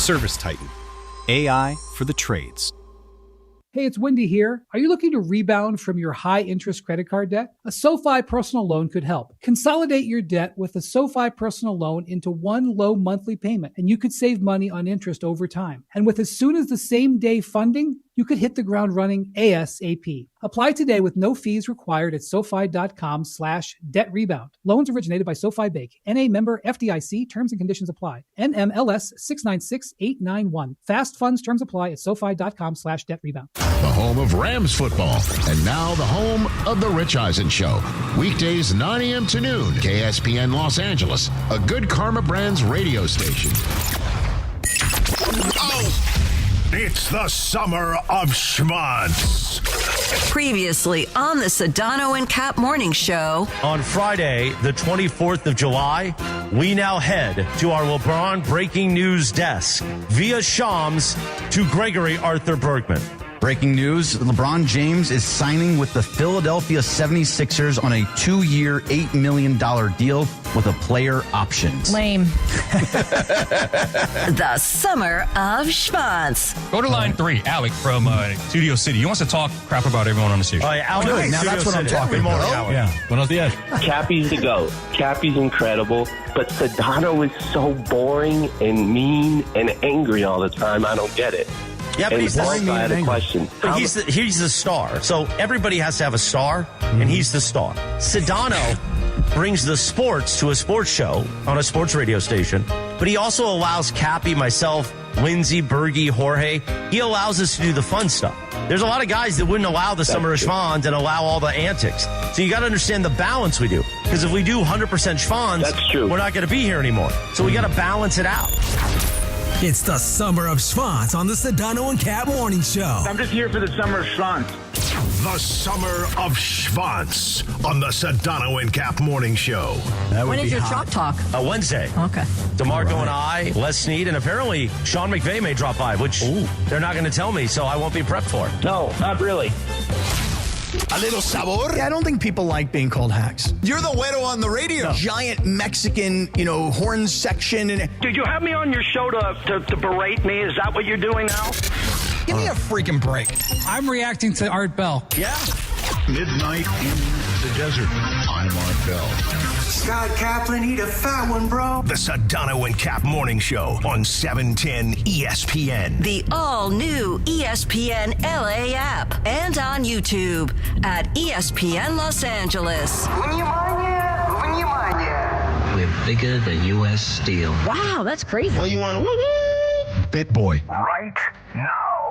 Service Titan, AI for the trades. Hey, it's Wendy here. Are you looking to rebound from your high-interest credit card debt? A SoFi personal loan could help. Consolidate your debt with a SoFi personal loan into one low monthly payment, and you could save money on interest over time. And with as soon as the same day funding, you could hit the ground running ASAP. Apply today with no fees required at SoFi.com/debt rebound. Loans originated by SoFi Bank. NA member FDIC. Terms and conditions apply. NMLS 696891. Fast funds terms apply at SoFi.com/debt rebound. The home of Rams football. And now the home of The Rich Eisen Show. Weekdays 9 a.m. to noon. KSPN Los Angeles. A Good Karma Brands radio station. Oh! It's the summer of schmonz. Previously on the Sedano and Cap Morning Show. On Friday, the 24th of July, we now head to our LeBron breaking news desk via Shams to Gregory Arthur Bergman. Breaking news, LeBron James is signing with the Philadelphia 76ers on a 2-year, $8 million deal with a player option. Lame. The summer of schmonz. Go to line 3, Alec from Studio City. He wants to talk crap about everyone on the station. Oh, yeah, Alec, good. Now that's what I'm talking about. Yeah. Buenos dias. Cappy's the GOAT. Cappy's incredible. But Sedano is so boring and mean and angry all the time. I don't get it. Yeah, but he's the question. But he's the star. So everybody has to have a star, and he's the star. Sedano brings the sports to a sports show on a sports radio station, but he also allows Cappy, myself, Lindsay, Bergie, Jorge, he allows us to do the fun stuff. There's a lot of guys that wouldn't allow the summer of schmonz and allow all the antics. So you got to understand the balance we do. Because if we do 100% schmonz, that's true, we're not going to be here anymore. So we got to balance it out. It's the Summer of Schmonz on the Sedano and Cap Morning Show. I'm just here for the Summer of Schmonz. The Summer of Schmonz on the Sedano and Cap Morning Show. When is your Chalk Talk? Wednesday. Okay. DeMarco and I, Les Snead, and apparently Sean McVay may drop by, which they're not going to tell me, so I won't be prepped for it. No, not really. A little sabor? Yeah, I don't think people like being called hacks. You're the güero on the radio. Giant Mexican, horn section. Did you have me on your show to berate me? Is that what you're doing now? Give me a freaking break. I'm reacting to Art Bell. Yeah. Midnight in the desert. I'm Art Bell. Scott Kaplan, eat a fat one, bro. The Sedano and Cap Morning Show on 710 ESPN. The all-new ESPN LA app and on YouTube at ESPN Los Angeles. We're bigger than U.S. Steel. Wow, that's crazy. Well, you want Bit Boy. Right now.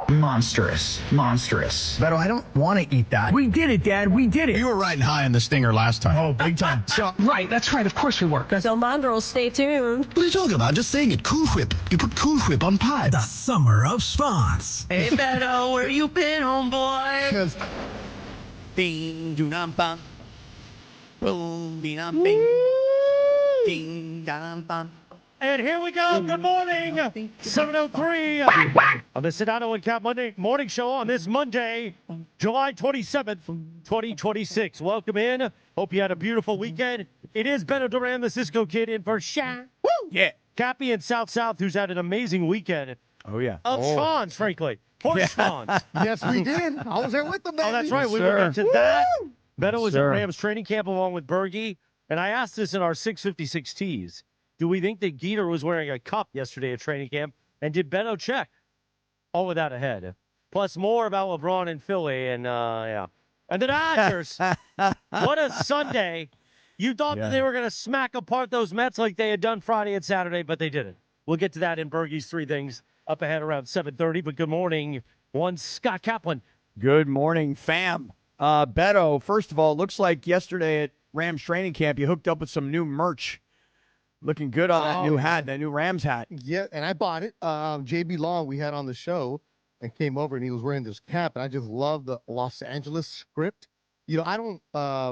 Monstrous. Beto, I don't want to eat that. We did it, Dad. We did it. You were riding high on the stinger last time. Oh, big time. Right, that's right. Of course we were. So, Mongrels, stay tuned. What are you talking about? Just saying it. Cool Whip. You put Cool Whip on pie. The Summer of Schmonz. Hey, Beto, where you been, homeboy? Ding, dum, bum. Boom, ding, dum, bing. Ding, dum, bum. And here we go. Good morning. 7:03 on the Sedano and Cap Morning Show on this Monday, July 27th, 2026. Welcome in. Hope you had a beautiful weekend. It is Beto Duran, the Cisco Kid, in for Sha. Woo! Yeah. Cappy and South, who's had an amazing weekend. Oh, yeah. Of schmonz, frankly. For schmonz. Yes, we did. I was there with them, baby. Oh, that's right. We will get to that. Beto was at Rams training camp along with Bergie. And I asked this in our 656 tees. Do we think that Geeter was wearing a cup yesterday at training camp? And did Beto check? All of that ahead. Plus more about LeBron and Philly. And, yeah. And the Dodgers. What a Sunday. You thought that they were going to smack apart those Mets like they had done Friday and Saturday, but they didn't. We'll get to that in Bergie's Three Things up ahead around 7:30. But good morning, one Scott Kaplan. Good morning, fam. Beto, first of all, looks like yesterday at Rams training camp, you hooked up with some new merch. Looking good on that new hat, that new Rams hat. Yeah, and I bought it. JB Long, we had on the show, and came over, and he was wearing this cap, and I just love the Los Angeles script. I don't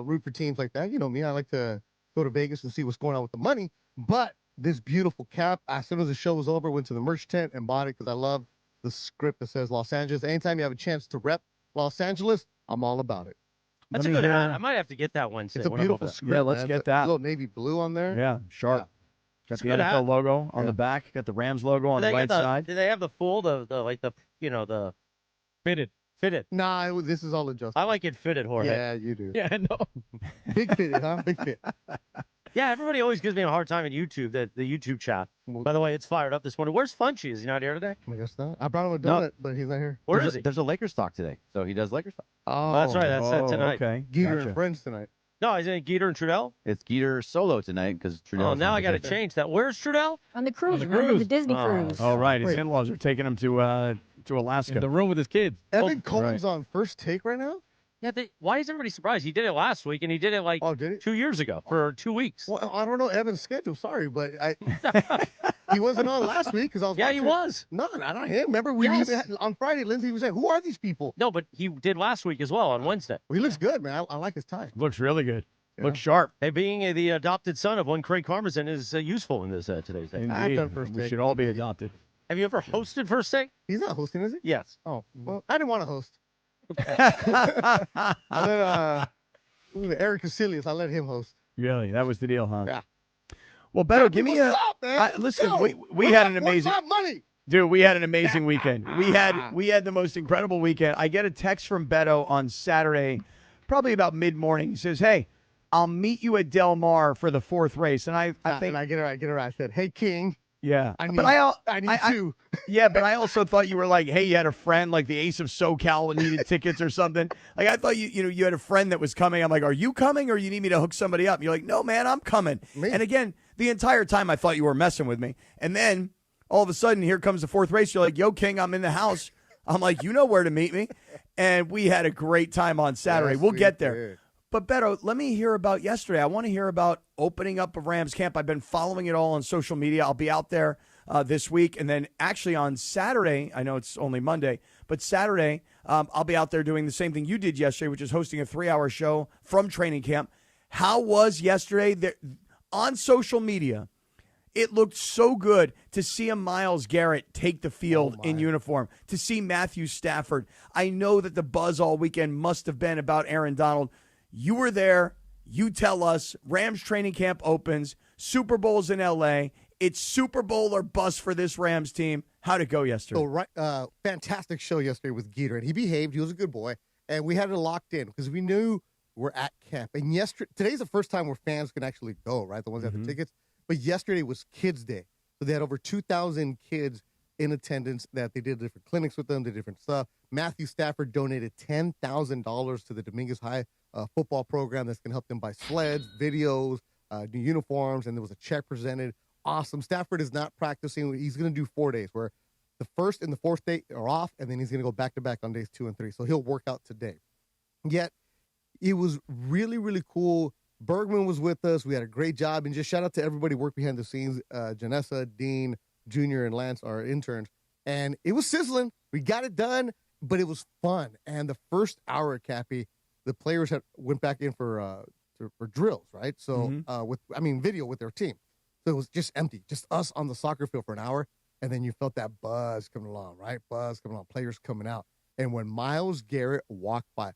root for teams like that. You know me. I like to go to Vegas and see what's going on with the money. But this beautiful cap, as soon as the show was over, went to the merch tent and bought it because I love the script that says Los Angeles. Anytime you have a chance to rep Los Angeles, I'm all about it. That's a good hat. I might have to get that one. It's a beautiful script. Yeah, let's get that. A little navy blue on there. Yeah, sharp. Got the NFL logo on the back. Got the Rams logo on the right side. Do they have the full, the fitted? Nah, this is all adjustable. I like it fitted, Jorge. Yeah, you do. Yeah, I know. Big fitted, huh? Big fit. Yeah, everybody always gives me a hard time in YouTube, the YouTube chat. By the way, it's fired up this morning. Where's Funchy? Is he not here today? I guess not. I brought him a donut, but he's not here. Where is he? There's a Lakers talk today, so he does Lakers talk. Oh, that's right. That's set tonight. Okay. Geeter and friends tonight. No, isn't it Geeter and Trudell? It's Geeter solo tonight because Trudell. Oh, now I got to change that. Where's Trudell? On the cruise, remember the Disney cruise. Oh, right. His in-laws are taking him to Alaska. In the room with his kids. Evan Cohen's on First Take right now? Yeah, why is everybody surprised? He did it last week, and he did it 2 years ago for 2 weeks. Well, I don't know Evan's schedule. Sorry, but he wasn't on last week because I was. Yeah, he was. No, not him. Remember, on Friday, Lindsay was saying, "Who are these people?" No, but he did last week as well on Wednesday. Well, he looks good, man. I like his tie. Looks really good. Yeah. Looks sharp. Hey, being the adopted son of one Craig Karmazin is useful in this today's day. I've done First We Take. should all be adopted. Have you ever hosted First Take? He's not hosting, is he? Yes. Oh, well, I didn't want to host. I let Eric Casilius. I let him host. Really? That was the deal, huh? Yeah. Well, Beto, give me What's up, man? listen, Yo, we had an amazing. What's my money? Dude, we had an amazing weekend. We had the most incredible weekend. I get a text from Beto on Saturday, probably about mid-morning. He says, "Hey, I'll meet you at Del Mar for the 4th race." And I think, and I get her. I said, "Hey, King." Yeah, I need I two. Yeah, but I also thought you were like, hey, you had a friend like the Ace of SoCal and needed tickets or something. Like I thought you had a friend that was coming. I'm like, are you coming or you need me to hook somebody up? And you're like, no, man, I'm coming. And again, the entire time I thought you were messing with me. And then all of a sudden, here comes the 4th race. You're like, yo, King, I'm in the house. I'm like, you know where to meet me. And we had a great time on Saturday. Yes, we'll we get there. did. But Beto, let me hear about yesterday. I want to hear about opening up of Rams camp. I've been following it all on social media. I'll be out there this week. And then actually on Saturday, I know it's only Monday, but Saturday, I'll be out there doing the same thing you did yesterday, which is hosting a 3-hour show from training camp. How was yesterday? On social media, it looked so good to see a Myles Garrett take the field in uniform, to see Matthew Stafford. I know that the buzz all weekend must have been about Aaron Donald. You were there. You tell us. Rams training camp opens. Super Bowl's in L.A. It's Super Bowl or bust for this Rams team. How'd it go yesterday? So, fantastic show yesterday with Geeter, and he behaved. He was a good boy, and we had it locked in because we knew we're at camp. And today's the first time where fans can actually go, right? The ones that have the tickets. But yesterday was Kids Day, so they had over 2,000 kids in attendance. That they did different clinics with them, did different stuff. Matthew Stafford donated $10,000 to the Dominguez High football program that's going to help them buy sleds, videos, new uniforms, and there was a check presented. Awesome. Stafford is not practicing. He's going to do 4 days where the first and the fourth day are off, and then he's going to go back-to-back on days 2 and 3. So he'll work out today. Yet, it was really, really cool. Bergman was with us. We had a great job. And just shout out to everybody who worked behind the scenes, Janessa, Dean, Junior, and Lance, our interns. And it was sizzling. We got it done, but it was fun. And the first hour at Cappy, the players went back in for drills, right? So video with their team. So it was just empty, just us on the soccer field for an hour, and then you felt that buzz coming along, right? Buzz coming along, players coming out. And when Myles Garrett walked by,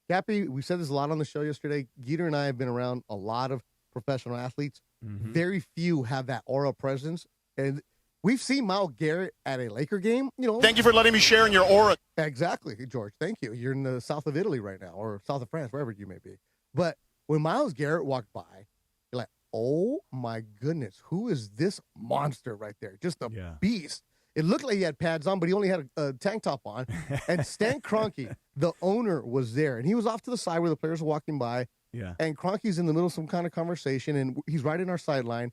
Cappy, we said this a lot on the show yesterday. Geeter and I have been around a lot of professional athletes. Very few have that aura presence, and we've seen Myles Garrett at a Laker game. Thank you for letting me share in your aura. Exactly, George. Thank you. You're in the south of Italy right now, or south of France, wherever you may be. But when Myles Garrett walked by, you're like, oh my goodness, who is this monster right there? Just a beast. It looked like he had pads on, but he only had a tank top on. And Stan Kroenke, the owner, was there. And he was off to the side where the players were walking by. Yeah. And Kroenke's in the middle of some kind of conversation, and he's right in our sideline.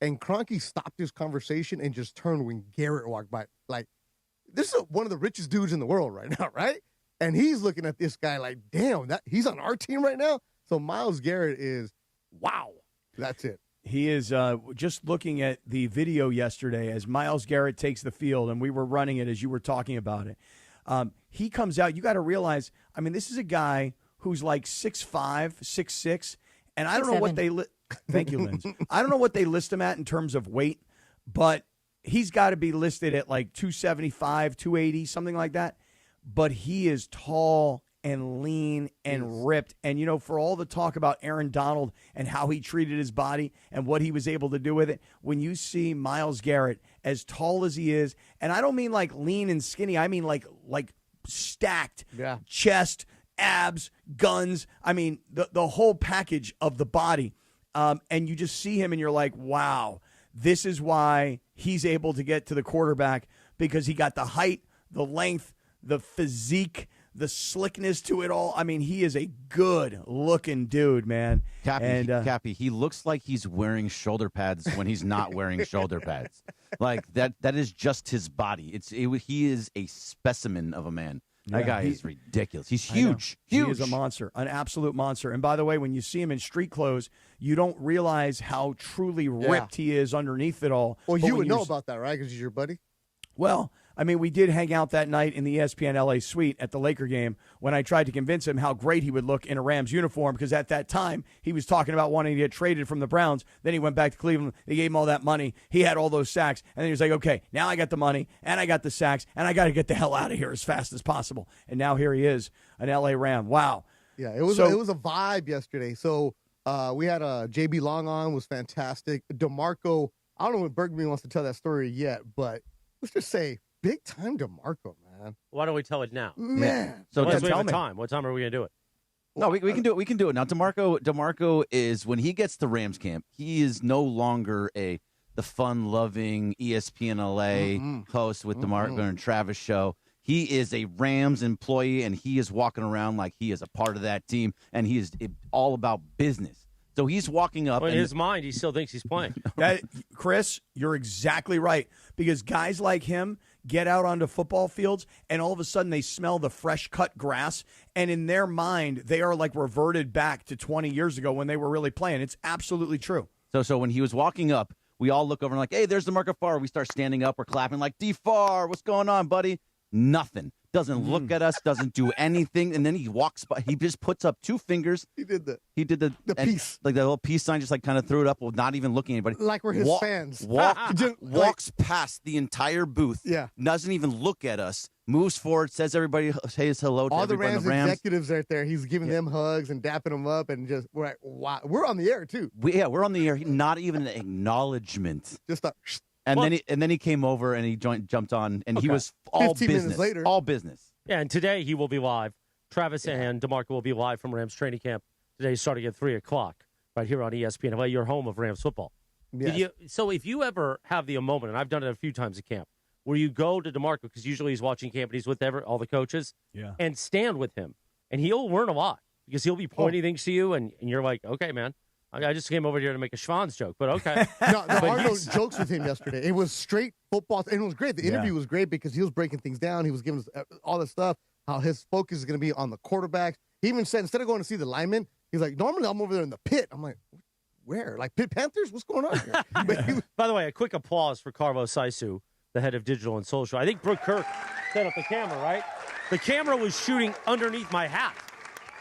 And Kroenke stopped his conversation and just turned when Garrett walked by. Like, this is one of the richest dudes in the world right now, right? And he's looking at this guy like, damn, he's on our team right now? So Myles Garrett is, wow. That's it. He is just looking at the video yesterday as Myles Garrett takes the field, and we were running it as you were talking about it. He comes out. You got to realize, I mean, this is a guy who's like 6'5", 6'6", and I don't know what they thank you, Linz. I don't know what they list him at in terms of weight, but he's got to be listed at like 275, 280, something like that. But he is tall and lean and ripped. And, you know, for all the talk about Aaron Donald and how he treated his body and what he was able to do with it, when you see Myles Garrett as tall as he is, and I don't mean like lean and skinny, I mean like stacked chest, abs, guns. I mean, the whole package of the body. And you just see him and you're like, wow, this is why he's able to get to the quarterback, because he got the height, the length, the physique, the slickness to it all. I mean, he is a good-looking dude, man. Cappy, he looks like he's wearing shoulder pads when he's not wearing shoulder pads. Like, that is just his body. He is a specimen of a man. That guy is ridiculous. He's huge. Huge. He is a monster, an absolute monster. And by the way, when you see him in street clothes, you don't realize how truly ripped he is underneath it all. Well, you would know about that, right? Because he's your buddy. Well, I mean, we did hang out that night in the ESPN LA suite at the Laker game when I tried to convince him how great he would look in a Rams uniform, because at that time he was talking about wanting to get traded from the Browns. Then he went back to Cleveland. They gave him all that money. He had all those sacks. And then he was like, okay, now I got the money and I got the sacks and I got to get the hell out of here as fast as possible. And now here he is, an LA Ram. Wow. Yeah, it was a vibe yesterday. So we had JB Long on, was fantastic. DeMarco, I don't know if Bergman wants to tell that story yet, but let's just say, big time DeMarco, man. Why don't we tell it now? Man. So we have time. What time are we going to do it? No, we can do it. We can do it now. DeMarco is, when he gets to Rams camp, he is no longer the fun-loving ESPN LA host with DeMarco and Travis show. He is a Rams employee, and he is walking around like he is a part of that team, and he is all about business. So he's walking up. Well, in his mind, he still thinks he's playing. Chris, you're exactly right, because guys like him get out onto football fields, and all of a sudden they smell the fresh-cut grass, and in their mind, they are like reverted back to 20 years ago when they were really playing. It's absolutely true. So when he was walking up, we all look over and like, hey, there's DeMarco Farr. We start standing up. We're clapping like, D-Farr, what's going on, buddy? Nothing. Doesn't look at us, doesn't do anything, and then he walks by. He just puts up two fingers. He did the peace, like the little peace sign, just like kind of threw it up, with not even looking at anybody. Like we're his fans. Walks past the entire booth. Yeah, doesn't even look at us. Moves forward, says says hello to all everybody. All the Rams executives right there. He's giving them hugs and dapping them up, and just we're like, wow, we're on the air too. We're on the air. Not even an acknowledgement. Just a. And then he came over and he jumped on, and he was all 15 business. minutes later. All business. Yeah, and today he will be live. Travis and DeMarco will be live from Rams training camp today, starting at 3 o'clock, right here on ESPN LA, your home of Rams football. Yes. So if you ever have the moment, and I've done it a few times at camp, where you go to DeMarco, because usually he's watching camp and he's with all the coaches, and stand with him, and he'll learn a lot, because he'll be pointing things to you, and you're like, okay, man. I just came over here to make a Schwanz joke, but okay. No, there are no jokes with him yesterday. It was straight football, and it was great. The interview was great because he was breaking things down. He was giving us all this stuff, how his focus is going to be on the quarterbacks. He even said, instead of going to see the linemen, he's like, normally I'm over there in the pit. I'm like, where? Like Pit Panthers? What's going on here? By the way, a quick applause for Carvo Saisu, the head of digital and social. I think Brooke Kirk set up the camera, right? The camera was shooting underneath my hat.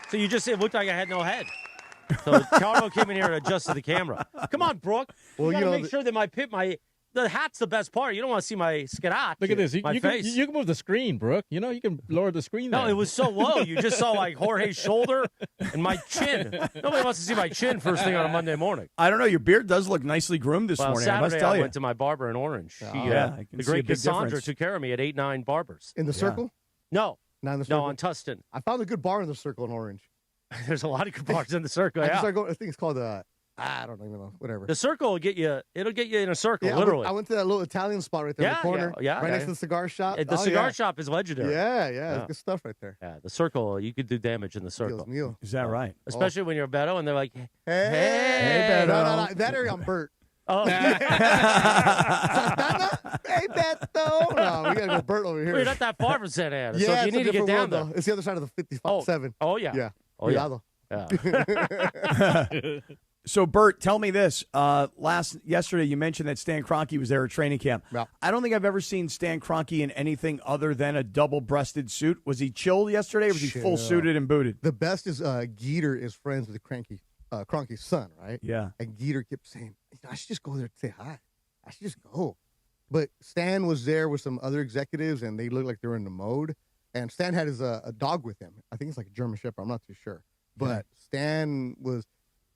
So it looked like I had no head. So Carlo came in here and adjusted the camera. Come on, Brooke. Well, you got to make sure that the hat's the best part. You don't want to see my skinat. Look at this. You face. You can move the screen, Brooke. You know, you can lower the screen there. No, it was so low. You just saw like Jorge's shoulder and my chin. Nobody wants to see my chin first thing on a Monday morning. I don't know. Your beard does look nicely groomed this morning. Saturday, I must tell you. I went to my barber in Orange. The great Cassandra took care of me at 8-9 Barbers. In the Circle? No. Not in the Circle? No, on Tustin. I found a good bar in the Circle in Orange. There's a lot of good bars in the Circle. I think it's called I don't even know. Whatever. The Circle will get you. It'll get you in a circle, yeah, literally. I went to that little Italian spot right there in the corner, right next to the cigar shop. The cigar shop is legendary. Yeah. It's good stuff right there. Yeah, the Circle. You could do damage in the Circle. Is that right? Especially when you're a Beto and they're like, hey, Beto. No. That area I'm Bert. Oh. Santana? Hey, Beto. No, we got to go Bert over here. Well, you're not that far from Santa Ana. Yeah, so if you need to get down there. It's the other side of the 57. Oh, yeah. Yeah. Oh, yeah. So, Bert, tell me this. Yesterday, you mentioned that Stan Kroenke was there at training camp. Yeah. I don't think I've ever seen Stan Kroenke in anything other than a double-breasted suit. Was he chilled yesterday, or was he full suited and booted? The best is Geeter is friends with Kroenke's son, right? Yeah. And Geeter kept saying, I should just go there to say hi. I should just go. But Stan was there with some other executives, and they looked like they were in the mode. and Stan had a dog with him. I think it's like a German Shepherd. I'm not too sure. But Stan was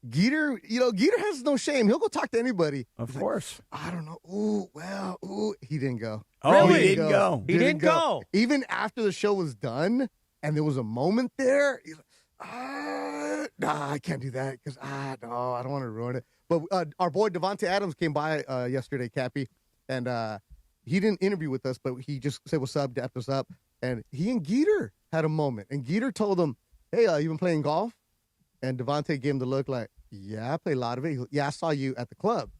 Geeter. Geeter has no shame. He'll go talk to anybody. Of course. Like, I don't know. He didn't go. Oh, Really? he didn't go. He didn't go. Even after the show was done, and there was a moment there. He's like, nah, I can't do that because no, I don't want to ruin it. But our boy Devontae Adams came by yesterday, Cappy, and he didn't interview with us, but he just said what's up, dapped us up, and he and Geeter had a moment, and Geeter told him, "Hey, you been playing golf?" And Devontae gave him the look like, "Yeah, I play a lot of it." He goes, "Yeah, I saw you at the club."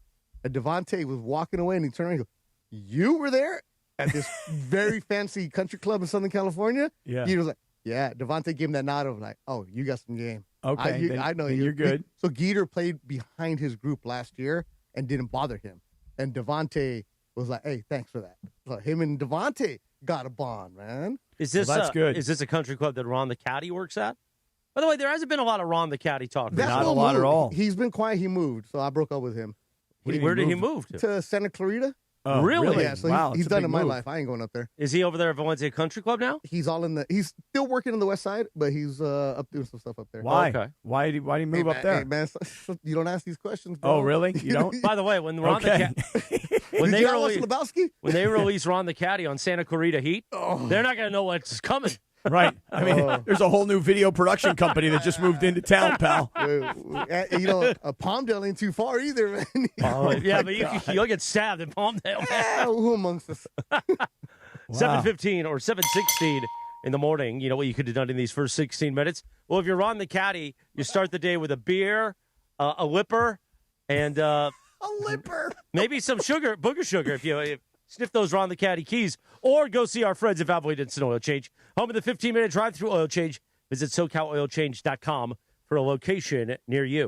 And Devontae was walking away, and he turned around and he goes, "You were there at this very fancy country club in Southern California?" Yeah. Geeter was like, "Yeah." Devontae gave him that nod of like, "Oh, you got some game." Okay, I know then you're good. So Geeter played behind his group last year and didn't bother him. And Devontae was like, "Hey, thanks for that." So him and Devontae got a bond, man. Is this that's good. Is this a country club that Ron the Caddy works at? By the way, there hasn't been a lot of Ron the Caddy talk. Not a lot at all. He's been quiet. He moved, so I broke up with him. Where did he move to? To Santa Clarita. Oh, Really? Yeah, so Wow, he's it's a done big in my move. life. I ain't going up there. Is he over there at Valencia Country Club now? He's still working on the west side, but he's up doing some stuff up there. Why? Okay. Why did he move up there? Hey, man, you don't ask these questions, bro. Oh, really? You don't? By the way, when Ron Okay. when Did they you not watch release, Lebowski? when they release Ron the Caddy on Santa Clarita Heat, they're not going to know what's coming. Right. I mean, there's a whole new video production company that just moved into town, pal. Palmdale ain't too far either, man. Yeah, but you'll get stabbed in Palmdale. Who amongst us? 7:15 or 7:16 in the morning. You know what you could have done in these first 16 minutes? Well, if you're on the caddy, you start the day with a beer, a lipper, and a lipper. Maybe some sugar, booger sugar, if you sniff those Ron the Caddy keys, or go see our friends at Valvoline Instant Oil Change. Home of the 15-minute drive-through oil change. Visit SoCalOilChange.com for a location near you.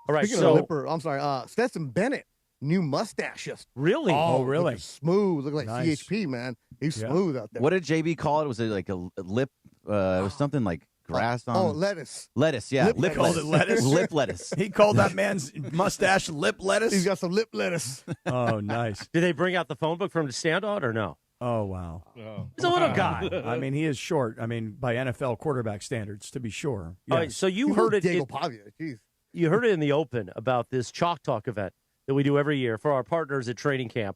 All right, Speaking of lipper, I'm sorry, Stetson Bennett, new mustache. Really? Oh, really? Looking smooth. Look like Nice. CHP, man. He's smooth out there. What did JB call it? Was it like a lip? It was something like grass on. Oh, lettuce. Lettuce, yeah. Lip called it lettuce? Lip lettuce. He called that man's mustache lip lettuce? He's got some lip lettuce. Oh, nice. Did they bring out the phone book for him to stand on, or no? Oh, wow. He's a little guy. I mean, he is short. I mean, by NFL quarterback standards, to be sure. All right, Yes. so you heard it. Diego Pavia. Jeez. You heard it in the open about this Chalk Talk event that we do every year for our partners at training camp.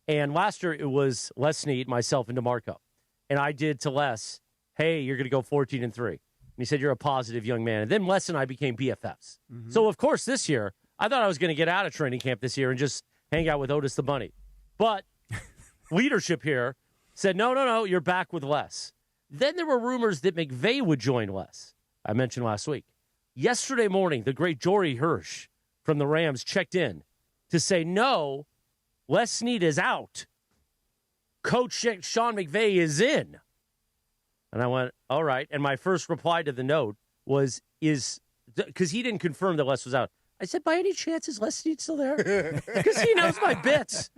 And last year it was Les Snead, myself, and DeMarco. And I did to Les, "Hey, you're going to go 14-3." And he said, "You're a positive young man." And then Les and I became BFFs. Mm-hmm. So, of course, this year, I thought I was going to get out of training camp this year and just hang out with Otis the Bunny. But leadership here said, no, you're back with Les. Then there were rumors that McVay would join Les. I mentioned last week. Yesterday morning, the great Jory Hirsch from the Rams checked in to say, no, Les Snead is out. Coach Sean McVay is in. And I went, all right. And my first reply to the note was, because he didn't confirm that Les was out. I said, by any chance, is Les Snead still there? Because he knows my bits.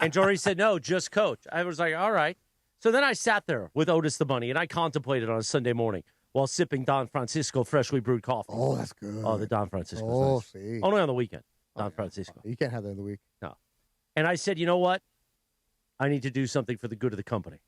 And Jory said, no, just coach. I was like, all right. So then I sat there with Otis the Bunny, and I contemplated on a Sunday morning while sipping Don Francisco freshly brewed coffee. Oh, that's good. Oh, the Don Francisco. Oh, nice. see. Only on the weekend, Don Francisco. You can't have that in the week. No. And I said, you know what? I need to do something for the good of the company.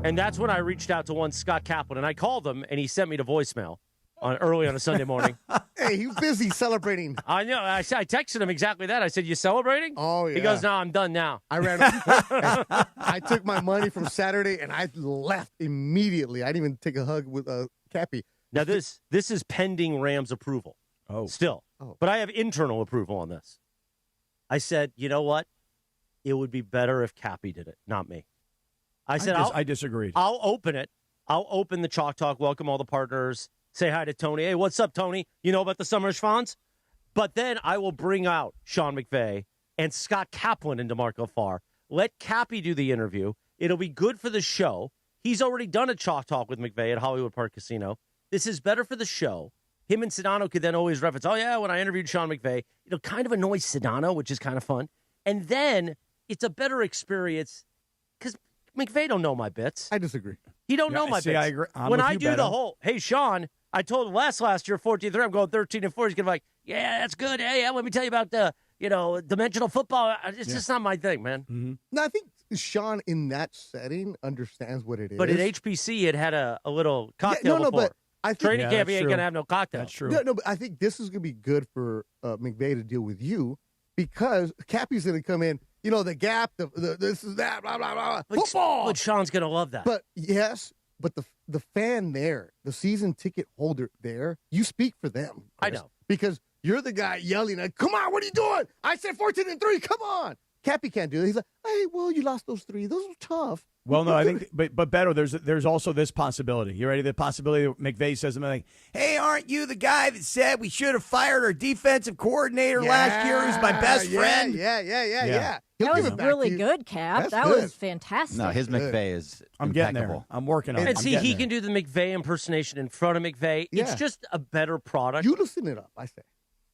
And that's when I reached out to one Scott Kaplan, and I called him, and he sent me to voicemail early on a Sunday morning. Hey, he's busy celebrating. I know. I texted him exactly that. I said, you celebrating? Oh, yeah. He goes, no, I'm done now. I ran. I took my money from Saturday, and I left immediately. I didn't even take a hug with Cappy. Now, this is pending Rams approval. Oh. Still. Oh. But I have internal approval on this. I said, you know what? It would be better if Cappy did it, not me. I said, I disagreed. I'll open it. I'll open the Chalk Talk, welcome all the partners, say hi to Tony. Hey, what's up, Tony? You know about the Summer Schwans? But then I will bring out Sean McVay and Scott Kaplan and DeMarco Farr. Let Cappy do the interview. It'll be good for the show. He's already done a Chalk Talk with McVay at Hollywood Park Casino. This is better for the show. Him and Sedano could then always reference, oh, yeah, when I interviewed Sean McVay, it'll kind of annoy Sedano, which is kind of fun. And then it's a better experience because McVay don't know my bits. I disagree. He don't know my see, bits. I agree. I'm when with I you, do Beto. the whole, hey, Sean, I told last year, 14-3, I'm going 13-4. He's going to be like, yeah, that's good. Hey, let me tell you about the, dimensional football. It's just not my thing, man. Mm-hmm. No, I think Sean in that setting understands what it is. But at HBC, it had a little cocktail no, before. but I think Training camp, he ain't going to have no cocktail. That's true. Yeah, no, but I think this is going to be good for McVay to deal with you because Cappy's going to come in, the gap, the this is that, blah, blah, blah. Football! But Sean's going to love that. But, yes, but the fan there, the season ticket holder there, you speak for them. I know. Because you're the guy yelling, come on, what are you doing? I said 14-3, come on. Cappy can't do it. He's like, hey, well, you lost those 3. Those were tough. Well, no, I think, but Beto, there's also this possibility. You ready? The possibility that McVay says something like, "Hey, aren't you the guy that said we should have fired our defensive coordinator last year? Who's my best friend?" Yeah. That was really good, Cap. That was fantastic. No, his McVay is I'm impeccable. getting there. I'm working on it. And see, he can do the McVay impersonation in front of McVay. Yeah. It's just a better product. You loosen it up, I say.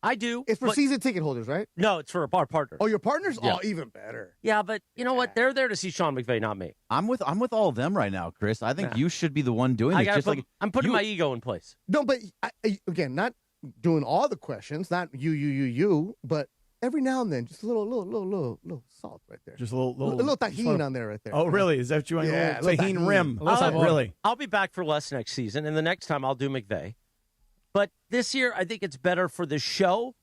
I do. It's for season ticket holders, right? No, it's for our partners. Oh, your partners? Yeah. Oh, even better. Yeah, but you know what? They're there to see Sean McVay, not me. I'm with all of them right now, Chris. I think you should be the one doing this. I'm putting my ego in place. No, but again, not doing all the questions, not you, but every now and then, just a little salt right there. Just a little tahini on there right there. Oh, really? Is that what you want? Yeah, A little tahini rim. Really? I'll be back for less next season, and the next time I'll do McVay. But this year, I think it's better for the show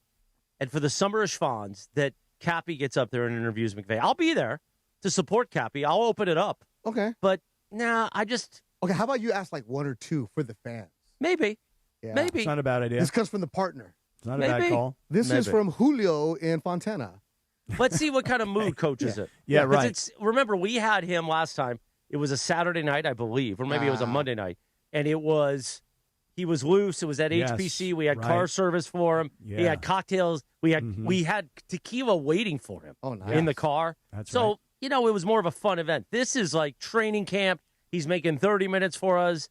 and for the Summer of Schwans that Cappy gets up there and interviews McVay. I'll be there to support Cappy. I'll open it up. Okay. But, I just... Okay, how about you ask like 1 or 2 for the fans? Maybe. Yeah. Maybe. It's not a bad idea. This comes from the partner. It's not a bad call. This is from Julio in Fontana. Let's see what kind of mood coaches it. Yeah, right. Remember, we had him last time. It was a Saturday night, I believe, or maybe it was a Monday night. And he was loose. It was at HPC. We had car service for him. Yeah. He had cocktails. We had tequila waiting for him in the car. That's right. It was more of a fun event. This is like training camp. He's making 30 minutes for us.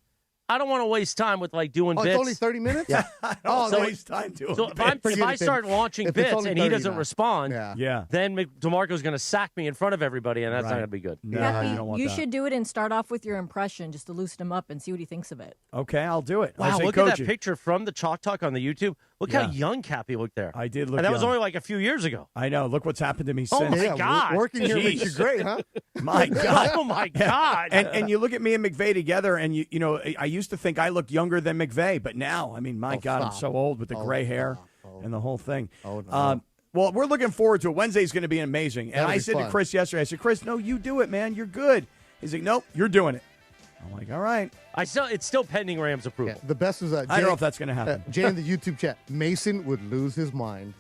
I don't want to waste time with doing bits. It's only 30 minutes? Yeah. I don't waste time doing so if I start launching bits and he doesn't respond, then DeMarco's going to sack me in front of everybody, and that's not going to be good. No, Cappy, you don't want that. should do it and start off with your impression just to loosen him up and see what he thinks of it. Okay, I'll do it. Wow, look at that picture from the Chalk Talk on the YouTube. Look how young Cappy looked there. I did look And that young. was only like a few years ago. I know. Look what's happened to me Oh, since. my God. Working here makes you great, huh? My God. Oh, my God. And you look at me and McVay together, and I used to think I looked younger than McVay, but now, my God, I'm so old with the gray hair and the whole thing. Oh, no. Well, we're looking forward to it. Wednesday's going to be amazing. And That'll I be said fun. to Chris yesterday, I said, Chris, no, you do it, man. You're good. He's like, nope, you're doing it. I'm like, all right. It's still pending Rams approval. The best is I don't know if that's going to happen. Jay in the YouTube chat, Mason would lose his mind.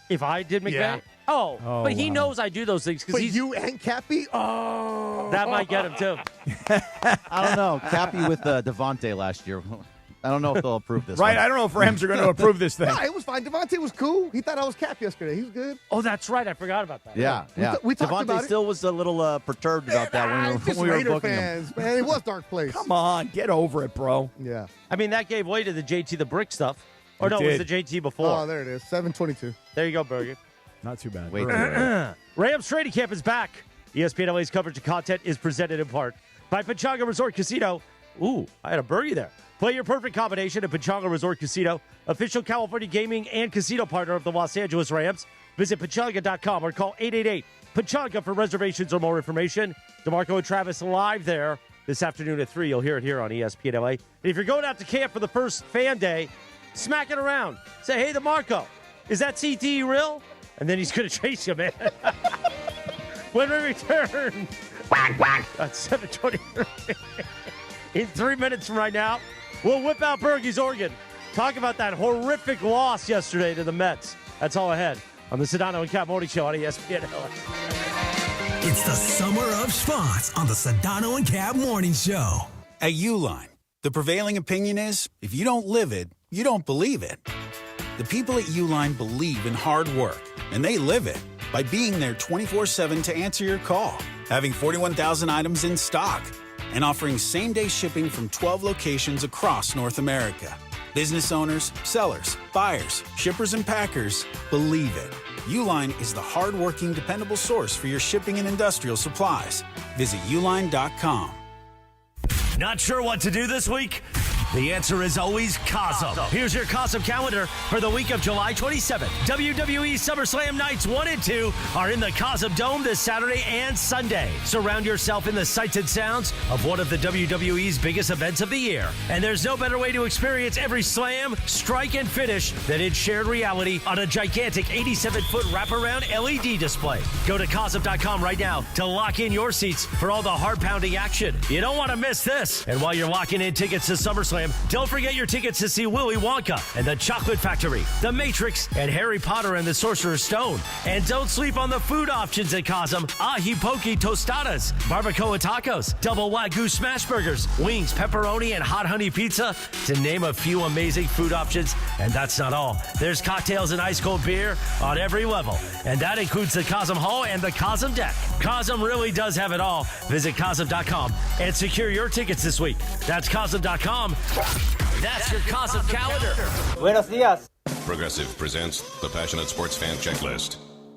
If I did McVay? Yeah. Oh, but he knows I do those things because But he's. you and Cappy? Oh. That might get him, too. I don't know. Cappy with Devontae last year. I don't know if they'll approve this. Right? one. I don't know if Rams are going to approve this thing. No, it was fine. Devontae was cool. He thought I was Cap yesterday. He was good. Oh, that's right. I forgot about that. Yeah. We talked Devontae about it. still was a little perturbed about that when we were Raider booking him. fans, man. It was dark place. Come on, get over it, bro. Yeah. I mean, that gave way to the JT the Brick stuff. Or It no, it was the did. JT before. Oh, there it is. 7:22. There you go, Berger. Not too bad. Wait, Rams Training Camp is back. ESPN LA's coverage and content is presented in part by Pechanga Resort Casino. Ooh, I had a birdie there. Play your perfect combination at Pechanga Resort Casino, official California gaming and casino partner of the Los Angeles Rams. Visit Pechanga.com or call 888-PECHANGA for reservations or more information. DeMarco and Travis live there this afternoon at 3. You'll hear it here on ESPN LA. And if you're going out to camp for the first fan day, smack it around. Say, hey, DeMarco, is that CTE real? And then he's going to chase you, man. When we return, at 7:23, in 3 minutes from right now, we'll whip out Bergie's organ. Talk about that horrific loss yesterday to the Mets. That's all ahead on the Sedano and Cap Morning Show on ESPN LA. It's the summer of Schwantz on the Sedano and Cap Morning Show. At Uline, the prevailing opinion is if you don't live it, you don't believe it. The people at Uline believe in hard work, and they live it by being there 24/7 to answer your call, having 41,000 items in stock, and offering same-day shipping from 12 locations across North America. Business owners, sellers, buyers, shippers, and packers believe it. Uline is the hard-working, dependable source for your shipping and industrial supplies. Visit uline.com. Not sure what to do this week? The answer is always Cosm. Here's your Cosm calendar for the week of July 27th. WWE SummerSlam nights 1 and 2 are in the Cosm Dome this Saturday and Sunday. Surround yourself in the sights and sounds of one of the WWE's biggest events of the year. And there's no better way to experience every slam, strike, and finish than in shared reality on a gigantic 87-foot wraparound LED display. Go to Cosm.com right now to lock in your seats for all the heart-pounding action. You don't want to miss this. And while you're locking in tickets to SummerSlam, don't forget your tickets to see Willy Wonka and the Chocolate Factory, The Matrix, and Harry Potter and the Sorcerer's Stone. And don't sleep on the food options at Cosm. Ahi Poke Tostadas, Barbacoa Tacos, Double Wagyu Smash Burgers, Wings, Pepperoni, and Hot Honey Pizza, to name a few amazing food options. And that's not all. There's cocktails and ice-cold beer on every level. And that includes the Cosm Hall and the Cosm Deck. Cosm really does have it all. Visit Cosm.com and secure your tickets this week. That's Cosm.com. That's your Cosm calendar. Buenos dias. Progressive presents the Passionate Sports Fan Checklist.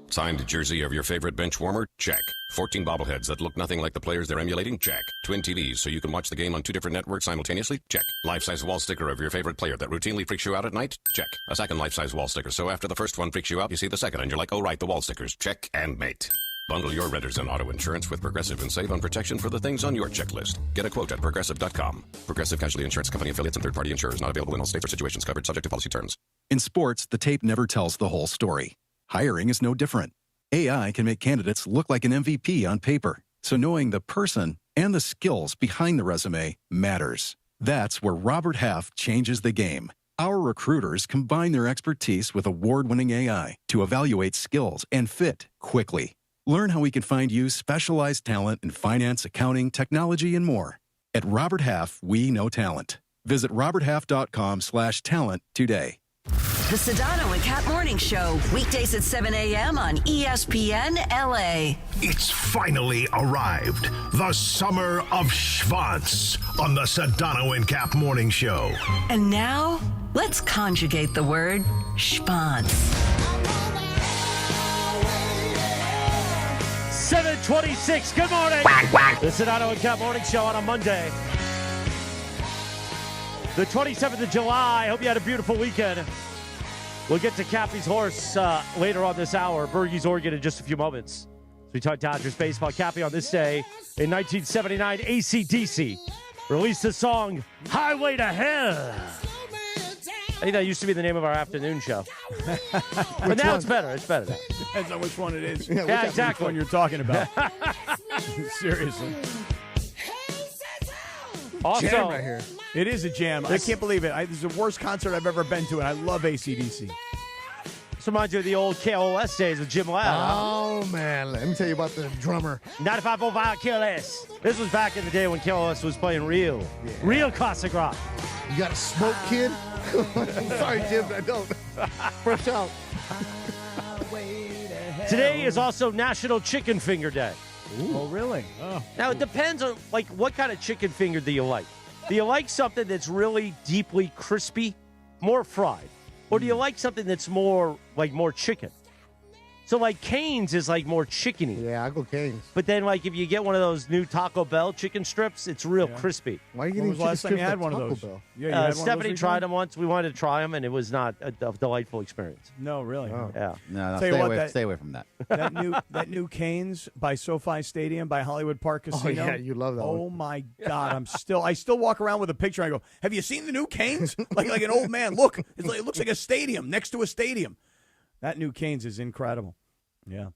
Signed jersey of your favorite bench warmer? Check. 14 bobbleheads that look nothing like the players they're emulating? Check. Twin TVs so you can watch the game on 2 different networks simultaneously? Check. Life-size wall sticker of your favorite player that routinely freaks you out at night? Check. A second life-size wall sticker so after the first one freaks you out, you see the second and you're like, oh right, the wall stickers. Check and mate. Bundle your renters and auto insurance with Progressive and save on protection for the things on your checklist. Get a quote at Progressive.com. Progressive Casualty Insurance Company affiliates and third-party insurers not available in all states or situations covered subject to policy terms. In sports, the tape never tells the whole story. Hiring is no different. AI can make candidates look like an MVP on paper. So knowing the person and the skills behind the resume matters. That's where Robert Half changes the game. Our recruiters combine their expertise with award-winning AI to evaluate skills and fit quickly. Learn how we can find you specialized talent in finance, accounting, technology, and more. At Robert Half, we know talent. Visit roberthalf.com/talent today. The Sedano and Cat Morning Show, weekdays at 7 a.m. on ESPN LA. It's finally arrived. The summer of Schwanz on the Sedano and Cap Morning Show. And now, let's conjugate the word schwanz. 7:26. Good morning. The Sedano and Cap Morning Show on a Monday, the 27th of July. I hope you had a beautiful weekend. We'll get to Cappy's horse later on this hour. Bergie's Oregon in just a few moments. So we talk Dodgers baseball. Cappy on this day in 1979, AC/DC released the song "Highway to Hell." I think that used to be the name of our afternoon show. But now it's better. It's better now. Depends on which one it is. Yeah, exactly. Which one you're talking about. Seriously. Also, Jam right here. It is a jam. I can't believe it. This is the worst concert I've ever been to, and I love AC/DC. This reminds you of the old KLS days with Jim Ladd. Oh, man. Let me tell you about the drummer. 95.5 KLS. This was back in the day when KLS was playing real classic rock. You got a smoke, kid? I'm sorry, Jim, I don't. Fresh out. Today is also National Chicken Finger Day. Ooh. Oh, really? Oh. Now, it depends on, what kind of chicken finger do you like? Do you like something that's really deeply crispy, more fried? Or do you like something that's more chicken? So, Cane's is, more chickeny. Yeah, I go Cane's. But then, if you get one of those new Taco Bell chicken strips, it's real crispy. Why are you When was the last time you had one of those? Bell? Yeah, you had one of Stephanie those tried them once. We wanted to try them, and it was not a delightful experience. No, really. Oh. Yeah. No, stay away from that. that new Cane's by SoFi Stadium by Hollywood Park Casino. Oh, yeah, you love that Oh, one. my God. I still walk around with a picture. I go, have you seen the new Cane's? like an old man. Look, it looks like a stadium next to a stadium. That new Cane's is incredible. Yeah.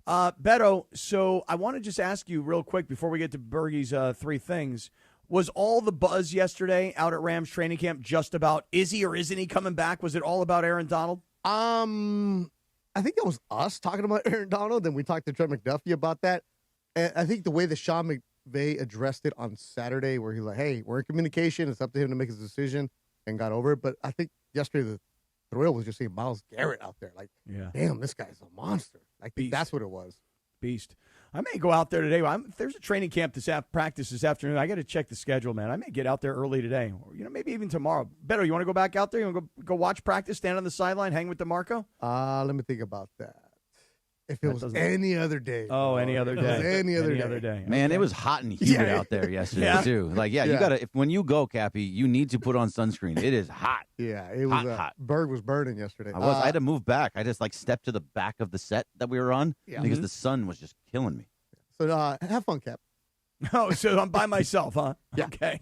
Beto, so I want to just ask you real quick before we get to Bergie's three things. Was all the buzz yesterday out at Rams training camp just about is he or isn't he coming back? Was it all about Aaron Donald? I think that was us talking about Aaron Donald, and we talked to Trent McDuffie about that. And I think the way that Sean McVay addressed it on Saturday, where he's like, hey, we're in communication. It's up to him to make his decision, and got over it. But I think yesterday the thrill was just seeing Myles Garrett out there. Damn, this guy's a monster. That's what it was. Beast. I may go out there today. If there's a training camp practice this afternoon, I got to check the schedule, man. I may get out there early today, or maybe even tomorrow. Beto, you want to go back out there? You want to go watch practice, stand on the sideline, hang with DeMarco? Let me think about that. If it was any other day. Oh, any other day. Any other day. Man, it was hot and humid out there yesterday, too. Like, you got to, when you go, Cappy, you need to put on sunscreen. It is hot. Yeah, it was hot. Berg was burning yesterday. I had to move back. I just, stepped to the back of the set that we were on because the sun was just killing me. So, have fun, Cap. Oh, so I'm by myself, huh? Yeah. Okay.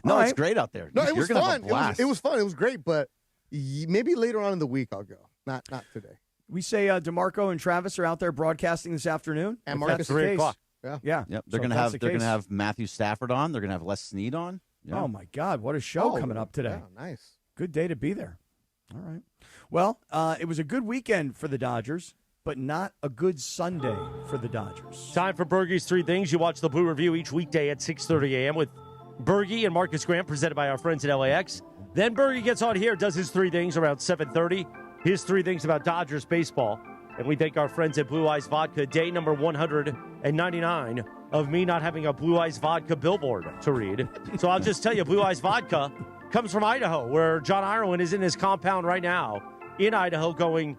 No, it's great out there. No, it was You're gonna fun. have a blast. It was fun. It was great, but maybe later on in the week I'll go. Not today. We say DeMarco and Travis are out there broadcasting this afternoon. And If Marcus that's the 3 case. o'clock. Yeah. Yep. So They're if that's the gonna case- have Matthew Stafford on. They're gonna have Les Snead on. Yeah. Oh my God, what a show Oh, coming up today. Yeah, nice. Good day to be there. All right. Well, it was a good weekend for the Dodgers, but not a good Sunday for the Dodgers. Time for Bergie's Three Things. You watch the Blue Review each weekday at 6:30 a.m. with Bergie and Marcus Grant, presented by our friends at LAX. Then Bergie gets on here, does his three things around 7:30. His three things about Dodgers baseball. And we thank our friends at Blue Eyes Vodka. Day number 199 of me not having a Blue Eyes Vodka billboard to read. So I'll just tell you, Blue Eyes Vodka comes from Idaho, where John Ireland is in his compound right now in Idaho going,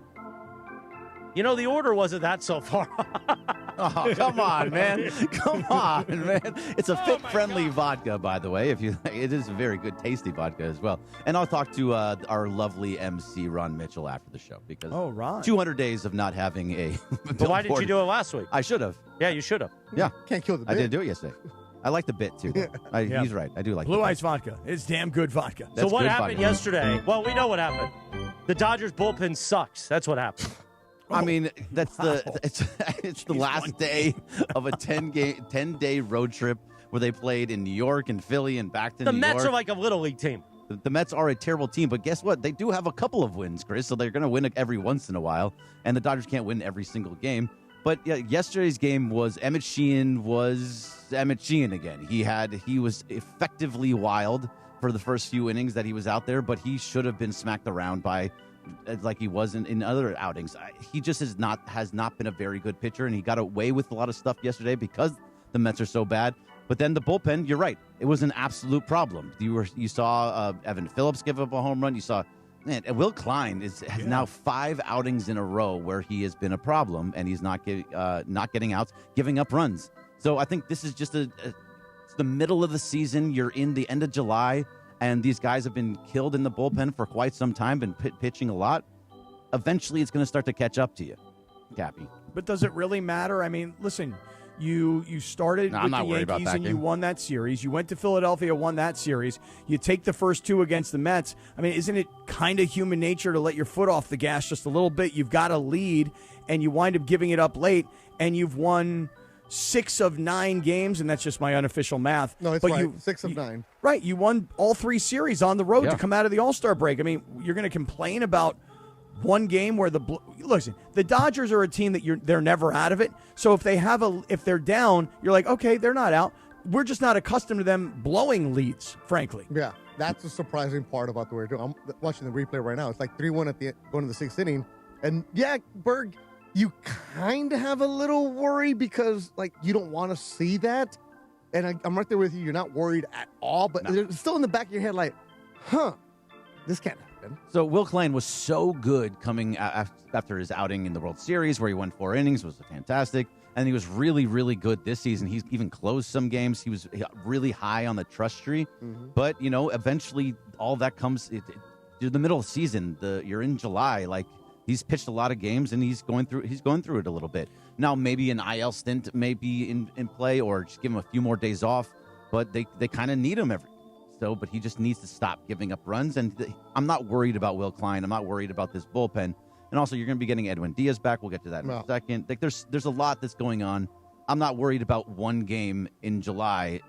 the order wasn't that so far. Oh, come on, man. Come on, man. It's a fit-friendly vodka, by the way. It is a very good, tasty vodka as well. And I'll talk to our lovely MC, Ron Mitchell, after the show. Because Ron. 200 days of not having a But why did you do it last week? I should have. Yeah, you should have. Yeah. Can't kill the bit. I didn't do it yesterday. I like the bit, too. Yeah. He's right. I do like Blue the bit. Eyes Vodka. It's damn good vodka. So what good happened vodka. yesterday? Well, we know what happened. The Dodgers bullpen sucks. That's what happened. I mean, it's the last day of a 10-day road trip where they played in New York and Philly and back to The New Mets York. are like a little league team. The Mets are a terrible team, but guess what? They do have a couple of wins, Chris, so they're going to win every once in a while, and the Dodgers can't win every single game. But yesterday's game was Emmett Sheehan again. He was effectively wild for the first few innings that he was out there, but he should have been smacked around by like he was in other outings. He just has not been a very good pitcher, and he got away with a lot of stuff yesterday because the Mets are so bad. But then the bullpen, you're right, it was an absolute problem. You saw Evan Phillips give up a home run. You saw Will Klein has now 5 outings in a row where he has been a problem, and he's not getting outs, giving up runs. So I think this is just it's the middle of the season. You're in the end of July. And these guys have been killed in the bullpen for quite some time, been pitching a lot. Eventually, it's going to start to catch up to you, Cappy. But does it really matter? I mean, listen, you started with the Yankees and you won that series. You went to Philadelphia, won that series. You take the first 2 against the Mets. I mean, isn't it kind of human nature to let your foot off the gas just a little bit? You've got a lead, and you wind up giving it up late, and you've won 6 of 9 games, and that's just my unofficial math. No, it's right. 6 of 9. Right. You won all 3 series on the road to come out of the All-Star break. I mean, you're going to complain about one game where listen, the Dodgers are a team that they're never out of it. So if they're down, you're like, okay, they're not out. We're just not accustomed to them blowing leads, frankly. Yeah, that's the surprising part about the way they're doing. I'm watching the replay right now. It's like 3-1 at the going to the 6th inning. And yeah, Berg, you kind of have a little worry because you don't want to see that. And I'm right there with you. You're not worried at all, but it's still in the back of your head this can't happen. So Will Klein was so good coming after his outing in the World Series where he won 4 innings, was fantastic. And he was really, really good this season. He's even closed some games. He was really high on the trust tree. Mm-hmm. But, eventually all that comes to the middle of the season. You're in July, he's pitched a lot of games, and he's going through it a little bit. Now, maybe an IL stint may be in play, or just give him a few more days off, but they kind of need him but he just needs to stop giving up runs. And I'm not worried about Will Klein. I'm not worried about this bullpen. And also, you're going to be getting Edwin Diaz back. We'll get to that in a second. There's a lot that's going on. I'm not worried about one game in July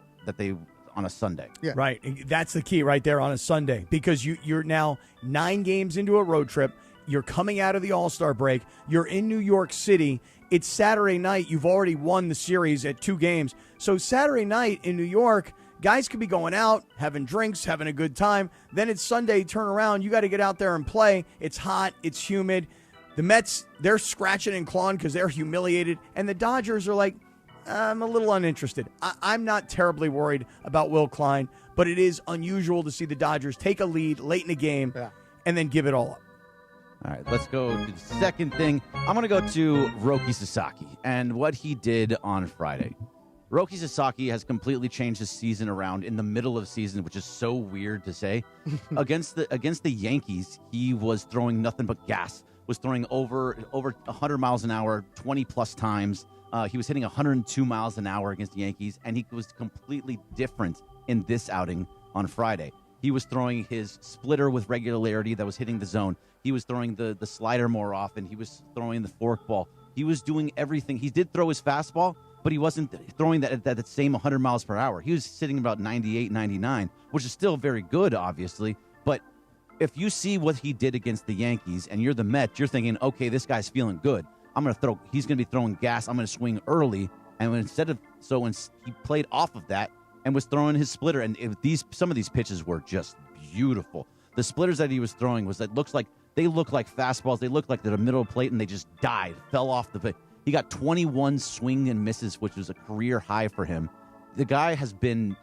on a Sunday. Yeah. Right. That's the key right there, on a Sunday, because you're now 9 games into a road trip. You're coming out of the All-Star break. You're in New York City. It's Saturday night. You've already won the series at 2 games. So Saturday night in New York, guys could be going out, having drinks, having a good time. Then it's Sunday, turn around. You got to get out there and play. It's hot. It's humid. The Mets, they're scratching and clawing because they're humiliated. And the Dodgers are like, I'm a little uninterested. I'm not terribly worried about Will Klein, but it is unusual to see the Dodgers take a lead late in the game and then give it all up. All right, let's go to the second thing. I'm going to go to Roki Sasaki and what he did on Friday. Roki Sasaki has completely changed his season around in the middle of season, which is so weird to say. Against the Yankees, he was throwing nothing but gas. Was throwing over 100 miles an hour 20-plus times. He was hitting 102 miles an hour against the Yankees, and he was completely different in this outing on Friday. He was throwing his splitter with regularity that was hitting the zone. He was throwing the slider more often. He was throwing the forkball. He was doing everything. He did throw his fastball, but he wasn't throwing that at that same 100 miles per hour. He was sitting about 98, 99, which is still very good, obviously. But if you see what he did against the Yankees and you're the Mets, you're thinking, okay, this guy's feeling good. He's going to be throwing gas. I'm going to swing early. And when he played off of that and was throwing his splitter. And some of these pitches were just beautiful. The splitters that he was throwing they look like fastballs. They look like they're the middle of the plate, and they just fell off the plate. He got 21 swing and misses, which was a career high for him. The guy has been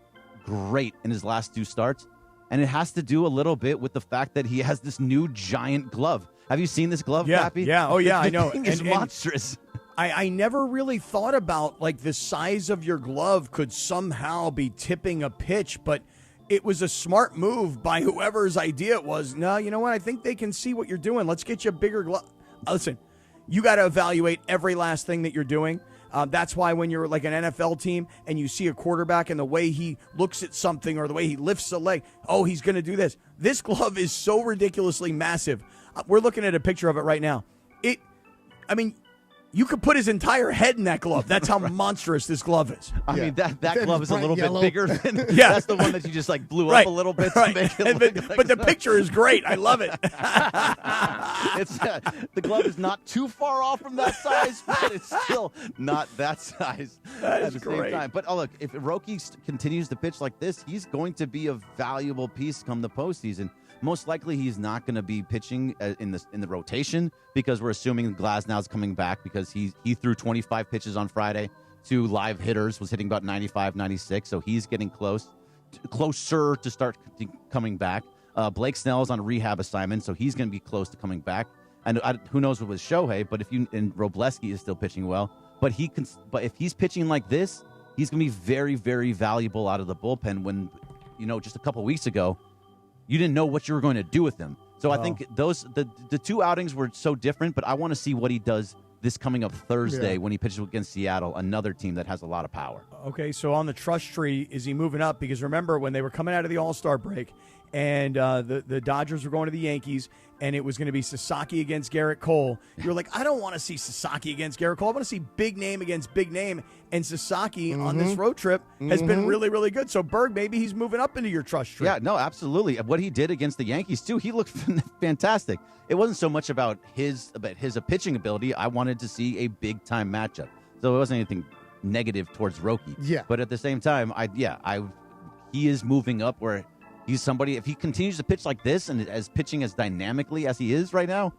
great in his last 2 starts, and it has to do a little bit with the fact that he has this new giant glove. Have you seen this glove, Pappy? Yeah. Oh, yeah, I know. It's monstrous. I never really thought about, like, the size of your glove could somehow be tipping a pitch, but it was a smart move by whoever's idea it was. No, you know what? I think they can see what you're doing. Let's get you a bigger glove. Listen, you got to evaluate every last thing that you're doing. That's why when you're like an NFL team and you see a quarterback and the way he looks at something or the way he lifts a leg, oh, he's going to do this. This glove is so ridiculously massive. We're looking at a picture of it right now. You could put his entire head in that glove. That's how monstrous this glove is. I mean, that glove is a little bit bigger than that's the one that you just like blew Right. up a little bit Right. to make it look like but the picture is great. I love it. it's the glove is not too far off from that size, but it's still not that size at the same time. But look, if Roki continues to pitch like this, he's going to be a valuable piece come the postseason. Most likely, he's not going to be pitching in the rotation because we're assuming Glasnow's coming back because he threw 25 pitches on Friday to live hitters, was hitting about 95, 96, so he's getting closer to start coming back. Blake Snell's on a rehab assignment, so he's going to be close to coming back. And who knows what with Shohei, but and Robleski is still pitching well. But if he's pitching like this, he's going to be very, very valuable out of the bullpen. When just a couple weeks ago, you didn't know what you were going to do with him. So I think the 2 outings were so different, but I want to see what he does this coming up Thursday when he pitches against Seattle, another team that has a lot of power. Okay, so on the trust tree, is he moving up? Because remember, when they were coming out of the All-Star break and the Dodgers were going to the Yankees and it was going to be Sasaki against Garrett Cole, you were like, I don't want to see Sasaki against Garrett Cole. I want to see big name against big name. And Sasaki on this road trip has been really, really good. So, Berg, maybe he's moving up into your trust tree. Yeah, no, absolutely. What he did against the Yankees, too, he looked fantastic. It wasn't so much about his pitching ability. I wanted to see a big-time matchup. So it wasn't anything negative towards Roki. Yeah. But at the same time, he is moving up where he's somebody, if he continues to pitch like this and as pitching as dynamically as he is right now,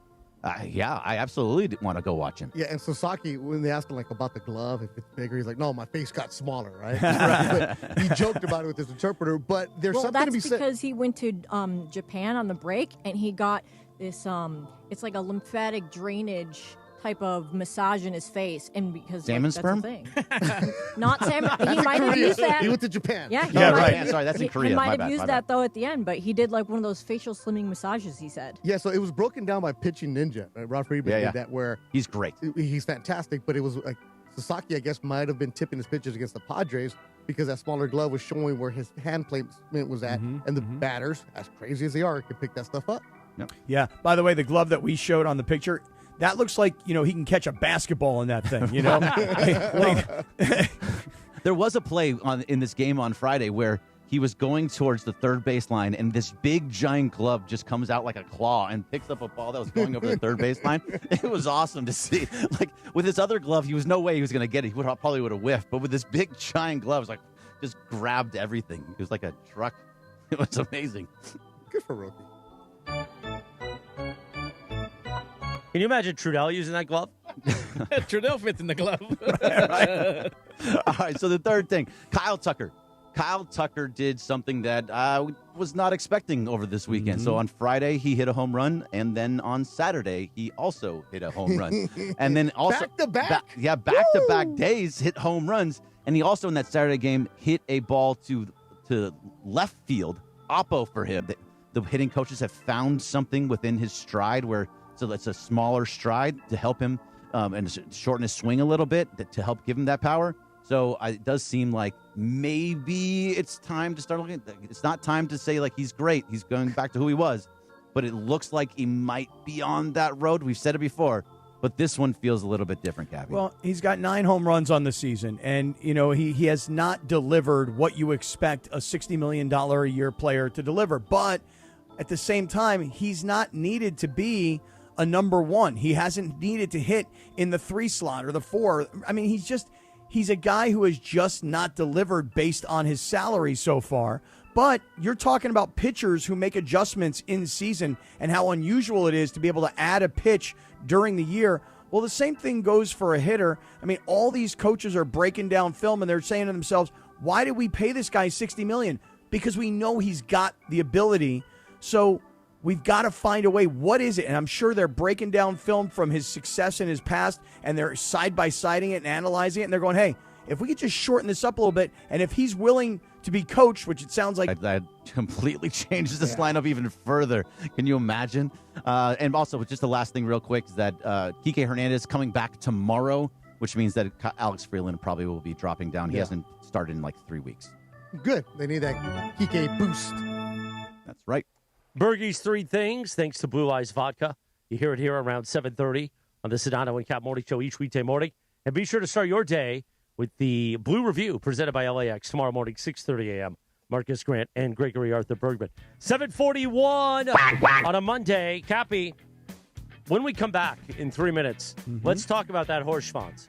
I absolutely want to go watch him. Yeah, and Sasaki, when they asked him about the glove, if it's bigger, he's like, no, my face got smaller, right? But he joked about it with his interpreter, but there's something to be said. That's because he went to Japan on the break, and he got this, it's like a lymphatic drainage type of massage in his face, and because salmon that's sperm? the thing. Not salmon. He might have used that. He went to Japan. Yeah, right. Sorry, that's in Korea. He might have My used bad. that though at the end, but he did like one of those facial slimming massages. He said. Yeah, so it was broken down by Pitching Ninja. Rod Friedman did that, where he's great. He's fantastic, but it was like Sasaki, I guess, might have been tipping his pitches against the Padres because that smaller glove was showing where his hand placement was at, and the batters, as crazy as they are, can pick that stuff up. Yep. Yeah. By the way, the glove that we showed on the picture, that looks like, he can catch a basketball in that thing, There was a play in this game on Friday where he was going towards the third baseline, and this big, giant glove just comes out like a claw and picks up a ball that was going over the third baseline. It was awesome to see. Like, with his other glove, he was no way he was going to get it. He probably would have whiffed. But with this big, giant glove, it was just grabbed everything. It was like a truck. It was amazing. Good for Roki. Can you imagine Trudell using that glove? Trudell fits in the glove. All right, so the third thing, Kyle Tucker. Kyle Tucker did something that I was not expecting over this weekend. So on Friday, he hit a home run, and then on Saturday, he also hit a home run. And then also back-to-back? Back-to-back days hit home runs. And he also in that Saturday game hit a ball to left field, oppo for him. The hitting coaches have found something within his stride so it's a smaller stride to help him and shorten his swing a little bit to help give him that power. So it does seem like maybe it's time to start looking. It's not time to say, like, he's great. He's going back to who he was. But it looks like he might be on that road. We've said it before. But this one feels a little bit different, Cappy. Well, he's got 9 home runs on the season. And, he has not delivered what you expect a $60 million a year player to deliver. But at the same time, he's not needed to be a number one. He hasn't needed to hit in the 3 slot or the 4. I mean, he's a guy who has just not delivered based on his salary so far. But you're talking about pitchers who make adjustments in season and how unusual it is to be able to add a pitch during the year. Well, the same thing goes for a hitter. I mean, all these coaches are breaking down film and they're saying to themselves, why did we pay this guy $60 million? Because we know he's got the ability. So we've got to find a way. What is it? And I'm sure they're breaking down film from his success in his past, and they're side-by-siding it and analyzing it, and they're going, hey, if we could just shorten this up a little bit, and if he's willing to be coached, which it sounds like... That completely changes this lineup even further. Can you imagine? And also, just the last thing real quick is that Kike Hernandez coming back tomorrow, which means that Alex Freeland probably will be dropping down. He hasn't started in like 3 weeks. Good. They need that Kike boost. That's right. Bergie's 3 things, thanks to Blue Eyes Vodka. You hear it here around 7:30 on the Sedano and Cap Morning Show each weekday morning. And be sure to start your day with the Blue Review presented by LAX tomorrow morning, 6:30 a.m. Marcus Grant and Gregory Arthur Bergman. 7:41 on a Monday. Cappy, when we come back in 3 minutes, let's talk about that horse schwanz.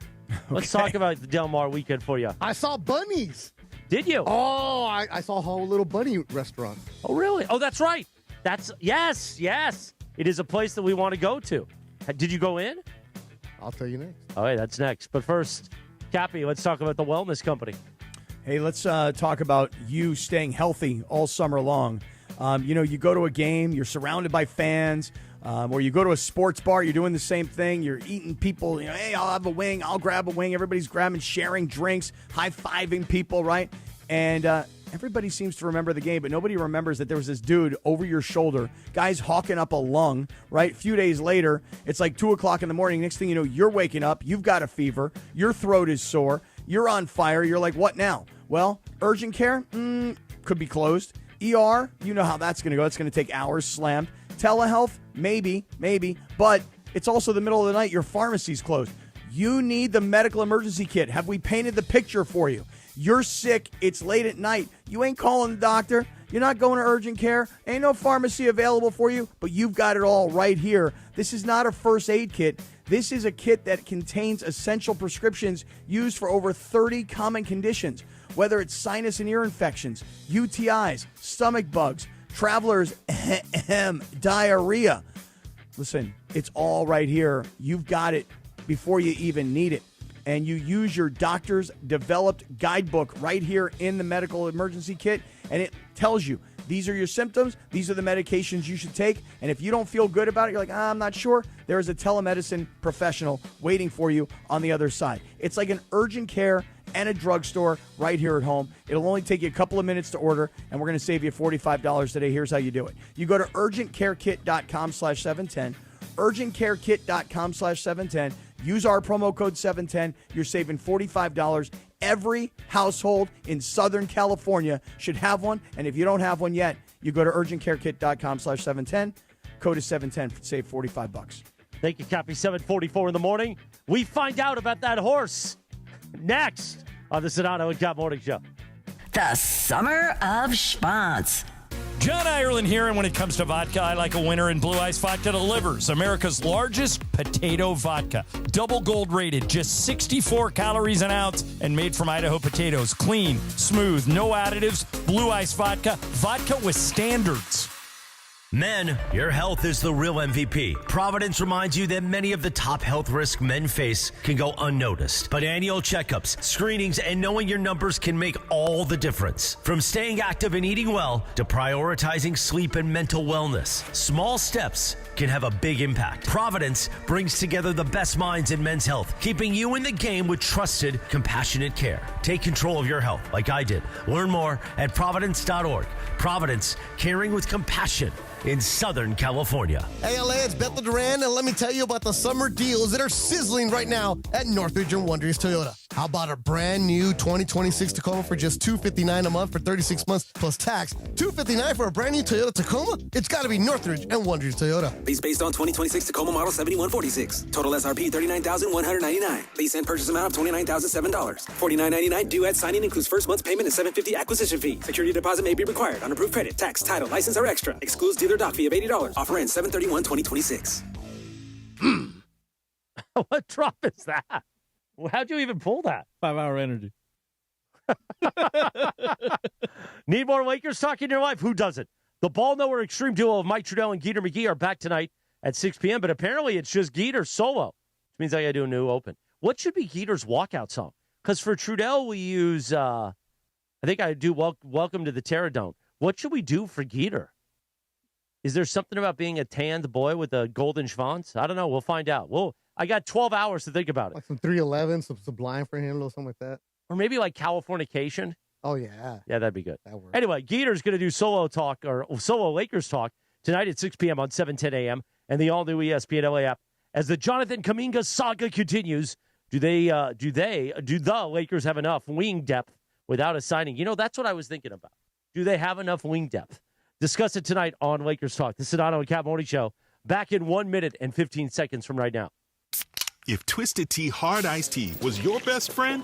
Let's talk about the Del Mar weekend for you. I saw bunnies. Did you? Oh, I saw a whole little bunny restaurant. Oh, really? Oh, that's right. Yes. It is a place that we want to go to. Did you go in? I'll tell you next. All right, that's next. But first, Cappy, let's talk about the wellness company. Hey, let's talk about you staying healthy all summer long. You go to a game, you're surrounded by fans, or you go to a sports bar, you're doing the same thing. You're eating people, hey, I'll have a wing, I'll grab a wing. Everybody's grabbing, sharing drinks, high-fiving people, right? And everybody seems to remember the game, but nobody remembers that there was this dude over your shoulder, guys hawking up a lung, right? A few days later, it's like 2 o'clock in the morning. Next thing you know, you're waking up, you've got a fever, your throat is sore, you're on fire. You're like, what now? Well, urgent care, could be closed. ER, you know how that's going to go. It's going to take hours slammed. Telehealth, maybe, but it's also the middle of the night. Your pharmacy's closed. You need the medical emergency kit. Have we painted the picture for you? You're sick. It's late at night. You ain't calling the doctor. You're not going to urgent care. Ain't no pharmacy available for you, but you've got it all right here. This is not a first aid kit. This is a kit that contains essential prescriptions used for over 30 common conditions, whether it's sinus and ear infections, UTIs, stomach bugs, travelers, diarrhea. Listen, it's all right here. You've got it before you even need it. And you use your doctor's developed guidebook right here in the medical emergency kit, and it tells you these are your symptoms, these are the medications you should take, and if you don't feel good about it, you're like, I'm not sure, there is a telemedicine professional waiting for you on the other side. It's like an urgent care and a drugstore right here at home. It'll only take you a couple of minutes to order, and we're going to save you $45 today. Here's how you do it. You go to urgentcarekit.com/710, urgentcarekit.com/710. Use our promo code 710. You're saving $45. Every household in Southern California should have one. And if you don't have one yet, you go to urgentcarekit.com/710. Code is 710. Save $45. Thank you, Cappy. 7:44 in the morning. We find out about that horse next on the Sedano and Cap Morning Show. The Summer of Schwanz. John Ireland here, and when it comes to vodka, I like a winner, and Blue Ice Vodka delivers. America's largest potato vodka. Double gold rated, just 64 calories an ounce, and made from Idaho potatoes. Clean, smooth, no additives. Blue Ice Vodka. Vodka with standards. Men, your health is the real MVP. Providence reminds you that many of the top health risks men face can go unnoticed. But annual checkups, screenings, and knowing your numbers can make all the difference. From staying active and eating well to prioritizing sleep and mental wellness, small steps can have a big impact. Providence brings together the best minds in men's health, keeping you in the game with trusted, compassionate care. Take control of your health like I did. Learn more at providence.org. Providence, caring with compassion in Southern California. Hey, LA, it's Bethel Duran, and let me tell you about the summer deals that are sizzling right now at Northridge and Wonders Toyota. How about a brand new 2026 Tacoma for just $259 a month for 36 months plus tax? $259 for a brand new Toyota Tacoma? It's got to be Northridge and Wonders Toyota. Lease based on 2026 Tacoma model 7146. Total SRP $39,199. Lease and purchase amount of $29,007. $49.99 due at signing includes first month's payment and $750 acquisition fee. Security deposit may be required. Unapproved credit, tax, title, license are extra. Excludes dealer doc fee of $80. Offer ends 7/31/2026. What drop is that? How'd you even pull that? 5 Hour Energy. Need more Lakers talk in your life? Who doesn't? The Ball Knower Extreme Duo of Mike Trudell and Geeter McGee are back tonight at 6 p.m., but apparently it's just Geeter solo, which means I got to do a new open. What should be Geeter's walkout song? Because for Trudell, we use, I think I do Welcome to the Terradome. What should we do for Geeter? Is there something about being a tanned boy with a golden schwanz? I don't know. We'll find out. I got 12 hours to think about it. Like some 311, some Sublime for him, a little something like that. Or maybe like Californication. Oh, yeah. Yeah, that'd be good. That works. Anyway, Geeter's going to do solo talk or solo Lakers talk tonight at 6 p.m. on 710 a.m. and the all-new ESPN LA app. As the Jonathan Kuminga saga continues, do the Lakers have enough wing depth without a signing? You know, that's what I was thinking about. Do they have enough wing depth? Discuss it tonight on Lakers Talk. The Sedano and Cat Morning Show. Back in 1 minute and 15 seconds from right now. If Twisted Tea Hard Iced Tea was your best friend,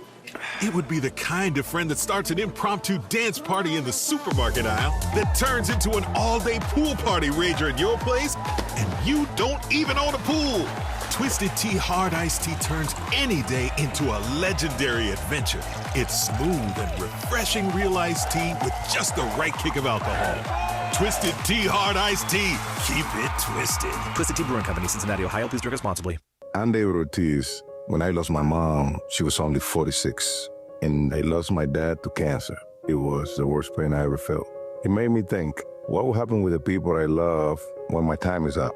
it would be the kind of friend that starts an impromptu dance party in the supermarket aisle that turns into an all-day pool party rager at your place, and you don't even own a pool. Twisted Tea Hard Iced Tea turns any day into a legendary adventure. It's smooth and refreshing real iced tea with just the right kick of alcohol. Twisted Tea Hard Iced Tea. Keep it twisted. Twisted Tea Brewing Company, Cincinnati, Ohio. Please drink responsibly. Andy Ortiz. When I lost my mom, she was only 46. And I lost my dad to cancer. It was the worst pain I ever felt. It made me think, what will happen with the people I love when my time is up?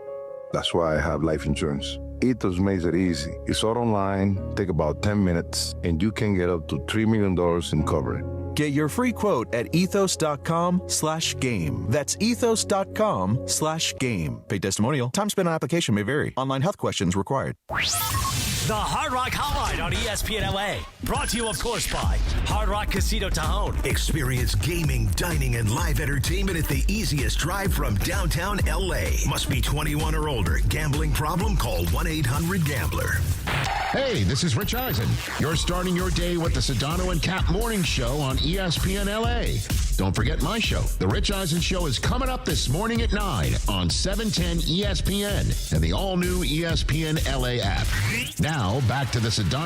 That's why I have life insurance. Ethos makes it easy. It's all online, take about 10 minutes, and you can get up to $3 million in coverage. Get your free quote at ethos.com/game. That's ethos.com/game. Paid testimonial. Time spent on application may vary. Online health questions required. The Hard Rock Hotline on ESPN LA. Brought to you, of course, by Hard Rock Casino Tajon. Experience gaming, dining, and live entertainment at the easiest drive from downtown LA. Must be 21 or older. Gambling problem? Call 1-800-GAMBLER. Hey, this is Rich Eisen. You're starting your day with the Sedano and Cap Morning Show on ESPN LA. Don't forget my show. The Rich Eisen Show is coming up this morning at 9 on 710 ESPN and the all-new ESPN LA app. Now, back to the Sedano.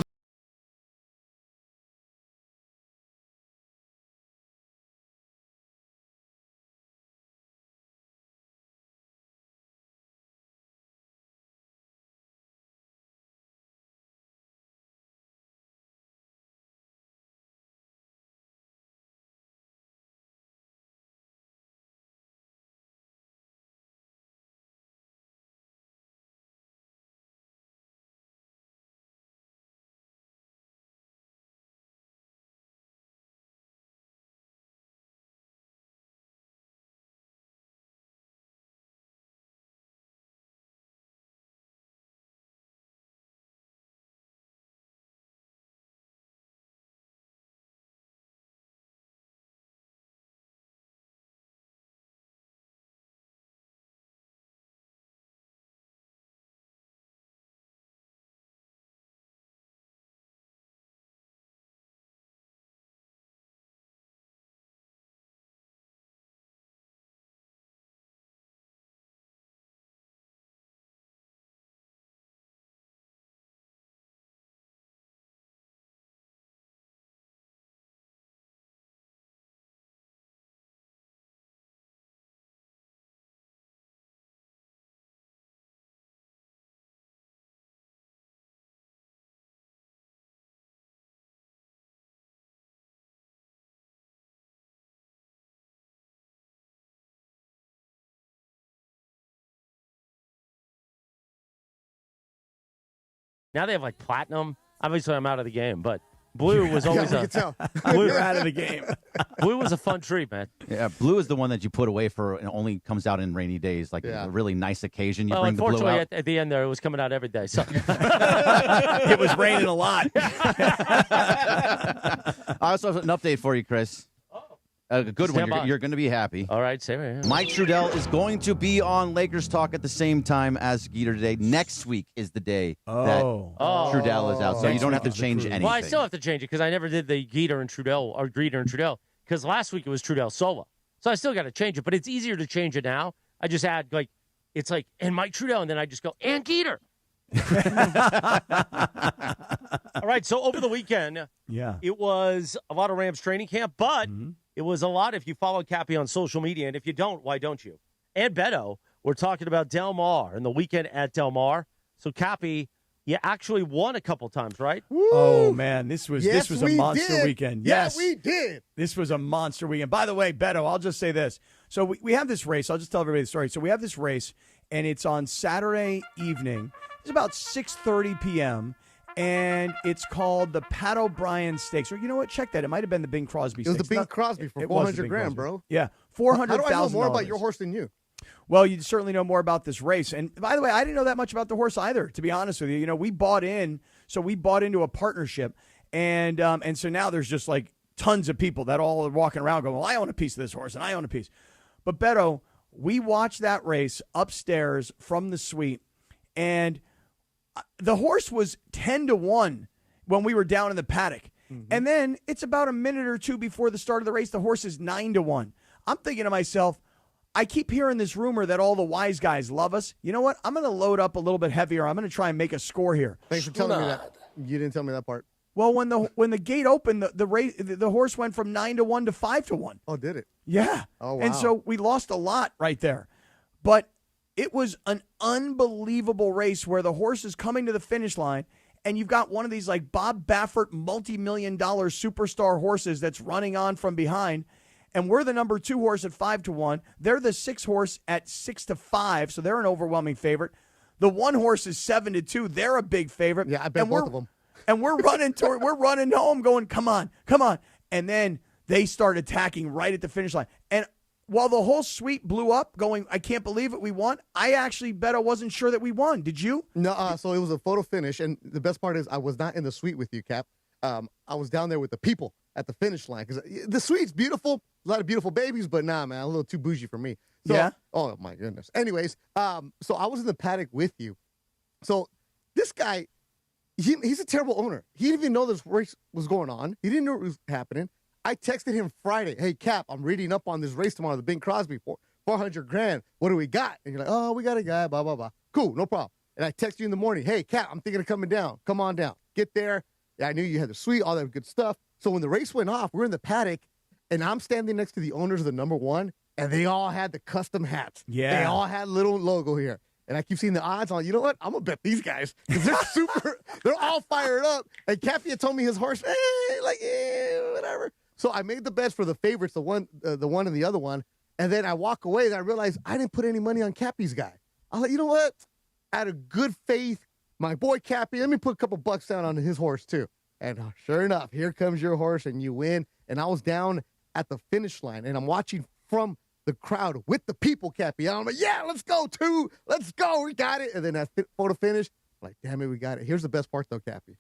Now they have like platinum. Obviously, I'm out of the game, but blue was always we can tell. You're out of the game. Blue was a fun treat, man. Yeah, blue is the one that you put away for and only comes out in rainy days, like a really nice occasion. You Well, bring the blue unfortunately, out. at the end there, it was coming out every day. So It was raining a lot. I also have an update for you, Chris. A good Stand one. by. You're going to be happy. All right, same here. Mike Trudell is going to be on Lakers Talk at the same time as Geeter today. Next week is the day that Trudell is out, so you don't have to change anything. Well, I still have to change it because I never did the Geeter and Trudell because last week it was Trudell solo. So I still got to change it, but it's easier to change it now. I just add it's like and Mike Trudell, and then I just go and Geeter. All right, so over the weekend, it was a lot of Rams training camp, but it was a lot if you follow Cappy on social media, and if you don't, why don't you? And Beto, we're talking about Del Mar and the weekend at Del Mar. So Cappy, you actually won a couple times, right? Woo! Oh man, this was a monster weekend. Yes, we did. This was a monster weekend. By the way, Beto, I'll just say this. So we have this race. I'll just tell everybody the story. So we have this race, and it's on Saturday evening. It's about 6:30 p.m., and it's called the Pat O'Brien Stakes. Or you know what? Check that. It might have been the Bing Crosby Stakes. It was the Bing Crosby for $400,000, bro. Yeah, $400,000. How do I know more about your horse than you? Well, you certainly know more about this race. And by the way, I didn't know that much about the horse either, to be honest with you. You know, we bought into a partnership, and so now there's just like tons of people that all are walking around going, well, I own a piece of this horse, and I own a piece. But Beto, we watched that race upstairs from the suite, and the horse was 10-1 when we were down in the paddock. Mm-hmm. And then it's about a minute or two before the start of the race, the horse is 9-1. I'm thinking to myself, I keep hearing this rumor that all the wise guys love us. You know what? I'm going to load up a little bit heavier. I'm going to try and make a score here. Thanks for telling me that. You didn't tell me that part. Well, when the gate opened, the horse went from 9-1 to 5-1. Oh, did it? Yeah. Oh, wow. And so we lost a lot right there. But it was an unbelievable race where the horse is coming to the finish line, and you've got one of these like Bob Baffert multi-million-dollar superstar horses that's running on from behind, and we're the number 2 horse at 5-1. They're the 6 horse at 6-5, so they're an overwhelming favorite. The 1 horse is 7-2. They're a big favorite. Yeah, I bet both of them. And we're running home going, come on. And then they start attacking right at the finish line. And while the whole suite blew up going, I can't believe it, we won, I actually bet I wasn't sure that we won. Did you? No, so it was a photo finish. And the best part is I was not in the suite with you, Cap. I was down there with the people at the finish line because the suite's beautiful. A lot of beautiful babies, but nah, man, a little too bougie for me. So, yeah? Oh, my goodness. Anyways, so I was in the paddock with you. So this guy, he's a terrible owner. He didn't even know this race was going on. He didn't know it was happening. I texted him Friday, hey, Cap, I'm reading up on this race tomorrow, the Bing Crosby, for $400,000. What do we got? And you're like, oh, we got a guy, blah, blah, blah. Cool, no problem. And I text you in the morning, hey, Cap, I'm thinking of coming down. Come on down. Get there. Yeah, I knew you had the suite, all that good stuff. So when the race went off, we're in the paddock, and I'm standing next to the owners of the number 1, and they all had the custom hats. Yeah. They all had little logo here. And I keep seeing the odds on, you know what? I'm going to bet these guys because they're they're all fired up. And Cappy had told me his horse, whatever. So I made the bets for the favorites, the one and the other one. And then I walk away and I realized I didn't put any money on Cappy's guy. I was like, you know what? Out of good faith, my boy Cappy, let me put a couple bucks down on his horse too. And sure enough, here comes your horse and you win. And I was down at the finish line and I'm watching from the crowd with the people, Cappy. And I'm like, yeah, let's go, too. Let's go. We got it. And then that photo finish, I'm like, damn it, we got it. Here's the best part, though, Cappy.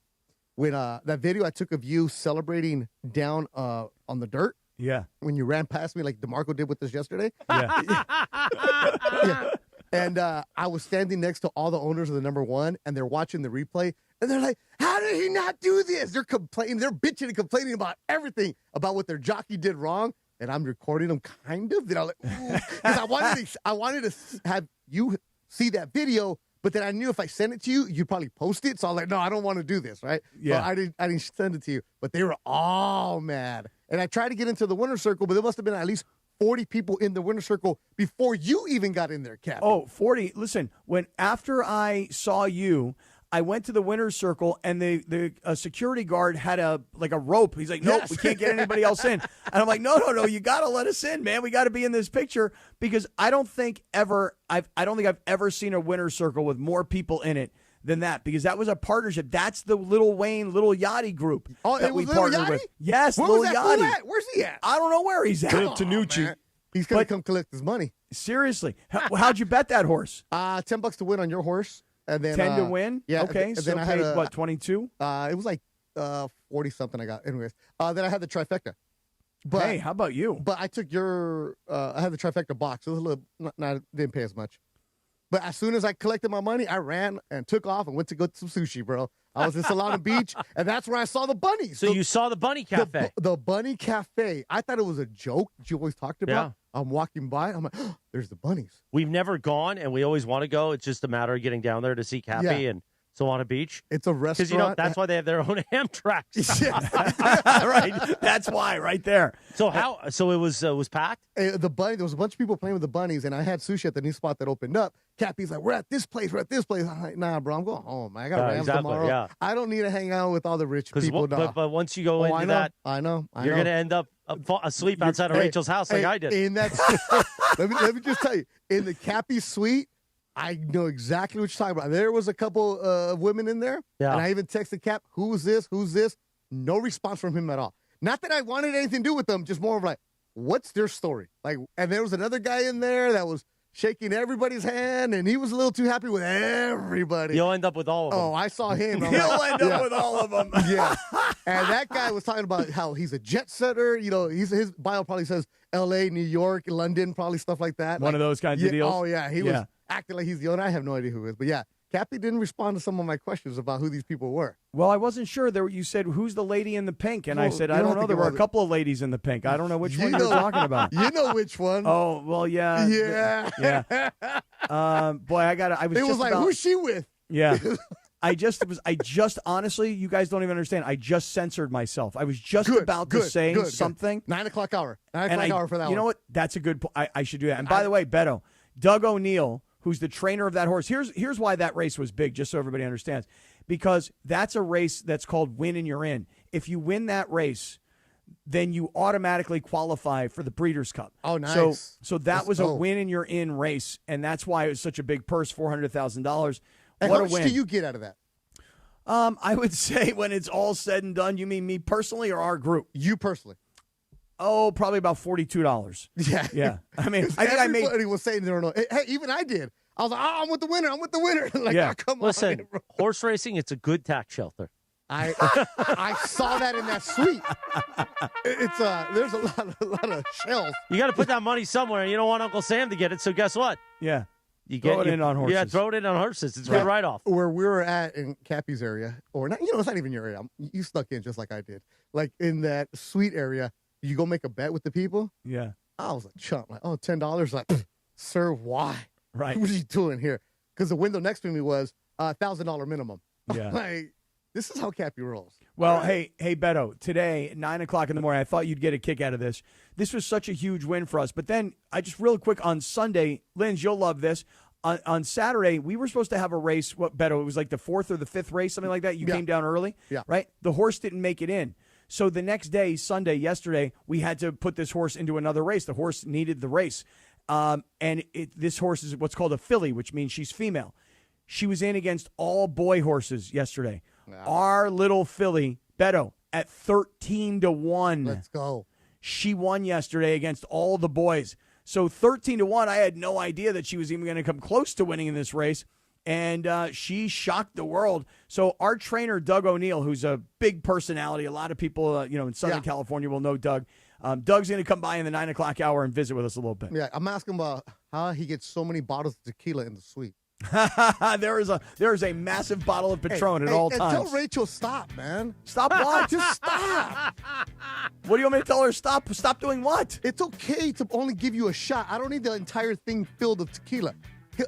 When that video I took of you celebrating down on the dirt. Yeah. When you ran past me like DeMarco did with us yesterday. Yeah. Yeah. And I was standing next to all the owners of the number 1, and they're watching the replay. And they're like, how did he not do this? They're complaining. They're bitching and complaining about everything, about what their jockey did wrong. And I'm recording them kind of. Then I'm like, ooh. Because I wanted to have you see that video, but then I knew if I sent it to you, you'd probably post it. So I'm like, no, I don't want to do this, right? Yeah. So I didn't send it to you. But they were all mad. And I tried to get into the winner's circle, but there must have been at least 40 people in the winner's circle before you even got in there, Cap. Oh, 40. Listen, after I saw you, I went to the winner's circle, and the security guard had a rope. He's like, nope, Yes. we can't get anybody else in. And I'm like, no, you got to let us in, man. We got to be in this picture because I don't think I've ever seen a winner's circle with more people in it than that because that was a partnership. That's the Lil Wayne, Lil Yachty group that we partnered with. Yes, Where Lil was that Yachty. fool at? Where's he at? I don't know where he's at. Man. He's going to come collect his money. Seriously. How'd you bet that horse? $10 to win on your horse. And then 10 to win? Yeah. Okay. And So then I had what, 22? It was like 40-something I got. Anyways, then I had the trifecta. But, hey, how about you? But I took your I had the trifecta box. It was a little, didn't pay as much. But as soon as I collected my money, I ran and took off and went to go to some sushi, bro. I was in Solana Beach, and that's where I saw the bunnies. So you saw the bunny cafe. The bunny cafe. I thought it was a joke that you always talked about. Yeah. I'm walking by. I'm like, oh, there's the bunnies. We've never gone, and we always want to go. It's just a matter of getting down there to see Cappy and Solana Beach. It's a restaurant. Because that's why they have their own Amtrak. Right. That's why, right there. So So it was packed. The bunny. There was a bunch of people playing with the bunnies, and I had sushi at the new spot that opened up. Cappy's like, we're at this place. I'm like, nah, bro, I'm going home. I got Rams tomorrow. Yeah. I don't need to hang out with all the rich people. But once you go into that, I know. You're going to end up asleep outside of Rachel's house like I did. In that, let me just tell you, in the Cappy suite, I know exactly what you're talking about. There was a couple of women in there, and I even texted Cap, who's this? No response from him at all. Not that I wanted anything to do with them, just more of like, what's their story? Like, and there was another guy in there that was shaking everybody's hand, and he was a little too happy with everybody. You'll end up with all of them. Oh, I saw him. You'll end up with all of them. Yeah. And that guy was talking about how he's a jet setter. You know, his bio probably says L.A., New York, London, probably stuff like that. One of those kinds of deals? Oh, yeah. He was acting like he's the owner. I have no idea who he is. But, yeah, Cappy didn't respond to some of my questions about who these people were. Well, I wasn't sure. You said, who's the lady in the pink? And I said, I don't know. There were a couple of ladies in the pink. I don't know which one you're talking about. You know which one. Oh, well, yeah. Yeah. Boy, I was It was like, who's she with? Yeah. I just honestly, you guys don't even understand. I just censored myself. I was just about to say something. 9 o'clock hour. 9 o'clock hour for that one. You know what? That's a good point. I should do that. And by the way, Beto, Doug O'Neill, who's the trainer of that horse, here's why that race was big, just so everybody understands. Because that's a race that's called Win and You're In. If you win that race, then you automatically qualify for the Breeders' Cup. Oh, nice. So that was a win and you're in race, and that's why it was such a big purse, $400,000. And what how a much win. do you get out of that? I would say when it's all said and done, you mean me personally or our group? You personally. Oh, probably about $42. Yeah. I mean, I think everybody was saying there. Hey, even I did. I was like, I'm with the winner. Like, yeah. Come Listen, on, bro. horse racing, it's a good tax shelter. I saw that in that suite. It's there's a lot of shells. You got to put that money somewhere. You don't want Uncle Sam to get it, so guess what? Yeah. You throw it in on horses. Yeah, throw it in on horses. It's a good write-off. Where we were at in Cappy's area, or not, it's not even your area. You snuck in just like I did. Like in that suite area, you go make a bet with the people. Yeah. I was a chump. Like, oh, $10. Like, sir, why? Right. What are you doing here? Because the window next to me was $1,000 minimum. Yeah. Like, this is how Cappy rolls. Well, hey, Beto, today at 9 o'clock in the morning, I thought you'd get a kick out of this. This was such a huge win for us. But then I just real quick on Sunday, Linz, you'll love this. On Saturday, we were supposed to have a race. What, Beto? It was like the 4th or the 5th race, something like that. You came down early, right? The horse didn't make it in. So the next day, Sunday, yesterday, we had to put this horse into another race. The horse needed the race. And this horse is what's called a filly, which means she's female. She was in against all boy horses yesterday. Wow. Our little filly, Beto, at 13-1. Let's go. She won yesterday against all the boys. So 13-1, I had no idea that she was even going to come close to winning in this race. And she shocked the world. So our trainer, Doug O'Neill, who's a big personality, a lot of people in Southern California will know Doug. Doug's going to come by in the 9 o'clock hour and visit with us a little bit. Yeah, I'm asking about how he gets so many bottles of tequila in the suite. There is a massive bottle of Patron at all times. Tell Rachel stop, man. Stop what? Just stop. What do you want me to tell her? Stop doing what? It's okay to only give you a shot. I don't need the entire thing filled with tequila.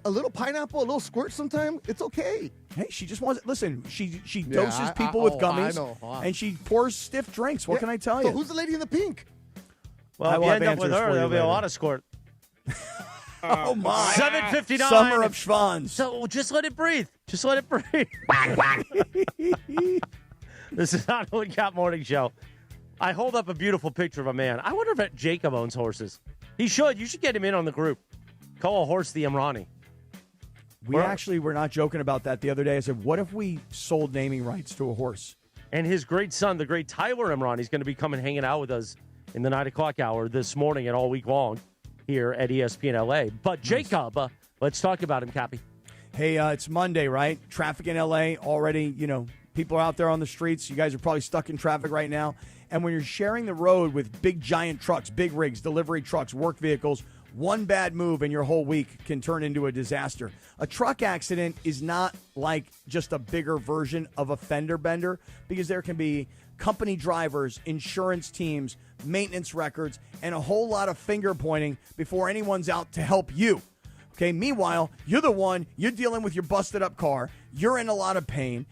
A little pineapple, a little squirt sometime, it's okay. Hey, she just wants, listen, she doses people with gummies, and she pours stiff drinks. What can I tell you? So who's the lady in the pink? Well, if you end up with her, there'll be a lot of squirt. Oh, my. 7:59. Summer of Schwanz. So just let it breathe. Just let it breathe. This is not a Cap Morning Show. I hold up a beautiful picture of a man. I wonder if Jacob owns horses. He should. You should get him in on the group. Call a horse the Imrani. We actually were not joking about that the other day. I said, what if we sold naming rights to a horse? And his great son, the great Tyler Imran, he's going to be coming hanging out with us in the 9 o'clock hour this morning and all week long here at ESPN LA. But Jacob, let's talk about him, Cappy. Hey, it's Monday, right? Traffic in LA already, people are out there on the streets. You guys are probably stuck in traffic right now. And when you're sharing the road with big, giant trucks, big rigs, delivery trucks, work vehicles, one bad move and your whole week can turn into a disaster. A truck accident is not like just a bigger version of a fender bender, because there can be company drivers, insurance teams, maintenance records, and a whole lot of finger pointing before anyone's out to help you. Okay, meanwhile, you're dealing with your busted up car. You're in a lot of pain.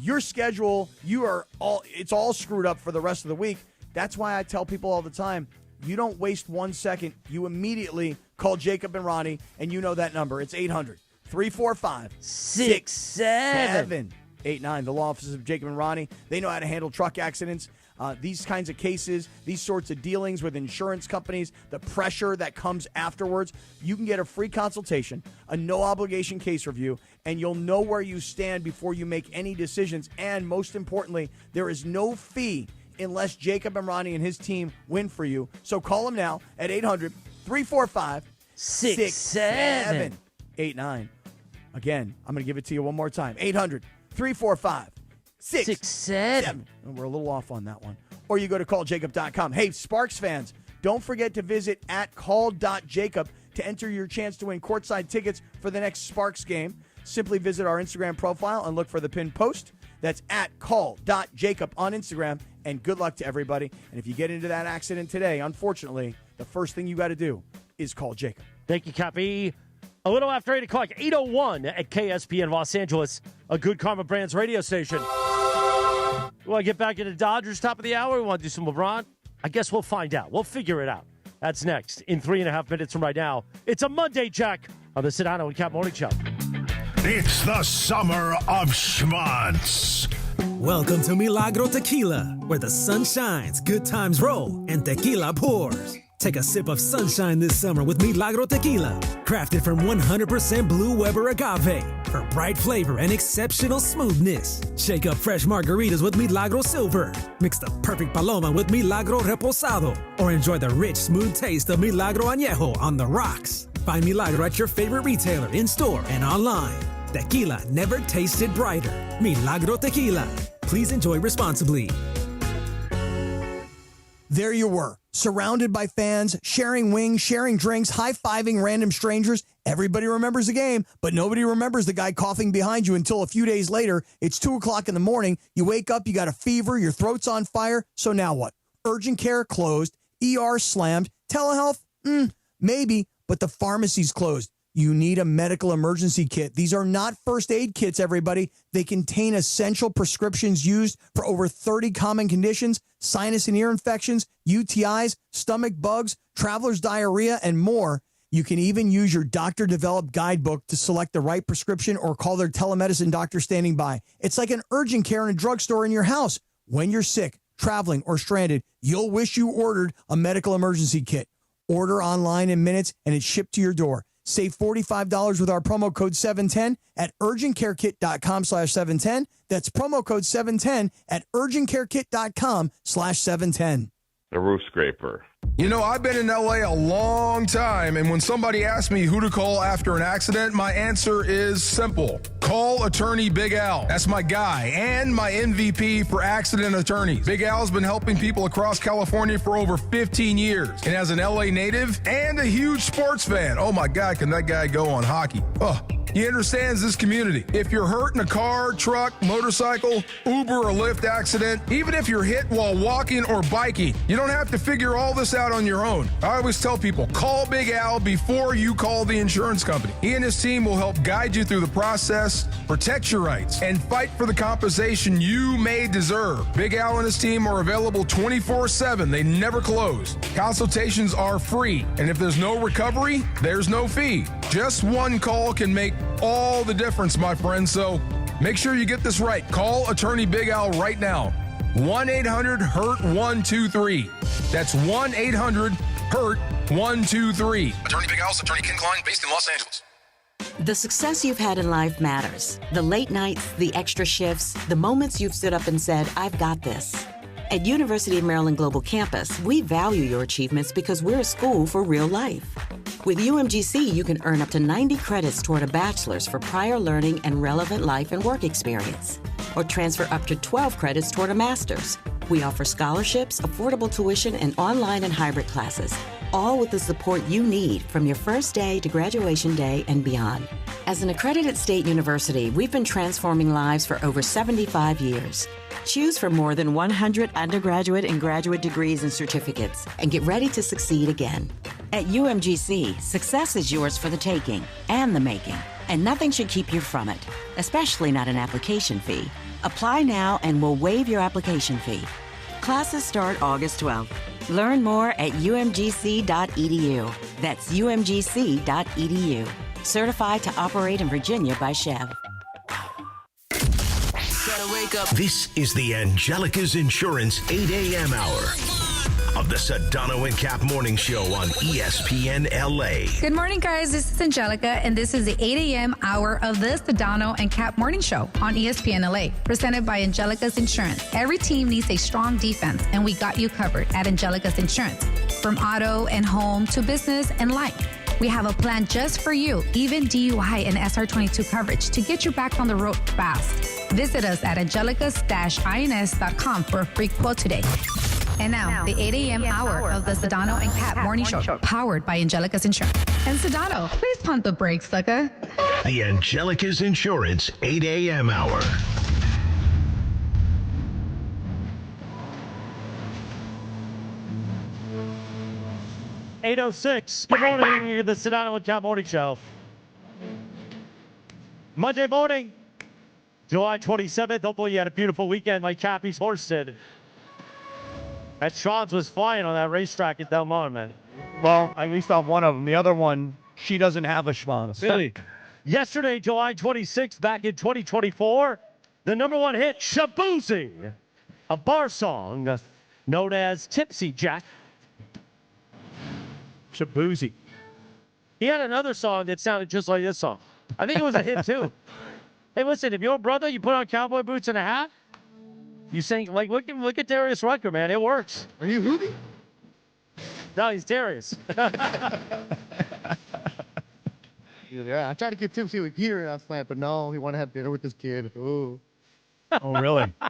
Your schedule, it's all screwed up for the rest of the week. That's why I tell people all the time, you don't waste 1 second. You immediately call Jacob and Ronnie, and you know that number. It's 800-345-6789. The law offices of Jacob and Ronnie. They know how to handle truck accidents. These kinds of cases, these sorts of dealings with insurance companies, the pressure that comes afterwards. You can get a free consultation, a no-obligation case review, and you'll know where you stand before you make any decisions. And most importantly, there is no fee unless Jacob and Ronnie and his team win for you. So call them now at 800-345-6789. Again, I'm going to give it to you one more time. 800-345-6789. We're a little off on that one. Or you go to calljacob.com. Hey, Sparks fans, don't forget to visit at call.jacob to enter your chance to win courtside tickets for the next Sparks game. Simply visit our Instagram profile and look for the pinned post. That's at call.jacob on Instagram. And good luck to everybody. And if you get into that accident today, unfortunately, the first thing you got to do is call Jacob. Thank you, Cappy. A little after 8 o'clock, 8:01 at KSPN Los Angeles, a Good Karma Brands radio station. We want to get back into Dodgers top of the hour? We want to do some LeBron? I guess we'll find out. We'll figure it out. That's next in 3.5 minutes from right now. It's a Monday, Jack, on the Sedano and Cap Morning Show. It's the summer of schmonz. Welcome to Milagro Tequila, where the sun shines, good times roll, and tequila pours. Take a sip of sunshine this summer with Milagro Tequila, crafted from 100% Blue Weber agave for bright flavor and exceptional smoothness. Shake up fresh margaritas with Milagro Silver. Mix the perfect paloma with Milagro Reposado, or enjoy the rich, smooth taste of Milagro Añejo on the rocks. Find Milagro at your favorite retailer, in-store, and online. Tequila never tasted brighter. Milagro Tequila. Please enjoy responsibly. There you were, surrounded by fans, sharing wings, sharing drinks, high-fiving random strangers. Everybody remembers the game, but nobody remembers the guy coughing behind you until a few days later. It's 2 o'clock in the morning. You wake up, you got a fever, your throat's on fire. So now what? Urgent care closed, ER slammed, telehealth? Maybe, but the pharmacy's closed. You need a medical emergency kit. These are not first aid kits, everybody. They contain essential prescriptions used for over 30 common conditions, sinus and ear infections, UTIs, stomach bugs, traveler's diarrhea, and more. You can even use your doctor-developed guidebook to select the right prescription or call their telemedicine doctor standing by. It's like an urgent care in a drugstore in your house. When you're sick, traveling, or stranded, you'll wish you ordered a medical emergency kit. Order online in minutes, and it's shipped to your door. Save $45 with our promo code 710 at urgentcarekit.com/710. That's promo code 710 at urgentcarekit.com/710. The roof scraper. You know, I've been in LA a long time, and when somebody asks me who to call after an accident, my answer is simple. Call attorney Big Al. That's my guy and my MVP for accident attorneys. Big Al's been helping people across California for over 15 years. And as an LA native and a huge sports fan, oh my God, can that guy go on hockey? Oh, he understands this community. If you're hurt in a car, truck, motorcycle, Uber, or Lyft accident, even if you're hit while walking or biking, you don't have to figure all this out on your own. I always tell people, call Big Al before you call the insurance company. He and his team will help guide you through the process, protect your rights, and fight for the compensation you may deserve. Big Al and his team are available 24/7. They never close. Consultations are free, and if there's no recovery, there's no fee. Just one call can make all the difference, my friend, so make sure you get this right. Call attorney Big Al right now. 1-800-HURT-123. That's 1-800-HURT-123. Attorney Big Al's attorney Ken Klein, based in Los Angeles. The success you've had in life matters. The late nights, the extra shifts, the moments you've stood up and said, I've got this. At University of Maryland Global Campus, we value your achievements because we're a school for real life. With UMGC, you can earn up to 90 credits toward a bachelor's for prior learning and relevant life and work experience, or transfer up to 12 credits toward a master's. We offer scholarships, affordable tuition, and online and hybrid classes, all with the support you need from your first day to graduation day and beyond. As an accredited state university, we've been transforming lives for over 75 years. Choose from more than 100 undergraduate and graduate degrees and certificates, and get ready to succeed again. At UMGC, success is yours for the taking and the making, and nothing should keep you from it, especially not an application fee. Apply now and we'll waive your application fee. Classes start August 12th. Learn more at umgc.edu. That's umgc.edu. Certified to operate in Virginia by Chev. This is the Angelica's Insurance 8 a.m. hour of the Sedano and Cap Morning Show on ESPN LA. Good morning, guys. This is Angelica, and this is the 8 a.m. hour of the Sedano and Cap Morning Show on ESPN LA, presented by Angelica's Insurance. Every team needs a strong defense, and we got you covered at Angelica's Insurance. From auto and home to business and life, we have a plan just for you, even DUI and SR22 coverage to get you back on the road fast. Visit us at angelicas-ins.com for a free quote today. And now, the 8 a.m. hour of the Sedano and Cap Morning Show, powered by Angelica's Insurance. And Sedano, please pump the brakes, sucker. The Angelica's Insurance 8 a.m. hour. .806. Good morning, the Sedano and Cap Morning Show. Monday morning, July 27th. Hopefully you had a beautiful weekend like Cappy's horse did. That Sean's was flying on that racetrack at Del Mar, man. Well, at least on one of them. The other one, she doesn't have a schwanz. Really? Yesterday, July 26th, back in 2024, the #1 hit, Shaboozey, a bar song known as Tipsy Jack. Shaboozey. He had another song that sounded just like this song. I think it was a hit, too. Hey, listen, if you're a brother, you put on cowboy boots and a hat, you sing, like, look at Darius Rucker, man. It works. Are you Hootie? No, he's Darius. Yeah, I tried to get tipsy with Peter last night, but no, he wanted to have dinner with his kid. Ooh. Oh, really? I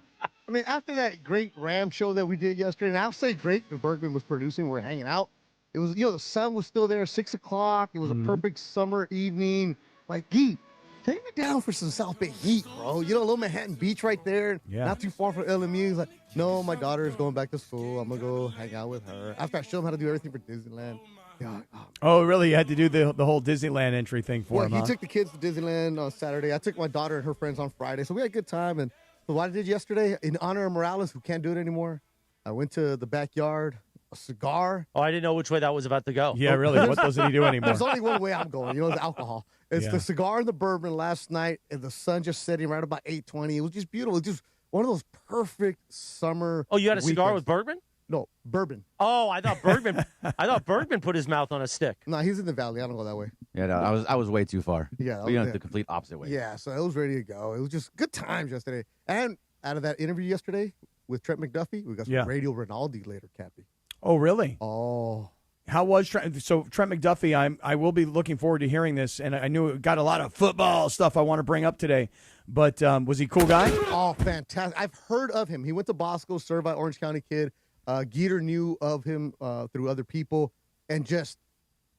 mean, after that great Ram show that we did yesterday, and I'll say great, because Bergman was producing, we were hanging out. It was, the sun was still there, 6 o'clock. It was a perfect summer evening. Like, Geet, take me down for some South Bay heat, bro. Little Manhattan Beach right there. Yeah. Not too far from LMU. He's like, no, my daughter is going back to school. I'm going to go hang out with her. After I show him how to do everything for Disneyland. Yeah. Oh, really? You had to do the whole Disneyland entry thing for him, He took the kids to Disneyland on Saturday. I took my daughter and her friends on Friday. So we had a good time. And so what I did yesterday, in honor of Morales, who can't do it anymore, I went to the backyard, a cigar. Oh, I didn't know which way that was about to go. Yeah, really. What doesn't he do anymore? There's only one way I'm going. It's alcohol. It's the cigar and the bourbon last night, and the sun just setting right about 8:20. It was just beautiful. It was just one of those perfect summer. Oh, you had a cigar weekends. with bourbon? No, bourbon. Oh, I thought Bergman. I thought Bergman put his mouth on a stick. No, he's in the valley. I don't go that way. Yeah, no, I was way too far. Yeah, we went the complete opposite way. Yeah, so it was ready to go. It was just good times yesterday. And out of that interview yesterday with Trent McDuffie, we got some Radio Rinaldi later, Cappy. Oh, really? Oh. How was Trent? So Trent McDuffie, I will be looking forward to hearing this, and I knew it got a lot of football stuff I want to bring up today. But was he a cool guy? Oh, fantastic. I've heard of him. He went to Bosco, served by Orange County kid. Geeter knew of him through other people. And just,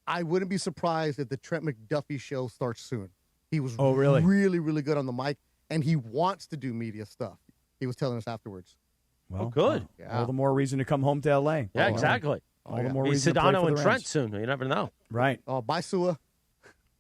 I wouldn't be surprised if the Trent McDuffie show starts soon. He was really, really good on the mic, and he wants to do media stuff. He was telling us afterwards. Well, good. All the more reason to come home to L.A. Yeah, exactly. All the more reason to play Sedano for and the Trent Rams. soon. You never know. Right. Oh, bye, Sua.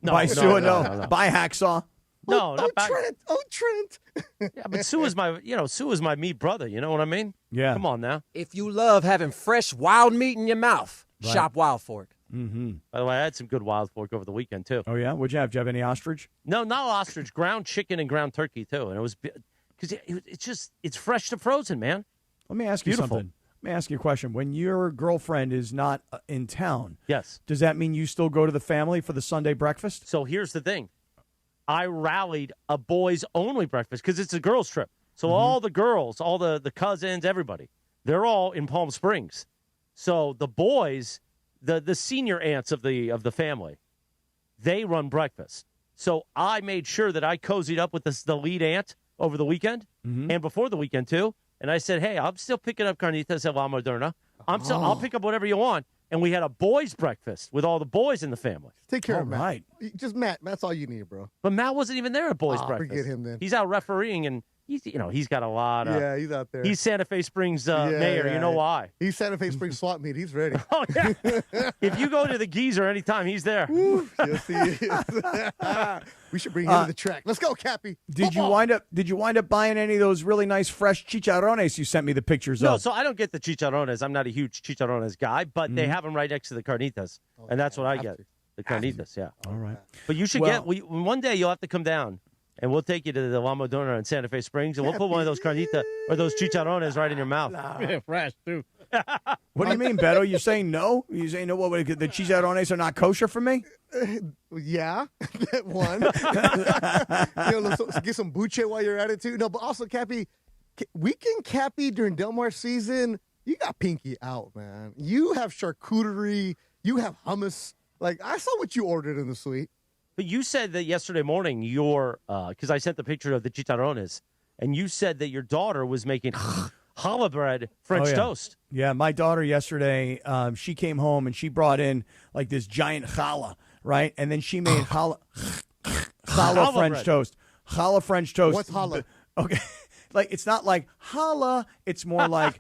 No, Bye, Sua. no. Bye, Hacksaw. No, not back. Trent. Oh, Trent. Yeah, but Sua's my meat brother. You know what I mean? Yeah. Come on now. If you love having fresh wild meat in your mouth, shop Wild Fork. Mm-hmm. By the way, I had some good wild pork over the weekend too. Oh yeah, what'd you have? Did you have any ostrich? No, not ostrich. Ground chicken and ground turkey too, and it was because it's fresh to frozen, man. Let me ask you Beautiful. something. Let me ask you a question. When your girlfriend is not in town, yes, does that mean you still go to the family for the Sunday breakfast? So here's the thing. I rallied a boys-only breakfast because it's a girls' trip. So all the girls, all the cousins, everybody, they're all in Palm Springs. So the boys, the senior aunts of the family, they run breakfast. So I made sure that I cozied up with the lead aunt over the weekend and before the weekend too. And I said, hey, I'm still picking up carnitas at La Moderna. I'll pick up whatever you want. And we had a boys' breakfast with all the boys in the family. Take care of Matt. Right. Just Matt. That's all you need, bro. But Matt wasn't even there at boys' breakfast. Forget him then. He's out refereeing, and he's got a lot of. Yeah, he's out there. He's Santa Fe Springs mayor. You know why? He's Santa Fe Springs swap meet. He's ready. Oh yeah. If you go to the Geezer anytime, he's there. Yes, he is. We should bring him to the track. Let's go, Cappy. Did you wind up buying any of those really nice fresh chicharrones you sent me the pictures No, of? so I don't get the chicharrones. I'm not a huge chicharrones guy, but they have them right next to the carnitas, and that's what I get. The carnitas, yeah. All right. But you should one day you'll have to come down, and we'll take you to the La Moderna in Santa Fe Springs, and we'll put one of those carnitas or those chicharrones right in your mouth. Yeah, fresh, too. What do you mean, Beto? You saying no? You saying no? What, the chicharrones are not kosher for me? Yeah, one. Let's get some buche while you're at it, too. No, but also, Cappy, weekend Cappy during Del Mar season, you got pinky out, man. You have charcuterie. You have hummus. Like, I saw what you ordered in the suite. But you said that yesterday morning because I sent the picture of the chicharrones, and you said that your daughter was making challah bread French toast. Yeah, my daughter yesterday, she came home and she brought in like this giant challah, right? And then she made challah French bread. toast. Challah French toast. What's challah? Okay, like it's not like challah. It's more like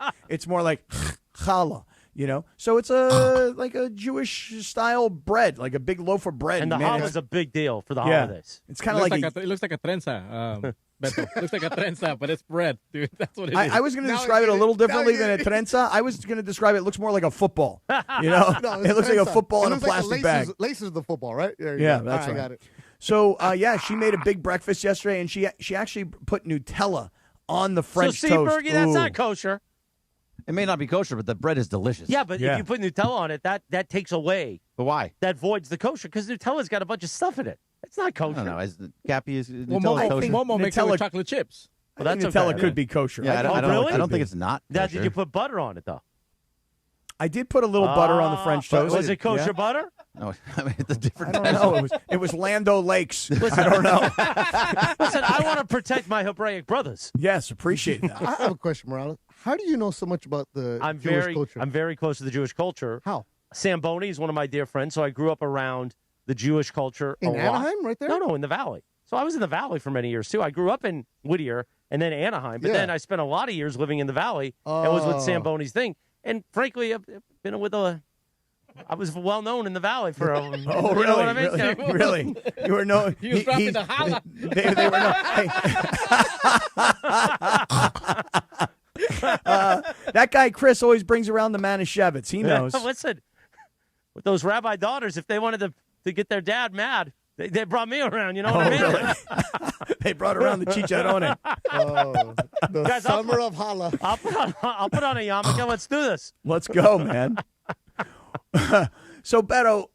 challah. You know, so it's like a Jewish style bread, like a big loaf of bread. And the challah is a big deal for the holidays. It's kind of like it looks like a trenza. Beto. Looks like a trenza, but it's bread, dude. That's what it is. I was going to describe it a little differently than a trenza. I was going to describe it looks more like a football. You know, No, it looks like a trenza. football It in a looks like plastic bag. Laces of the football, right? There you Yeah, go. that's All right. I got it. So, she made a big breakfast yesterday, and she actually put Nutella on the French so, toast. Bergie, that's not kosher. It may not be kosher, but the bread is delicious. Yeah, but if you put Nutella on it, that takes away. But why? That voids the kosher because Nutella's got a bunch of stuff in it. It's not kosher. I don't know. Cappy is Momo kosher. Momo makes it with chocolate chips. Well, that's Nutella could be kosher. Yeah, I don't think it's not Now, kosher. did you put butter on it, though? I did put a little butter on the French toast. Was it kosher butter? No, I mean, it's a different I don't know. It was Lando Lakes. I don't know. Listen, I want to protect my Hebraic brothers. Yes, appreciate that. I have a question, Morales. How do you know so much about the Jewish culture? I'm very close to the Jewish culture. How? Samboni is one of my dear friends, so I grew up around the Jewish culture a lot. In Anaheim, right there? No, in the Valley. So I was in the Valley for many years, too. I grew up in Whittier and then Anaheim, but then I spent a lot of years living in the Valley and was with Samboni's thing. And frankly, I've been I was well known in the Valley for a. Oh, you know what I mean? Really? You were known. He was dropping the holla. They were known. That guy Chris always brings around the Manischewitz. He knows. Listen, with those rabbi daughters, if they wanted to get their dad mad, they brought me around. You know what I mean? Really? They brought around the chicharrone. The Guys, summer of challah. I'll put on a yarmulke. Let's do this. Let's go, man. So, Beto,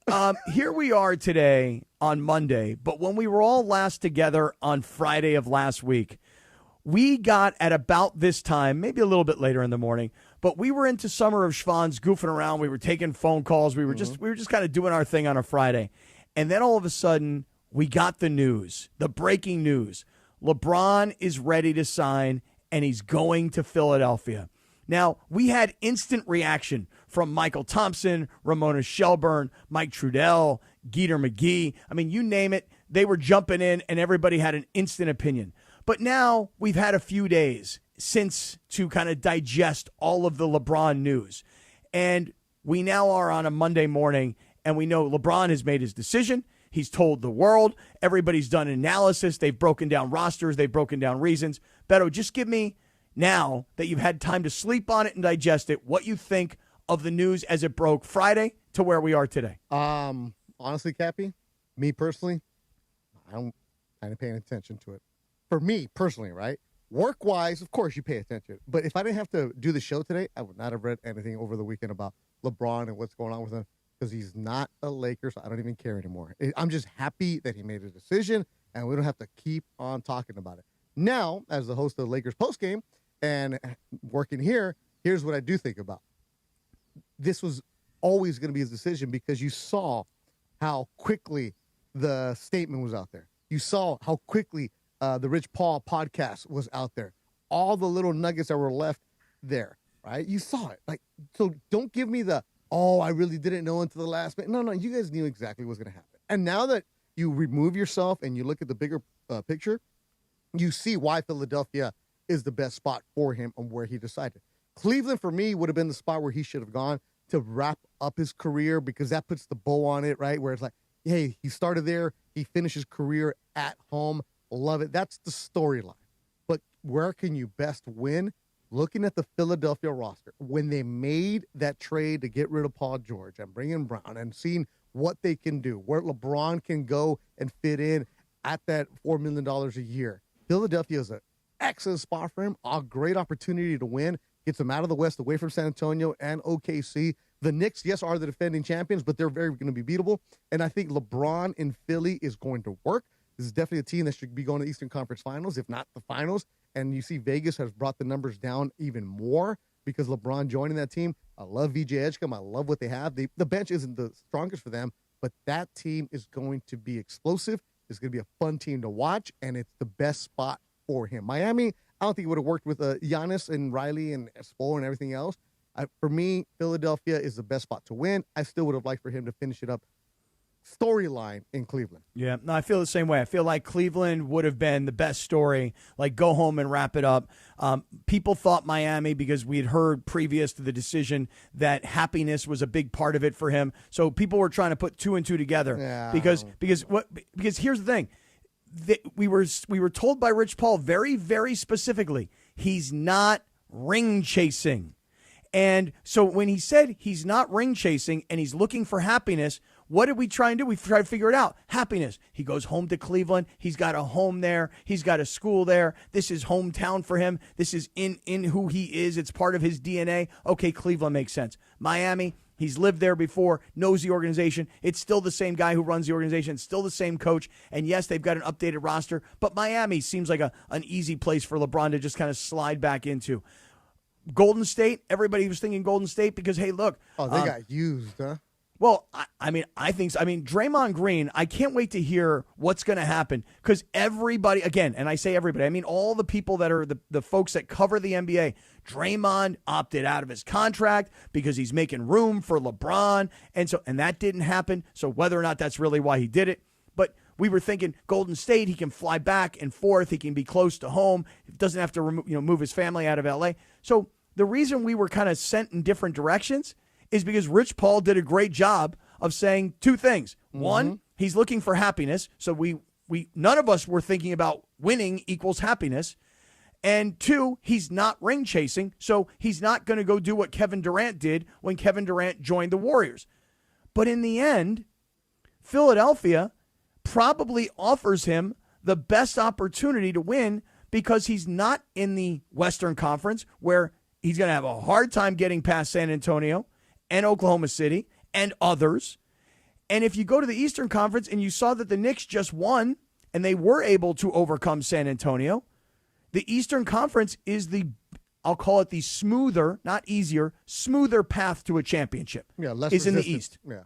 here we are today on Monday, but when we were all last together on Friday of last week, we got at about this time, maybe a little bit later in the morning, but we were into Summer of Schwann's goofing around. We were taking phone calls. We were just kind of doing our thing on a Friday. And then all of a sudden, we got the news, the breaking news. LeBron is ready to sign, and he's going to Philadelphia. Now, we had instant reaction from Michael Thompson, Ramona Shelburne, Mike Trudell, Geeter McGee. I mean, you name it, they were jumping in, and everybody had an instant opinion. But now we've had a few days since to kind of digest all of the LeBron news. And we now are on a Monday morning, and we know LeBron has made his decision. He's told the world. Everybody's done analysis. They've broken down rosters. They've broken down reasons. Beto, just give me, now that you've had time to sleep on it and digest it, what you think of the news as it broke Friday to where we are today. Honestly, Cappy, me personally, I don't kind of paying attention to it. For me personally, right? Work-wise, of course, you pay attention. But if I didn't have to do the show today, I would not have read anything over the weekend about LeBron and what's going on with him because he's not a Laker, so I don't even care anymore. I'm just happy that he made a decision. and we don't have to keep on talking about it. Now, as the host of the Lakers postgame and working here, here's what I do think about. This was always going to be his decision because you saw how quickly the statement was out there. You saw how quickly the Rich Paul podcast was out there. All the little nuggets that were left there, right? You saw it. Like, so don't give me the, oh, I really didn't know until the last minute. No, you guys knew exactly what's going to happen. And now that you remove yourself and you look at the bigger picture, you see why Philadelphia is the best spot for him and where he decided. Cleveland, for me, would have been the spot where he should have gone to wrap up his career because that puts the bow on it, right? Where it's like, hey, he started there, he finished his career at home. Love it. That's the storyline. But where can you best win? Looking at the Philadelphia roster, when they made that trade to get rid of Paul George and bring in Brown and seeing what they can do, where LeBron can go and fit in at that $4 million a year, Philadelphia is an excellent spot for him, a great opportunity to win, gets them out of the West, away from San Antonio and OKC. The Knicks, yes, are the defending champions, but they're very going to be beatable. And I think LeBron in Philly is going to work. This is definitely a team that should be going to the Eastern Conference Finals, if not the finals. And you see Vegas has brought the numbers down even more because LeBron joining that team. I love VJ Edgecombe. I love what they have. The bench isn't the strongest for them, but that team is going to be explosive. It's going to be a fun team to watch, and it's the best spot for him. Miami, I don't think it would have worked with Giannis and Riley and Spo and everything else. For me, Philadelphia is the best spot to win. I still would have liked for him to finish it up storyline in Cleveland. Yeah, no, I feel the same way. I feel like Cleveland would have been the best story, like go home and wrap it up. People thought Miami, because we had heard previous to the decision that happiness was a big part of it for him. So people were trying to put two and two together. Yeah. Because here's the thing. We were told by Rich Paul very, very specifically, he's not ring chasing. And so when he said he's not ring chasing and he's looking for happiness, what did we try and do? We tried to figure it out. Happiness. He goes home to Cleveland. He's got a home there. He's got a school there. This is hometown for him. This is in who he is. It's part of his DNA. Okay, Cleveland makes sense. Miami, he's lived there before, knows the organization. It's still the same guy who runs the organization, still the same coach. And yes, they've got an updated roster, but Miami seems like an easy place for LeBron to just kind of slide back into. Golden State, everybody was thinking Golden State because, hey, look. Oh, they got used, huh? Well, I think so. I mean, Draymond Green, I can't wait to hear what's going to happen because everybody, again, and I say everybody, I mean all the people that are the folks that cover the NBA, Draymond opted out of his contract because he's making room for LeBron, and that didn't happen. So whether or not that's really why he did it, but we were thinking Golden State, he can fly back and forth, he can be close to home, doesn't have to move his family out of LA. So the reason we were kind of sent in different directions is because Rich Paul did a great job of saying two things. One, he's looking for happiness. So we none of us were thinking about winning equals happiness. And two, he's not ring chasing. So he's not going to go do what Kevin Durant did when Kevin Durant joined the Warriors. But in the end, Philadelphia probably offers him the best opportunity to win because he's not in the Western Conference where he's going to have a hard time getting past San Antonio and Oklahoma City and others. And if you go to the Eastern Conference and you saw that the Knicks just won and they were able to overcome San Antonio, the Eastern Conference is I'll call it the smoother, not easier, smoother path to a championship. Yeah, less is in the resistance. East. Yeah.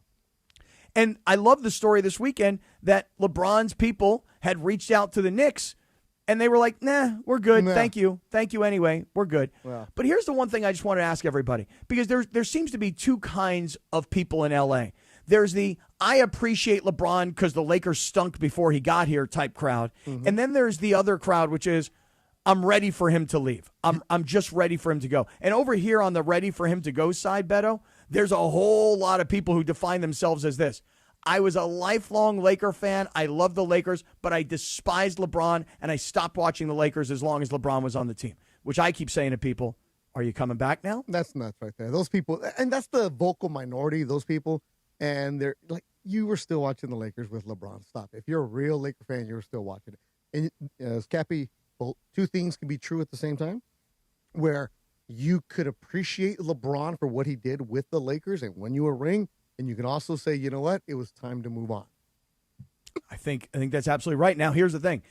And I love the story this weekend that LeBron's people had reached out to the Knicks and they were like, nah, we're good. Nah. Thank you. Thank you anyway. We're good. Yeah. But here's the one thing I just want to ask everybody, because there seems to be two kinds of people in L.A. There's the I appreciate LeBron because the Lakers stunk before he got here type crowd. And then there's the other crowd, which is I'm ready for him to leave. I'm just ready for him to go. And over here on the ready for him to go side, Beto, there's a whole lot of people who define themselves as this. I was a lifelong Laker fan. I love the Lakers, but I despised LeBron, and I stopped watching the Lakers as long as LeBron was on the team, which I keep saying to people, are you coming back now? That's nuts right there. Those people, and that's the vocal minority, those people, and they're like, you were still watching the Lakers with LeBron. Stop. If you're a real Laker fan, you're still watching it. And as Cappy, well, two things can be true at the same time, where you could appreciate LeBron for what he did with the Lakers and win you a ring, and you can also say, you know what, it was time to move on. I think that's absolutely right. Now, here's the thing.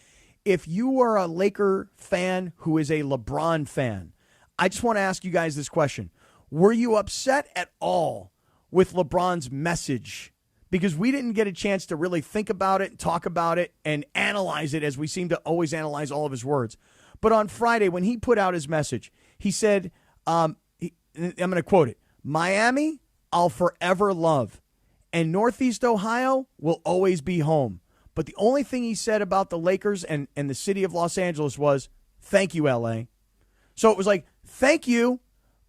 If you are a Laker fan who is a LeBron fan, I just want to ask you guys this question. Were you upset at all with LeBron's message? Because we didn't get a chance to really think about it, talk about it, and analyze it as we seem to always analyze all of his words. But on Friday, when he put out his message, he said, I'm going to quote it, "Miami, I'll forever love, and Northeast Ohio will always be home." But the only thing he said about the Lakers and the city of Los Angeles was, "Thank you, L.A." So it was like, thank you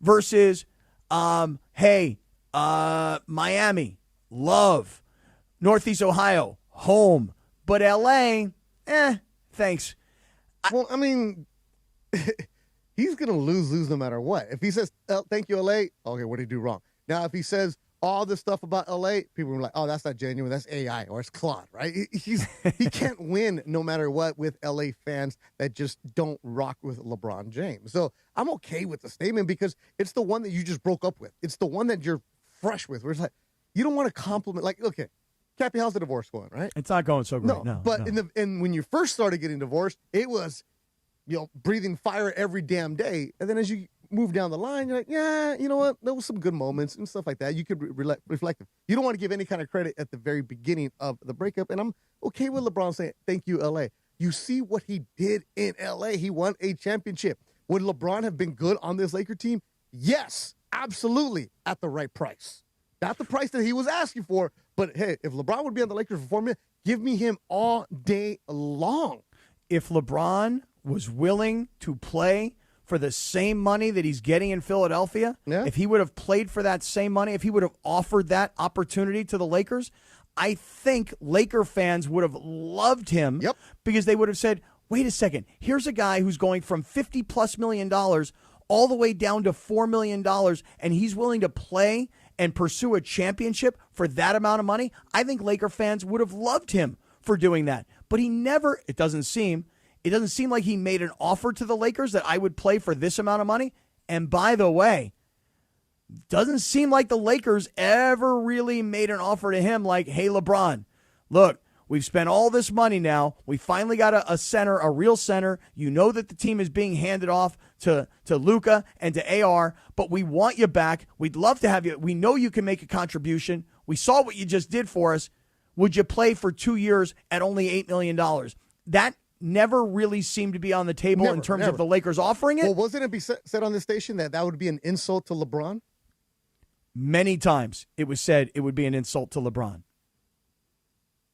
versus, hey, Miami, love, Northeast Ohio, home, but L.A., thanks. Well, I mean, he's going to lose no matter what. If he says, thank you, L.A., okay, what did he do wrong? Now, if he says all this stuff about L.A., people are like, oh, that's not genuine, that's AI, or it's Claude, right? He can't win no matter what with L.A. fans that just don't rock with LeBron James. So I'm okay with the statement because it's the one that you just broke up with. It's the one that you're fresh with, where it's like, you don't want to compliment, like, okay, Cappy, how's the divorce going, right? It's not going so great, no. But when you first started getting divorced, it was, breathing fire every damn day. And then as you move down the line, you're like, yeah, you know what? There was some good moments and stuff like that. You could reflect. You don't want to give any kind of credit at the very beginning of the breakup. And I'm okay with LeBron saying, thank you, L.A. You see what he did in L.A. He won a championship. Would LeBron have been good on this Laker team? Yes, absolutely, at the right price. Not the price that he was asking for, but hey, if LeBron would be on the Lakers for 4 minutes, give me him all day long. If LeBron was willing to play for the same money that he's getting in Philadelphia, if he would have played for that same money, if he would have offered that opportunity to the Lakers, I think Laker fans would have loved him because they would have said, wait a second, here's a guy who's going from $50+ million all the way down to $4 million, and he's willing to play and pursue a championship for that amount of money. I think Laker fans would have loved him for doing that. But he never, it doesn't seem like he made an offer to the Lakers that I would play for this amount of money. And by the way, doesn't seem like the Lakers ever really made an offer to him like, hey, LeBron, look, we've spent all this money now. We finally got a center, a real center. You know that the team is being handed off to Luka and to AR, but we want you back. We'd love to have you. We know you can make a contribution. We saw what you just did for us. Would you play for 2 years at only $8 million? That never really seemed to be on the table in terms of the Lakers offering it. Well, wasn't it said on this station that would be an insult to LeBron? Many times it was said it would be an insult to LeBron.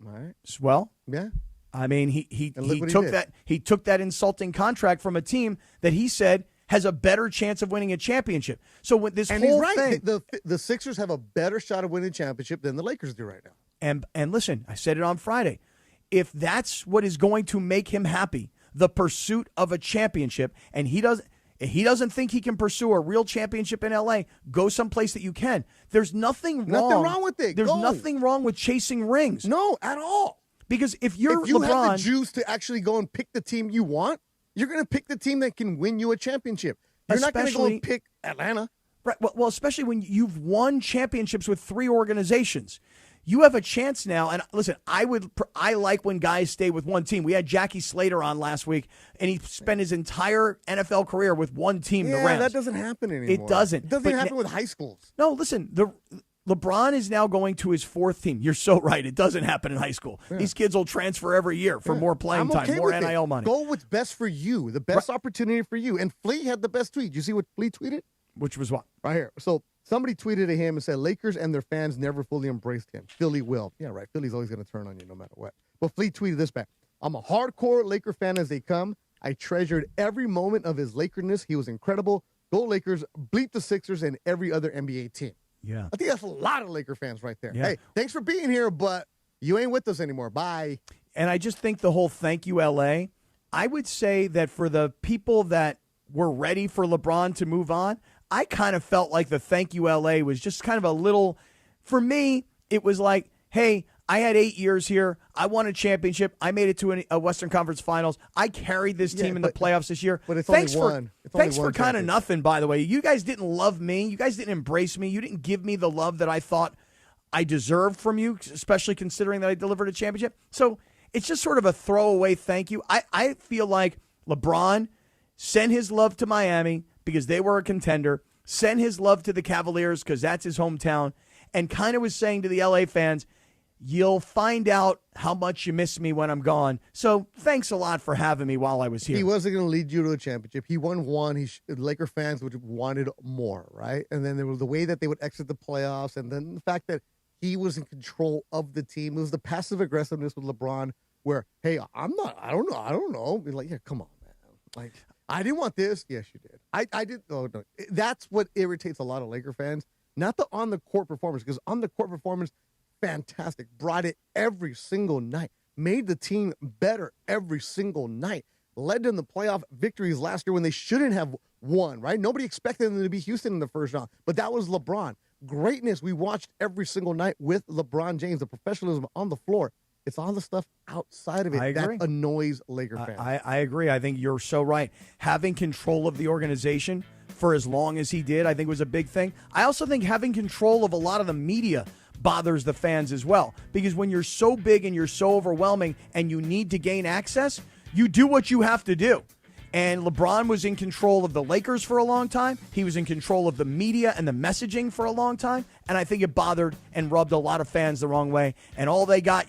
All right. Well, yeah. I mean, he took that insulting contract from a team that he said has a better chance of winning a championship. So with this whole thing, the Sixers have a better shot of winning a championship than the Lakers do right now. And listen, I said it on Friday. If that's what is going to make him happy, the pursuit of a championship, and he doesn't think he can pursue a real championship in L.A., go someplace that you can. There's nothing wrong with it. There's nothing wrong with chasing rings. No, at all. Because if you LeBron, have the juice to actually go and pick the team you want, you're going to pick the team that can win you a championship. You're not going to go and pick Atlanta. Right. Well, especially when you've won championships with 3 organizations. You have a chance now, and listen, I like when guys stay with one team. We had Jackie Slater on last week, and he spent his entire NFL career with one team, the Rams. That doesn't happen anymore. It doesn't. It doesn't happen with high schools. No, listen, LeBron is now going to his 4th team. You're so right. It doesn't happen in high school. Yeah. These kids will transfer every year for more playing time, more NIL money. Go what's best for you, the best opportunity for you. And Flea had the best tweet. You see what Flea tweeted? Which was what? Right here. So somebody tweeted at him and said, Lakers and their fans never fully embraced him. Philly will. Yeah, right. Philly's always going to turn on you no matter what. But Flea tweeted this back. I'm a hardcore Laker fan as they come. I treasured every moment of his Lakerness. He was incredible. Go Lakers, bleep the Sixers and every other NBA team. Yeah. I think that's a lot of Laker fans right there. Yeah. Hey, thanks for being here, but you ain't with us anymore. Bye. And I just think the whole thank you, LA, I would say that for the people that were ready for LeBron to move on, I kind of felt like the thank you, LA was just kind of a little, for me, it was like, hey, I had 8 years here. I won a championship. I made it to a Western Conference Finals. I carried this team in the playoffs this year. But it's thanks only one. Thanks for kind of nothing, by the way. You guys didn't love me. You guys didn't embrace me. You didn't give me the love that I thought I deserved from you, especially considering that I delivered a championship. So it's just sort of a throwaway thank you. I feel like LeBron sent his love to Miami because they were a contender, sent his love to the Cavaliers because that's his hometown, and kind of was saying to the LA fans, you'll find out how much you miss me when I'm gone. So thanks a lot for having me while I was here. He wasn't going to lead you to a championship. He won one. Laker fans would have wanted more, right? And then there was the way that they would exit the playoffs, and then the fact that he was in control of the team. It was the passive aggressiveness with LeBron where, hey, I don't know. Be like, yeah, come on, man. Like, I didn't want this. Yes, you did. I did. Oh, no. That's what irritates a lot of Laker fans. Not the on-the-court performance, because on-the-court performance, fantastic. Brought it every single night. Made the team better every single night. Led them to playoff victories last year when they shouldn't have won, right? Nobody expected them to be Houston in the first round, but that was LeBron. Greatness we watched every single night with LeBron James, the professionalism on the floor. It's all the stuff outside of it that annoys Laker fans. I agree. I think you're so right. Having control of the organization for as long as he did, I think was a big thing. I also think having control of a lot of the media bothers the fans as well. Because when you're so big and you're so overwhelming and you need to gain access, you do what you have to do. And LeBron was in control of the Lakers for a long time. He was in control of the media and the messaging for a long time. And I think it bothered and rubbed a lot of fans the wrong way. And all they got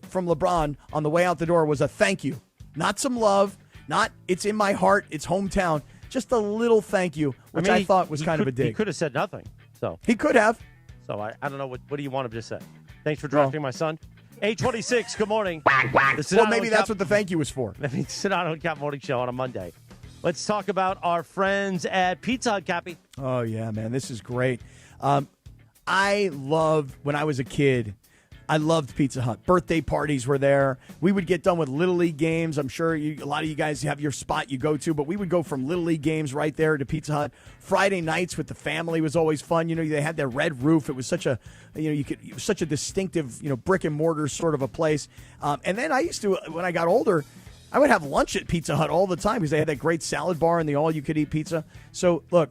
from LeBron on the way out the door was a thank you. Not some love. Not it's in my heart. It's hometown. Just a little thank you, which I thought was kind of a dig. He could have said nothing. So he could have. So I don't know. What do you want him to say? Thanks for drafting my son. 826, good morning. Well, maybe that's what the thank you was for. Sedano and Cap Morning Show on a Monday. Let's talk about our friends at Pizza Hut, Cappy. Oh, yeah, man. This is great. I loved, when I was a kid, I loved Pizza Hut. Birthday parties were there. We would get done with Little League games. I'm sure a lot of you guys have your spot you go to, but we would go from Little League games right there to Pizza Hut. Friday nights with the family was always fun. You know, they had their red roof. It was such a, it was such a distinctive, brick and mortar sort of a place. And then I used to, when I got older, I would have lunch at Pizza Hut all the time because they had that great salad bar and the all-you-could-eat pizza. So, look,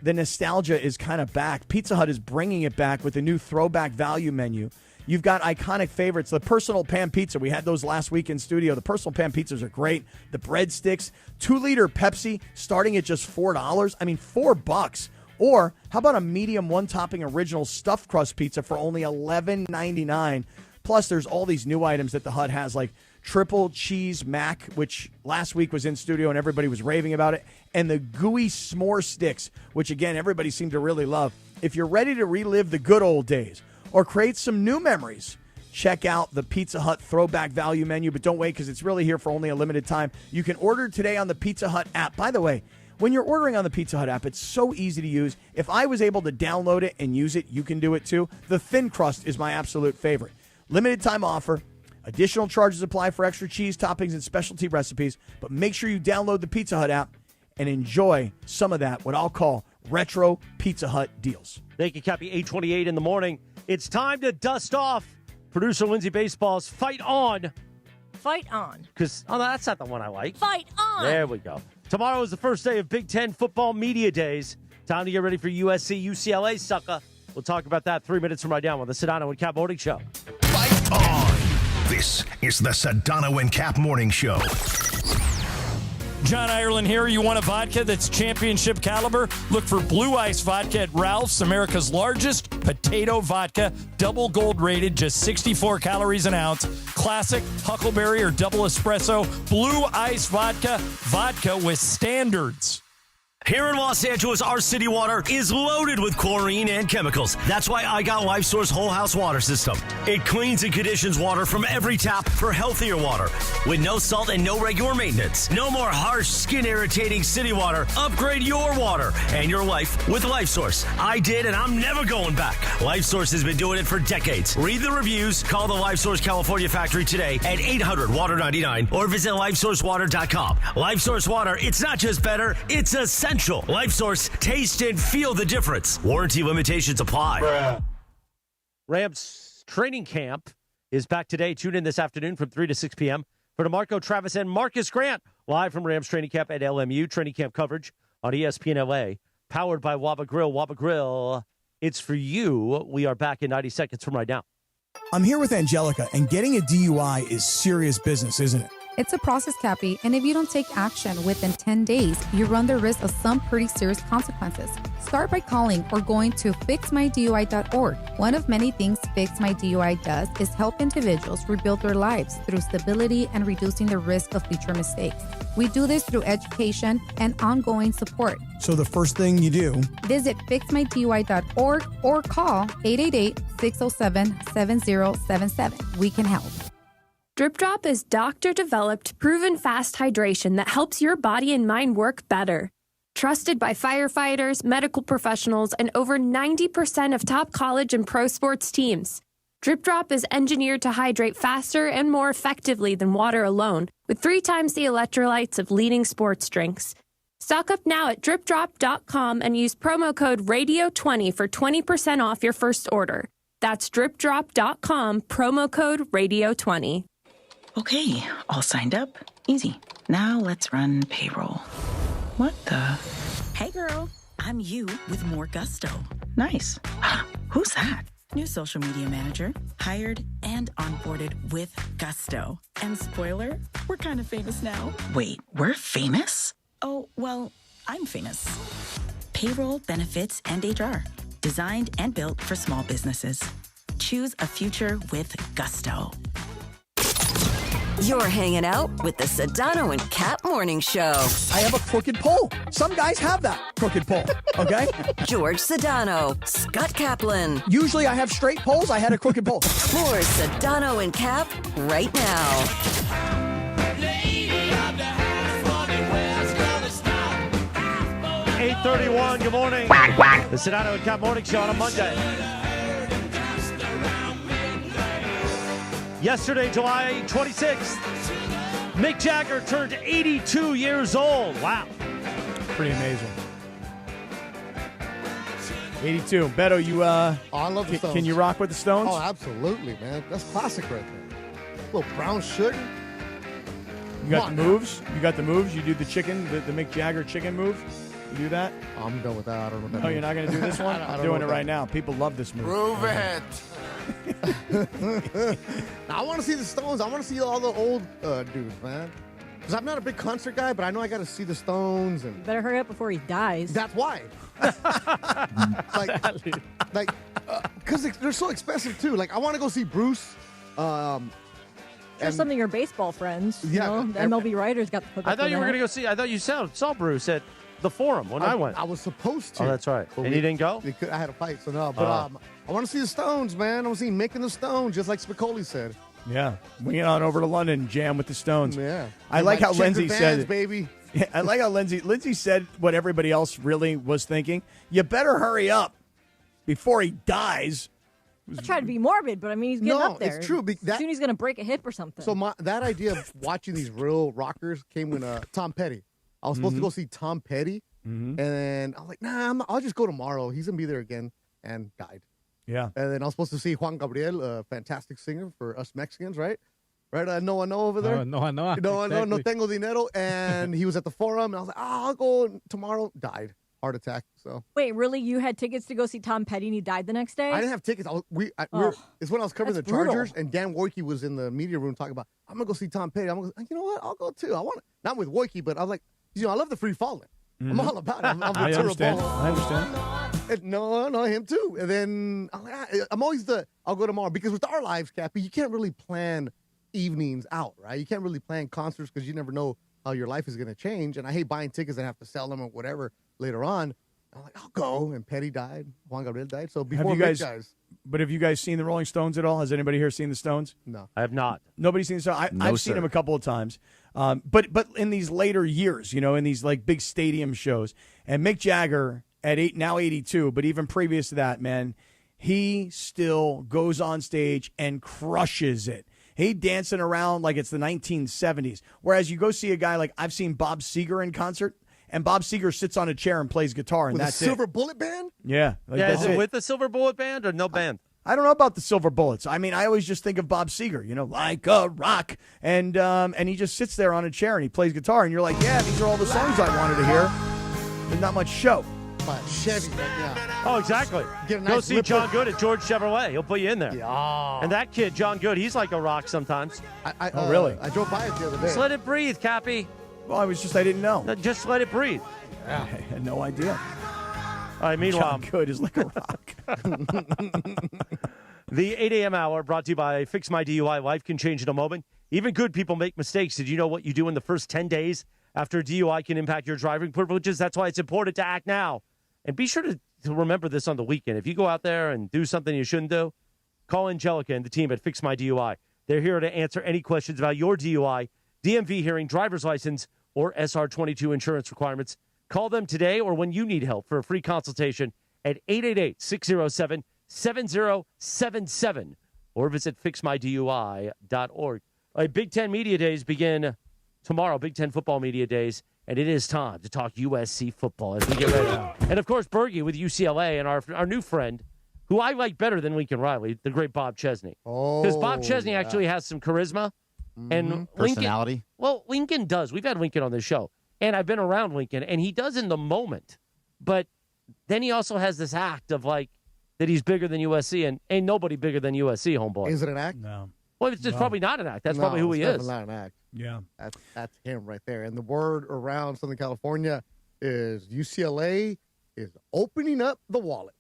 the nostalgia is kind of back. Pizza Hut is bringing it back with a new throwback value menu. You've got iconic favorites. The personal pan pizza. We had those last week in studio. The personal pan pizzas are great. The breadsticks. 2-liter Pepsi starting at just $4. I mean, $4. Or how about a medium one-topping original stuffed crust pizza for only $11.99? Plus, there's all these new items that the Hut has, like triple cheese mac, which last week was in studio and everybody was raving about it, and the gooey s'more sticks, which, again, everybody seemed to really love. If you're ready to relive the good old days or create some new memories, check out the Pizza Hut throwback value menu. But don't wait, because it's really here for only a limited time. You can order today on the Pizza Hut app. By the way, when you're ordering on the Pizza Hut app, it's so easy to use. If I was able to download it and use it, you can do it too. The thin crust is my absolute favorite. Limited time offer. Additional charges apply for extra cheese, toppings, and specialty recipes. But make sure you download the Pizza Hut app and enjoy some of that, what I'll call retro Pizza Hut deals. Thank you, Cappy. 8:28 in the morning. It's time to dust off producer Lindsay Baseball's Fight On. Fight On. Because, that's not the one I like. Fight On. There we go. Tomorrow is the first day of Big Ten football media days. Time to get ready for USC, UCLA, sucker. We'll talk about that 3 minutes from right now on the Sedano and Cap Morning Show. Fight On. This is the Sedano and Cap Morning Show. John Ireland here. You want a vodka that's championship caliber? Look for Blue Ice Vodka at Ralph's, America's largest potato vodka. Double gold rated, just 64 calories an ounce. Classic, Huckleberry, or double espresso. Blue Ice Vodka. Vodka with standards. Here in Los Angeles, our city water is loaded with chlorine and chemicals. That's why I got LifeSource Whole House Water System. It cleans and conditions water from every tap for healthier water. With no salt and no regular maintenance. No more harsh, skin-irritating city water. Upgrade your water and your life with LifeSource. I did, and I'm never going back. LifeSource has been doing it for decades. Read the reviews. Call the LifeSource California factory today at 800-WATER-99 or visit LifeSourceWater.com. LifeSource Water, it's not just better, it's essential. LifeSource, taste and feel the difference. Warranty limitations apply. Rams training camp is back today. Tune in this afternoon from 3 to 6 p.m. for DeMarco Travis and Marcus Grant, live from Rams training camp at LMU. Training camp coverage on ESPN LA, powered by Waba Grill. Waba Grill, It's for you. We are back in 90 seconds from right now. I'm here with Angelica, and getting a DUI is serious business, isn't it? It's a process, Cappy, and if you don't take action within 10 days, you run the risk of some pretty serious consequences. Start by calling or going to fixmydui.org. One of many things Fix My DUI does is help individuals rebuild their lives through stability and reducing the risk of future mistakes. We do this through education and ongoing support. So the first thing you do, visit fixmydui.org or call 888-607-7077. We can help. Drip Drop is doctor-developed, proven fast hydration that helps your body and mind work better. Trusted by firefighters, medical professionals, and over 90% of top college and pro sports teams. Drip Drop is engineered to hydrate faster and more effectively than water alone, with 3 times the electrolytes of leading sports drinks. Stock up now at dripdrop.com and use promo code RADIO20 for 20% off your first order. That's dripdrop.com, promo code RADIO20. Okay, all signed up. Easy. Now let's run payroll. What the? Hey girl, I'm you with more gusto. Nice. Who's that? New social media manager, hired and onboarded with gusto. And spoiler, we're kind of famous now. Wait, we're famous? Oh, well, I'm famous. Payroll, benefits, and HR. Designed and built for small businesses. Choose a future with gusto. You're hanging out with the Sedano and Cap Morning Show. I have a crooked pole. Some guys have that crooked pole, okay? George Sedano, Scott Kaplan. Usually I have straight poles. I had a crooked pole. More Sedano and Cap right now. 8:31, good morning. The Sedano and Cap Morning Show on a Monday. Yesterday, July 26th, Mick Jagger turned 82 years old. Wow. Pretty amazing. 82. Beto, you I love the Stones. Can you rock with the Stones? Oh, absolutely, man. That's classic right there. A little brown sugar. You got the moves? You got the moves? You do the chicken, the Mick Jagger chicken move? You do that? I'm done with that. I don't know. Oh, you're not going to do this one? I'm doing it right now. People love this move. Prove it. I want to see the Stones. I want to see all the old dudes, man. Because I'm not a big concert guy, but I know I got to see the Stones. And better hurry up before he dies. That's why. Because they're so expensive too. Like I want to go see Bruce. Just some of your baseball friends. Yeah, you know, the MLB writers got the hook I up thought with you were that. going to go see. I thought you saw Bruce at the Forum when I went. I was supposed to. Oh, that's right. But And you didn't go? I had a fight, so no. But I want to see the Stones, man. I want to see Mick and the Stones, just like Spicoli said. Yeah, we get on over to London and jam with the Stones. Yeah. I like how Checker Lindsay Vans, said it. baby. Yeah, I like how Lindsay said what everybody else really was thinking. You better hurry up before he dies. I try to be morbid, but I mean, he's getting up there. it's true. Soon he's going to break a hip or something. So that idea of watching these real rockers came when Tom Petty. I was supposed to go see Tom Petty, and I was like, nah, I'll just go tomorrow. He's going to be there again, and died. Yeah. And then I was supposed to see Juan Gabriel, a fantastic singer for us Mexicans, right? Right, Noah over there. Noah. No tengo dinero. And he was at the Forum, and I was like, I'll go tomorrow. Died. Heart attack. So Wait, really? You had tickets to go see Tom Petty and he died the next day? I didn't have tickets. It's when I was covering the that's brutal. Chargers, and Dan Wojcicki was in the media room talking about, I'm going to go see Tom Petty. You know what? I'll go too. I want it. Not with Wojcicki, but I was like, I love the free falling. I'm all about it. I'm I understand. And no, him too. And then I'm always I'll go tomorrow, because with our lives, Cappy, you can't really plan evenings out, right? You can't really plan concerts because you never know how your life is going to change. And I hate buying tickets and have to sell them or whatever later on. I'm like, I'll go. And Petty died. Juan Gabriel died. So before guys. But have you guys seen the Rolling Stones at all? Has anybody here seen the Stones? No. I have not. Nobody's seen the Stones? I've seen them a couple of times. But in these later years, in these like big stadium shows. And Mick Jagger at now 82, but even previous to that, man, he still goes on stage and crushes it. He dancing around like it's the 1970s. Whereas you go see a guy like I've seen Bob Seger in concert, and Bob Seger sits on a chair and plays guitar, and with that's a Silver Bullet Band? Yeah. Is it with the Silver Bullet Band or no band? I don't know about the Silver Bullets. I mean, I always just think of Bob Seger, like a rock. And he just sits there on a chair and he plays guitar, and you're like, yeah, these are all the songs I wanted to hear. There's not much show. buy a Chevy right now. Oh, exactly. Get a Go nice see Lippert. John Good at George Chevrolet. He'll put you in there. Yeah. And that kid, John Good, he's like a rock sometimes. Oh, really? I drove by it the other day. Just let it breathe, Cappy. Well, I didn't know. No, just let it breathe. I had no idea. All right, meanwhile. John Good is like a rock. The 8 a.m. hour brought to you by Fix My DUI. Life can change in a moment. Even good people make mistakes. Did you know what you do in the first 10 days after a DUI can impact your driving privileges? That's why it's important to act now. And be sure to remember this on the weekend. If you go out there and do something you shouldn't do, call Angelica and the team at Fix My DUI. They're here to answer any questions about your DUI, DMV hearing, driver's license, or SR22 insurance requirements. Call them today or when you need help for a free consultation at 888-607-7077 or visit fixmydui.org. Big Ten Media Days begin tomorrow, Big Ten Football Media Days, and it is time to talk USC football as we get ready. And, of course, Bergie with UCLA and our new friend, who I like better than Lincoln Riley, the great Bob Chesney. Because Bob Chesney actually has some charisma. And personality. Lincoln does. We've had Lincoln on this show, and I've been around Lincoln, and he does in the moment. But then he also has this act of, like, that he's bigger than USC, and ain't nobody bigger than USC, homeboy. Is it an act? No. Well, it's probably not an act. That's probably who he it's is. definitely not an act. Yeah. That's him right there. And the word around Southern California is UCLA is opening up the wallet.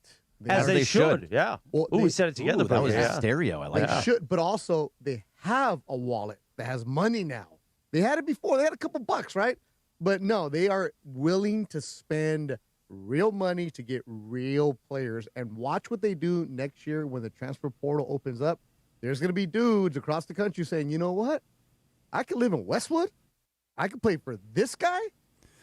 As they should. Yeah. Well, we said it together. That was stereo. I like They that. should, but also they have a wallet that has money now. They had it before. They had a couple bucks, right? But no, they are willing to spend real money to get real players. And watch what they do next year when the transfer portal opens up. There's going to be dudes across the country saying, you know what? I could live in Westwood. I could play for this guy,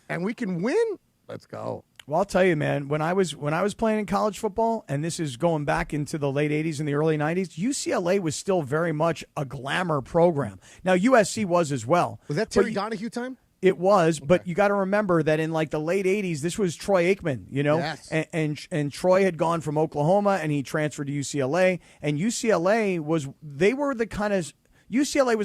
and we can win. Let's go. Well, I'll tell you, man, when I was playing in college football, and this is going back into the late 80s and the early 90s, UCLA was still very much a glamour program. Now, USC was as well. Was that Terry Donahue time? It was, but you got to remember that in like the late 80s, this was Troy Aikman, you know, Yes. and Troy had gone from Oklahoma and he transferred to UCLA, and UCLA was the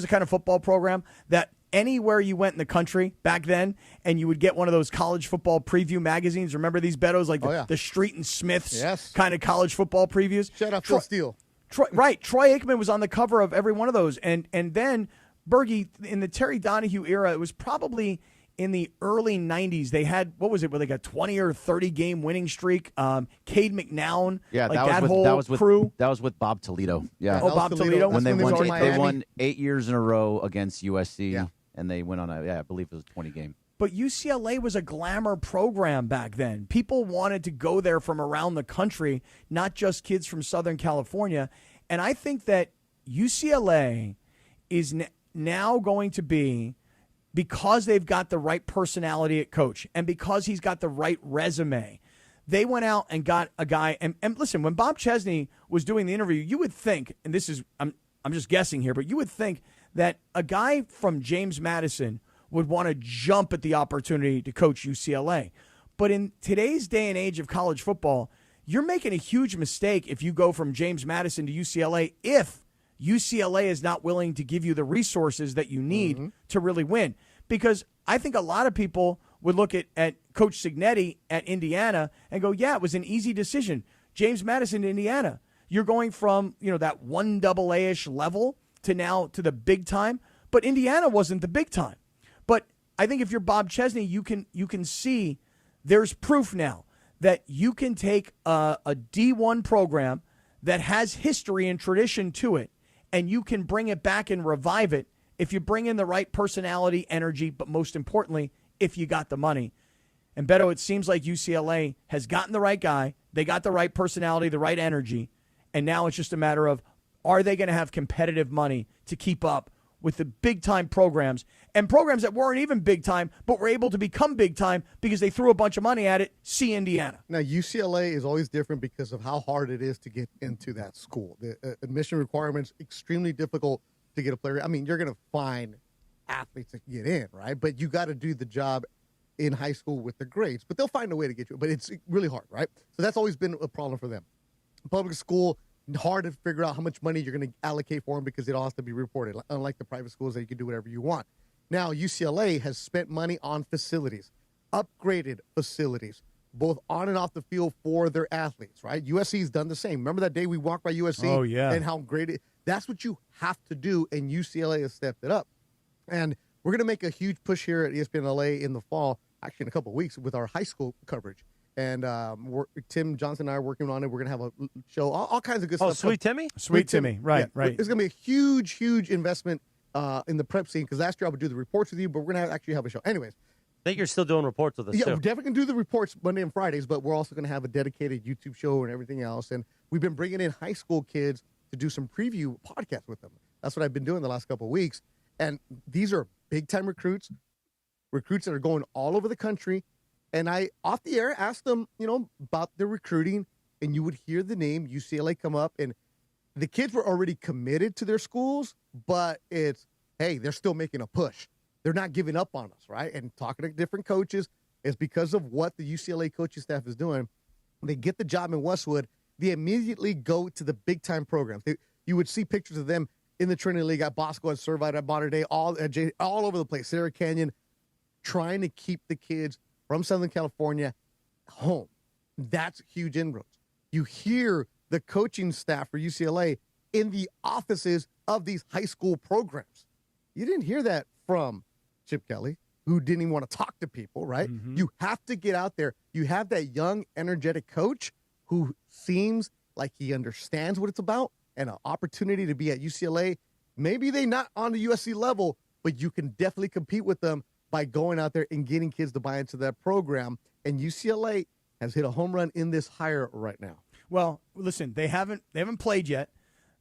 kind of football program that anywhere you went in the country back then, and you would get one of those college football preview magazines. Remember these, Betos, like the Street and Smiths kind of college football previews? Shout out Phil Steele. Troy Aikman was on the cover of every one of those, and then Bergie, in the Terry Donahue era, it was probably in the early 90s. They had, what was it, where they got 20 or 30 game winning streak. Cade McNown, that was crew. That was with Bob Toledo. Yeah. Oh, Bob Toledo. When they was won 8 years in a row against USC, and they went on I believe it was a 20 game. But UCLA was a glamour program back then. People wanted to go there from around the country, not just kids from Southern California. And I think that UCLA is now going to be, because they've got the right personality at coach and because he's got the right resume, they went out and got a guy. And listen, when Bob Chesney was doing the interview, you would think, and this is, I'm just guessing here, but you would think that a guy from James Madison would want to jump at the opportunity to coach UCLA. But in today's day and age of college football, you're making a huge mistake if you go from James Madison to UCLA if UCLA is not willing to give you the resources that you need to really win. Because I think a lot of people would look at Coach Cignetti at Indiana and go, yeah, it was an easy decision. James Madison to Indiana. You're going from, that 1AA-ish level to now to the big time. But Indiana wasn't the big time. But I think if you're Bob Chesney, you can see there's proof now that you can take a D1 program that has history and tradition to it, and you can bring it back and revive it if you bring in the right personality, energy, but most importantly, if you got the money. And Beto, it seems like UCLA has gotten the right guy. They got the right personality, the right energy. And now it's just a matter of, are they going to have competitive money to keep up with the big-time programs and programs that weren't even big-time but were able to become big-time because they threw a bunch of money at it? See Indiana. Now, UCLA is always different because of how hard it is to get into that school. The admission requirements, extremely difficult to get a player. I mean, you're going to find athletes that get in, right? But you got to do the job in high school with the grades. But they'll find a way to get you. But it's really hard, right? So that's always been a problem for them. Public school, hard to figure out how much money you're going to allocate for them because it all has to be reported, unlike the private schools that you can do whatever you want. Now, UCLA has spent money on facilities, upgraded facilities, both on and off the field for their athletes, right? USC's done the same. Remember that day we walked by USC? Oh, yeah. And how great that's what you have to do, and UCLA has stepped it up. And we're going to make a huge push here at ESPN LA in the fall, actually in a couple of weeks, with our high school coverage. And Tim Johnson and I are working on it. We're going to have a show, all kinds of good stuff. Sweet Timmy? Sweet Timmy, right. It's going to be a huge, huge investment in the prep scene, because last year I would do the reports with you, but we're going to actually have a show. Anyways. I think you're still doing reports with us, Yeah, too. we're definitely going to do the reports Monday and Fridays, but we're also going to have a dedicated YouTube show and everything else. And we've been bringing in high school kids to do some preview podcasts with them. That's what I've been doing the last couple of weeks. And these are big-time recruits that are going all over the country. And I, off the air, asked them, about their recruiting, and you would hear the name UCLA come up. And the kids were already committed to their schools, but it's, hey, they're still making a push. They're not giving up on us, right? And talking to different coaches is because of what the UCLA coaching staff is doing. They get the job in Westwood. They immediately go to the big-time programs. You would see pictures of them in the Trinity League at Bosco, at Servite, at Mater Dei, all over the place, Sarah Canyon, trying to keep the kids from Southern California home. That's huge inroads. You hear the coaching staff for UCLA in the offices of these high school programs. You didn't hear that from Chip Kelly, who didn't even want to talk to people, right? Mm-hmm. You have to get out there. You have that young, energetic coach who seems like he understands what it's about, and an opportunity to be at UCLA. Maybe they're not on the USC level, but you can definitely compete with them by going out there and getting kids to buy into that program. And UCLA has hit a home run in this hire right now. Well, listen, they haven't played yet.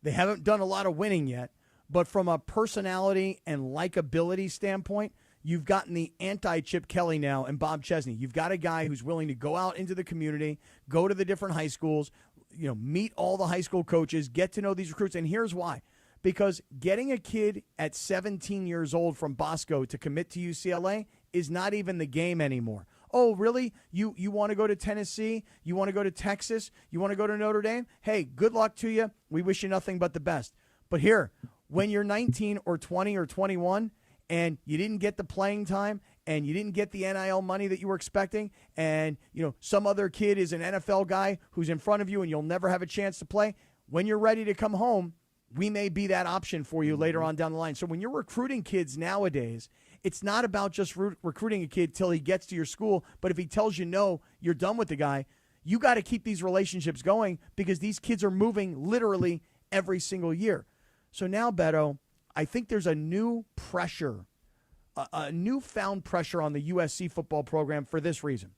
They haven't done a lot of winning yet. But from a personality and likability standpoint, you've gotten the anti-Chip Kelly now and Bob Chesney. You've got a guy who's willing to go out into the community, go to the different high schools, meet all the high school coaches, get to know these recruits. And here's why. Because getting a kid at 17 years old from Bosco to commit to UCLA is not even the game anymore. Oh, really? You want to go to Tennessee? You want to go to Texas? You want to go to Notre Dame? Hey, good luck to you. We wish you nothing but the best. But here, when you're 19 or 20 or 21 and you didn't get the playing time and you didn't get the NIL money that you were expecting, and some other kid is an NFL guy who's in front of you and you'll never have a chance to play, when you're ready to come home, we may be that option for you later on down the line. So when you're recruiting kids nowadays, it's not about just recruiting a kid till he gets to your school, but if he tells you no, you're done with the guy. You got to keep these relationships going because these kids are moving literally every single year. So now, Beto, I think there's a new pressure, a newfound pressure on the USC football program for this reason.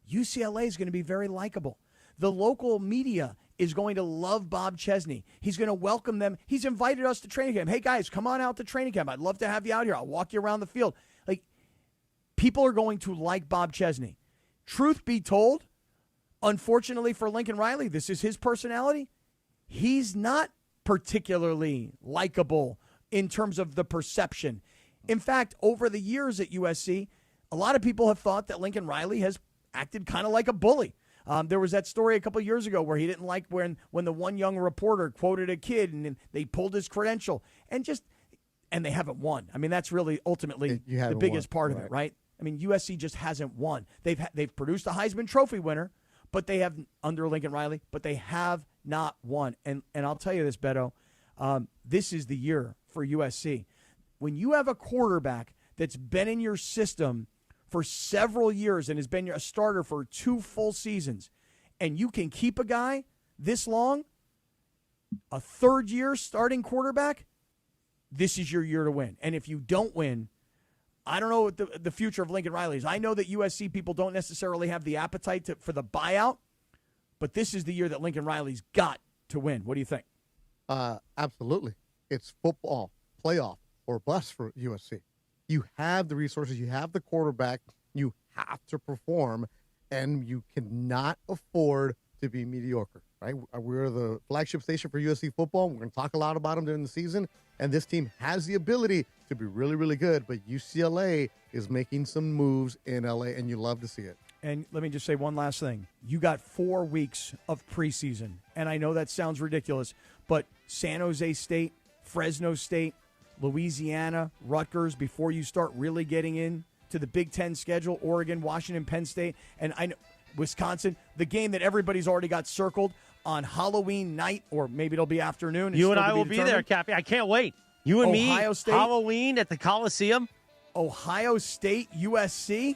UCLA is going to be very likable. The local media is going to love Bob Chesney. He's going to welcome them. He's invited us to training camp. Hey, guys, come on out to training camp. I'd love to have you out here. I'll walk you around the field. People are going to like Bob Chesney. Truth be told, unfortunately for Lincoln Riley, this is his personality. He's not particularly likable in terms of the perception. In fact, over the years at USC, a lot of people have thought that Lincoln Riley has acted kind of like a bully. There was that story a couple years ago where he didn't like when the one young reporter quoted a kid and they pulled his credential and they haven't won. I mean, that's really ultimately the biggest part of it, right? I mean, USC just hasn't won. They've produced a Heisman Trophy winner, but they have under Lincoln Riley, but they have not won. And I'll tell you this, Beto, this is the year for USC. When you have a quarterback that's been in your system for several years and has been a starter for 2 full seasons, and you can keep a guy this long, a third-year starting quarterback, this is your year to win. And if you don't win, I don't know what the future of Lincoln Riley is. I know that USC people don't necessarily have the appetite for the buyout, but this is the year that Lincoln Riley's got to win. What do you think? Absolutely. It's football, playoff, or bust for USC. You have the resources. You have the quarterback. You have to perform, and you cannot afford to be mediocre, right? We're the flagship station for USC football. We're going to talk a lot about them during the season, and this team has the ability to be really, really good, but UCLA is making some moves in LA, and you love to see it. And let me just say one last thing. You got 4 weeks of preseason, and I know that sounds ridiculous, but San Jose State, Fresno State, Louisiana, Rutgers, before you start really getting in to the Big Ten schedule, Oregon, Washington, Penn State. And I know Wisconsin. The game that everybody's already got circled on Halloween night, or maybe it'll be afternoon. You and I will be there, Cappy. I can't wait. You and Ohio me, State, Halloween at the Coliseum. Ohio State, USC.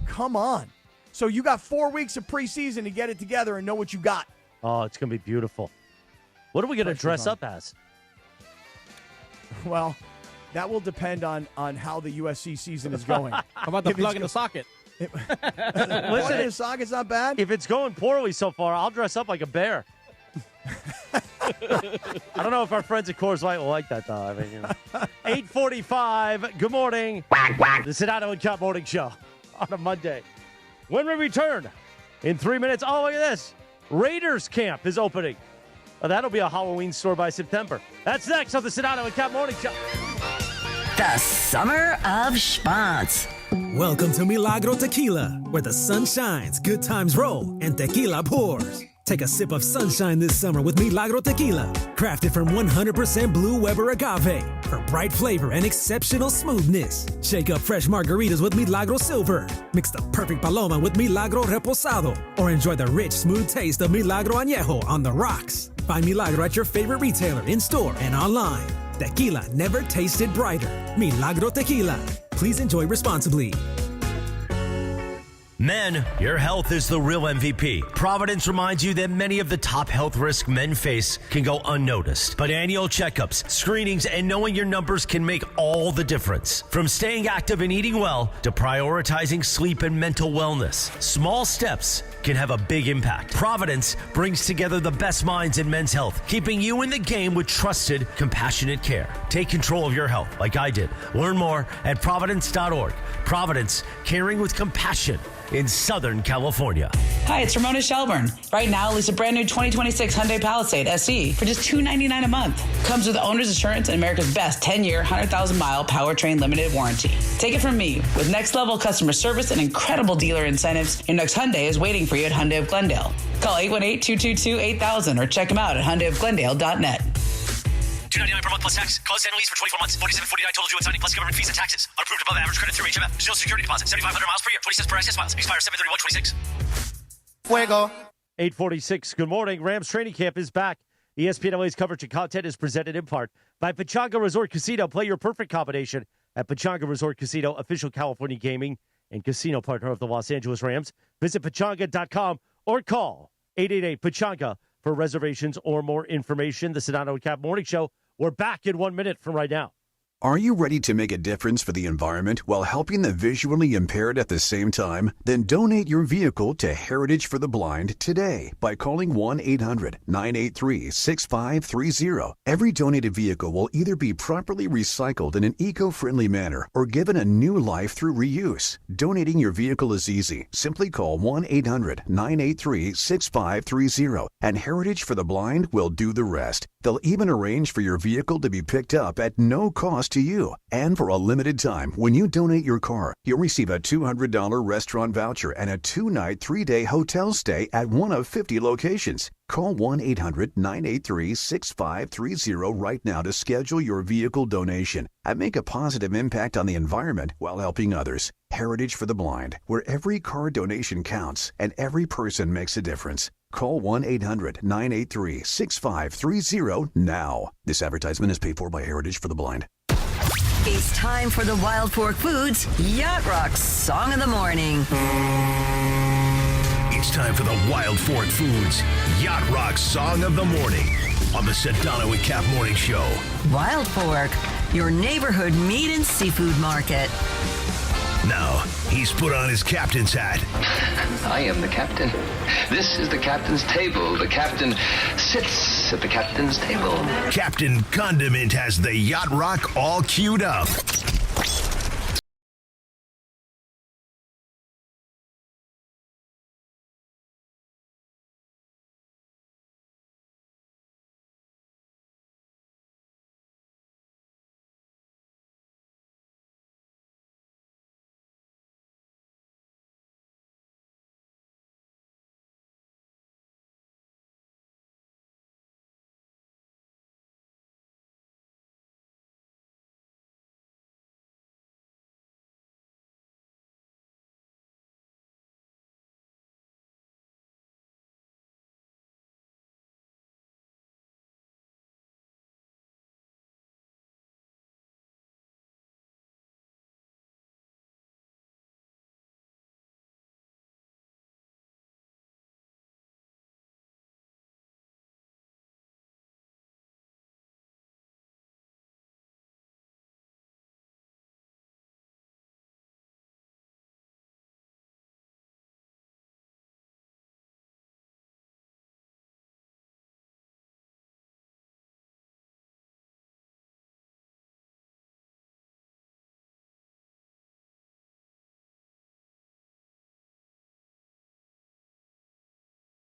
Come on. So you got 4 weeks of preseason to get it together and know what you got. Oh, it's going to be beautiful. What are we going to dress up as? Well, that will depend on how the USC season is going. How about the plug in the socket? Listen, the socket's not bad. If it's going poorly so far, I'll dress up like a bear. I don't know if our friends at Coors Light will like that, though. I mean, 8:45. Good morning. The Sedano and Cap Morning Show on a Monday. When we return in 3 minutes. Oh, look at this. Raiders camp is opening. Oh, that'll be a Halloween store by September. That's next on the Sedano and Cap Morning Show. The Summer of Schmantz. Welcome to Milagro Tequila, where the sun shines, good times roll, and tequila pours. Take a sip of sunshine this summer with Milagro Tequila, crafted from 100% Blue Weber agave for bright flavor and exceptional smoothness. Shake up fresh margaritas with Milagro Silver. Mix the perfect paloma with Milagro Reposado, or enjoy the rich, smooth taste of Milagro Añejo on the rocks. Find Milagro at your favorite retailer, in-store, and online. Tequila never tasted brighter. Milagro Tequila. Please enjoy responsibly. Men, your health is the real MVP. Providence reminds you that many of the top health risks men face can go unnoticed. But annual checkups, screenings, and knowing your numbers can make all the difference. From staying active and eating well to prioritizing sleep and mental wellness, small steps can have a big impact. Providence brings together the best minds in men's health, keeping you in the game with trusted, compassionate care. Take control of your health like I did. Learn more at Providence.org. Providence, caring with compassion in Southern California. Hi, it's Ramona Shelburne. Right now, lease a brand new 2026 Hyundai Palisade SE for just $299 a month. Comes with owner's insurance and America's best 10-year, 100,000-mile powertrain limited warranty. Take it from me. With next-level customer service and incredible dealer incentives, your next Hyundai is waiting for you at Hyundai of Glendale. Call 818-222-8000 or check them out at HyundaiofGlendale.net. $299 per month plus tax. Close and lease for 24 months. $47.49 total due on signing plus government fees and taxes. Unapproved above average credit through HMF. There's no security deposit. 7,500 miles per year. 20 cents per access miles. Expires 7/31/26. Fuego. 8:46. Good morning. Rams training camp is back. ESPN LA's coverage and content is presented in part by Pechanga Resort Casino. Play your perfect combination at Pechanga Resort Casino, official California gaming and casino partner of the Los Angeles Rams. Visit Pechanga.com or call 888-PECHANGA for reservations or more information. The Sedano and Cap Morning Show. We're back in 1 minute from right now. Are you ready to make a difference for the environment while helping the visually impaired at the same time? Then donate your vehicle to Heritage for the Blind today by calling 1-800-983-6530. Every donated vehicle will either be properly recycled in an eco-friendly manner or given a new life through reuse. Donating your vehicle is easy. Simply call 1-800-983-6530 and Heritage for the Blind will do the rest. They'll even arrange for your vehicle to be picked up at no cost to you. And for a limited time, when you donate your car, you'll receive a $200 restaurant voucher and a 2-night, 3-day hotel stay at one of 50 locations. Call 1-800-983-6530 right now to schedule your vehicle donation and make a positive impact on the environment while helping others. Heritage for the Blind, where every car donation counts and every person makes a difference. Call 1-800-983-6530 now. This advertisement is paid for by Heritage for the Blind. It's time for the Wild Fork Foods Yacht Rock Song of the Morning. It's time for the Wild Fork Foods Yacht Rock Song of the Morning on the Sedano and Cap Morning Show. Wild Fork, your neighborhood meat and seafood market. Now, he's put on his captain's hat. I am the captain. This is the captain's table. The captain sits at the captain's table. Captain Condiment has the Yacht Rock all queued up.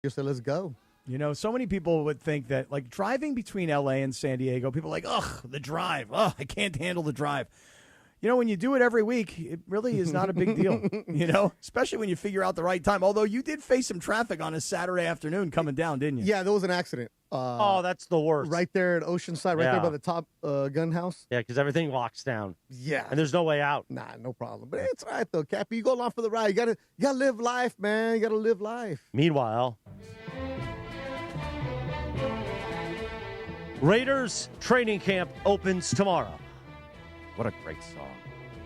Just said, let's go. You know, so many people would think that, like, driving between L.A. and San Diego, people are like, ugh, the drive. Ugh, I can't handle the drive. You know, when you do it every week, it really is not a big deal, you know, especially when you figure out the right time. Although you did face some traffic on a Saturday afternoon coming down, didn't you? Yeah, there was an accident. That's the worst. Right there at Oceanside, right there by the Top Gun house. Yeah, because everything locks down. Yeah. And there's no way out. Nah, no problem. But it's all right, though, Cappy. You go along for the ride. You gotta live life, man. You got to live life. Meanwhile, Raiders training camp opens tomorrow. What a great song.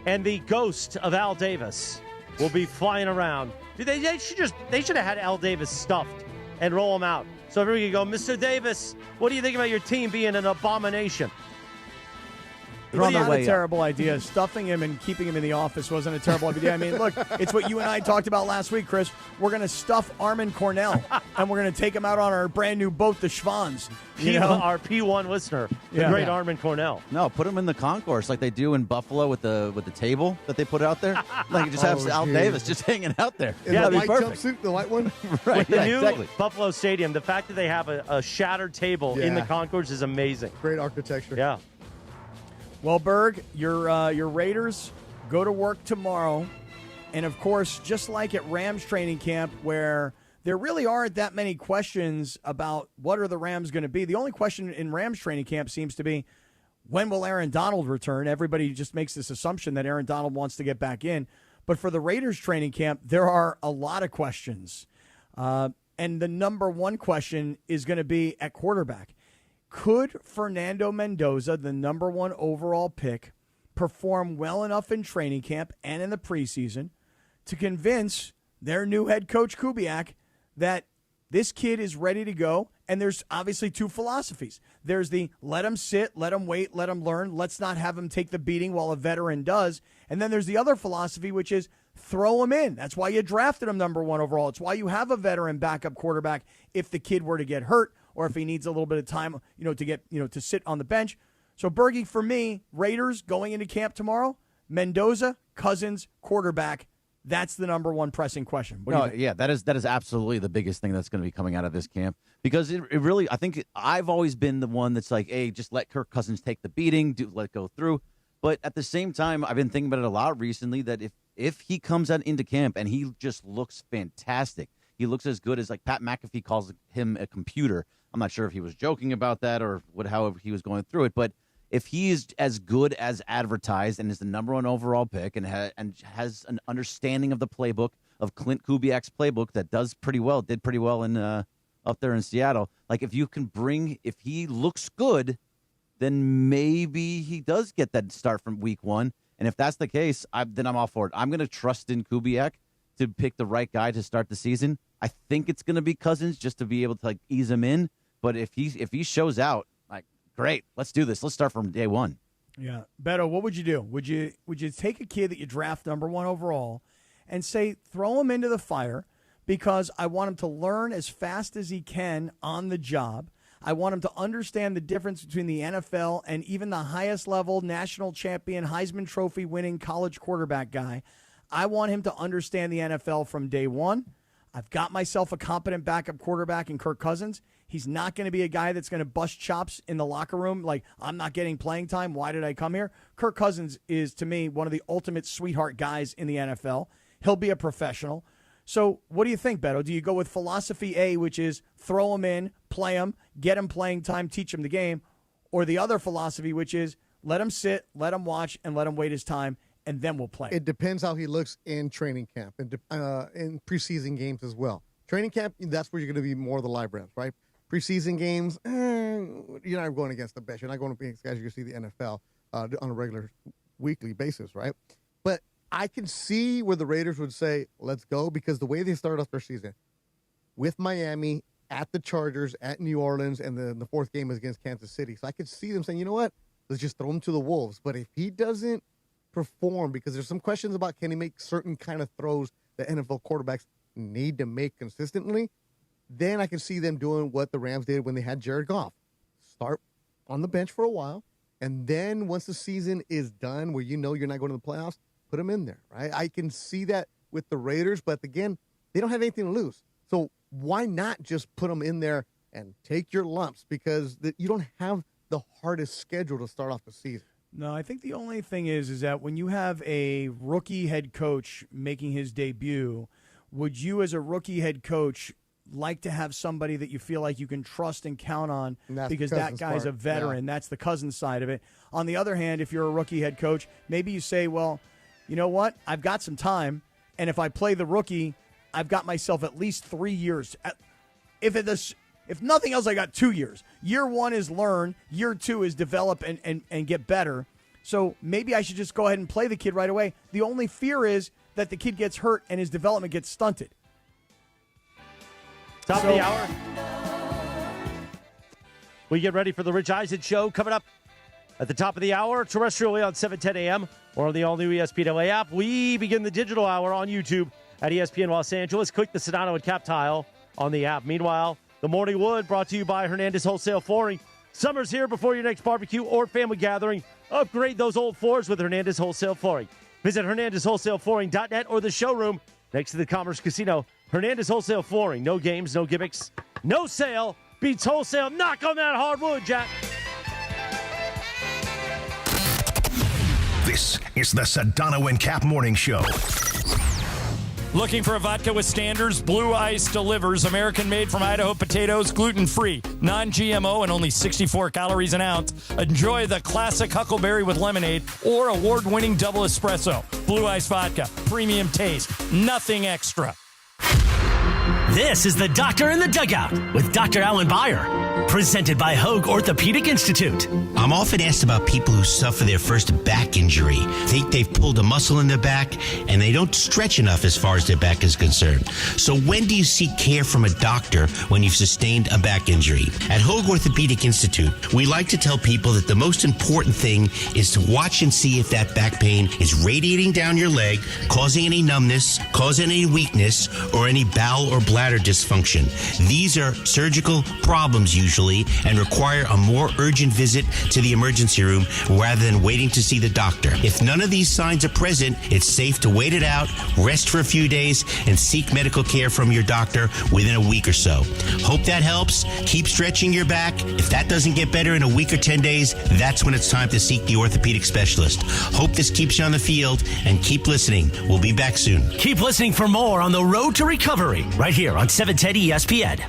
And the ghost of Al Davis will be flying around. They should have had Al Davis stuffed and roll him out. So everybody can go, Mr. Davis, what do you think about your team being an abomination? Not a terrible idea. Stuffing him and keeping him in the office wasn't a terrible idea. I mean, look, it's what you and I talked about last week, Chris. We're going to stuff Armin Cornell, and we're going to take him out on our brand new boat, the Schwans. Our P1 listener, the great Armin Cornell. No, put him in the concourse like they do in Buffalo with the table that they put out there. Like you just have Al Davis just hanging out there. The white jumpsuit, the white one. Right. With the new Buffalo Stadium, the fact that they have a shattered table in the concourse is amazing. Great architecture. Yeah. Well, Berg, your Raiders go to work tomorrow. And, of course, just like at Rams training camp where there really aren't that many questions about what are the Rams going to be. The only question in Rams training camp seems to be, when will Aaron Donald return? Everybody just makes this assumption that Aaron Donald wants to get back in. But for the Raiders training camp, there are a lot of questions. And the number one question is going to be at quarterback. Could Fernando Mendoza, the number one overall pick, perform well enough in training camp and in the preseason to convince their new head coach Kubiak that this kid is ready to go? And there's obviously two philosophies. There's the let him sit, let him wait, let him learn. Let's not have him take the beating while a veteran does. And then there's the other philosophy, which is throw him in. That's why you drafted him number one overall. It's why you have a veteran backup quarterback if the kid were to get hurt or if he needs a little bit of time, to sit on the bench. So, Bergie, for me, Raiders going into camp tomorrow, Mendoza, Cousins, quarterback. That's the number one pressing question. That is absolutely the biggest thing that's going to be coming out of this camp because it really, I think I've always been the one that's like, hey, just let Kirk Cousins take the beating, let it go through. But at the same time, I've been thinking about it a lot recently that if he comes out into camp and he just looks fantastic, he looks as good as like Pat McAfee calls him a computer. I'm not sure if he was joking about that or however he was going through it, but if he is as good as advertised and is the number one overall pick and has an understanding of the playbook of Clint Kubiak's playbook that did pretty well in up there in Seattle, like if he looks good, then maybe he does get that start from week one. And if that's the case, then I'm all for it. I'm going to trust in Kubiak to pick the right guy to start the season. I think it's going to be Cousins just to be able to ease him in. But if he shows out, great, let's do this. Let's start from day one. Yeah. Beto, what would you do? Would you take a kid that you draft number one overall and say throw him into the fire because I want him to learn as fast as he can on the job. I want him to understand the difference between the NFL and even the highest level national champion, Heisman Trophy winning college quarterback guy. I want him to understand the NFL from day one. I've got myself a competent backup quarterback in Kirk Cousins. He's not going to be a guy that's going to bust chops in the locker room like, I'm not getting playing time. Why did I come here? Kirk Cousins is, to me, one of the ultimate sweetheart guys in the NFL. He'll be a professional. So what do you think, Beto? Do you go with philosophy A, which is throw him in, play him, get him playing time, teach him the game, or the other philosophy, which is let him sit, let him watch, and let him wait his time, and then we'll play? It depends how he looks in training camp and in preseason games as well. Training camp, that's where you're going to be more of the live reps, right? Preseason games, you're not going against the best. You're not going against guys you see the NFL on a regular weekly basis, right? But I can see where the Raiders would say, let's go, because the way they started off their season with Miami, at the Chargers, at New Orleans, and the fourth game is against Kansas City. So I could see them saying, you know what, let's just throw him to the Wolves. But if he doesn't perform, because there's some questions about can he make certain kind of throws that NFL quarterbacks need to make consistently, then I can see them doing what the Rams did when they had Jared Goff. Start on the bench for a while, and then once the season is done, where you know you're not going to the playoffs, put him in there, right? I can see that with the Raiders, but again, they don't have anything to lose. So why not just put them in there and take your lumps? Because you don't have the hardest schedule to start off the season. No, I think the only thing is that when you have a rookie head coach making his debut, would you as a rookie head coach like to have somebody that you feel like you can trust and count on because that guy's a veteran? That's the Cousins side of it. On the other hand, if you're a rookie head coach, maybe you say, well, you know what? I've got some time, and if I play the rookie, I've got myself at least 3 years. If nothing else, I got 2 years. Year one is learn. Year two is develop and get better. So maybe I should just go ahead and play the kid right away. The only fear is that the kid gets hurt and his development gets stunted. Top of the hour. We get ready for the Rich Eisen Show coming up at the top of the hour, terrestrially on 7:10 a.m. or on the all-new ESPN LA app. We begin the digital hour on YouTube at ESPN Los Angeles. Click the Sedano and Cap tile on the app. Meanwhile, the Morning Wood brought to you by Hernandez Wholesale Flooring. Summer's here before your next barbecue or family gathering. Upgrade those old floors with Hernandez Wholesale Flooring. Visit HernandezWholesaleFlooring.net or the showroom next to the Commerce Casino. Hernandez Wholesale Flooring. No games, no gimmicks, no sale. Beats wholesale. Knock on that hardwood, Jack. This is the Sedano and Cap Morning Show. Looking for a vodka with standards? Blue Ice delivers. American-made from Idaho potatoes, gluten-free, non-GMO, and only 64 calories an ounce. Enjoy the classic Huckleberry with lemonade or award-winning double espresso. Blue Ice vodka, premium taste, nothing extra. This is the Doctor in the Dugout with Dr. Alan Byer, presented by Hoag Orthopedic Institute. I'm often asked about people who suffer their first back injury, think they've pulled a muscle in their back, and they don't stretch enough as far as their back is concerned. So when do you seek care from a doctor when you've sustained a back injury? At Hoag Orthopedic Institute, we like to tell people that the most important thing is to watch and see if that back pain is radiating down your leg, causing any numbness, causing any weakness, or any bowel or bladder dysfunction. These are surgical problems usually and require a more urgent visit to the emergency room rather than waiting to see the doctor. If none of these signs are present, it's safe to wait it out, rest for a few days, and seek medical care from your doctor within a week or so. Hope that helps. Keep stretching your back. If that doesn't get better in a week or 10 days, that's when it's time to seek the orthopedic specialist. Hope this keeps you on the field, and keep listening. We'll be back soon. Keep listening for more on the road to recovery right here on 710 ESPN.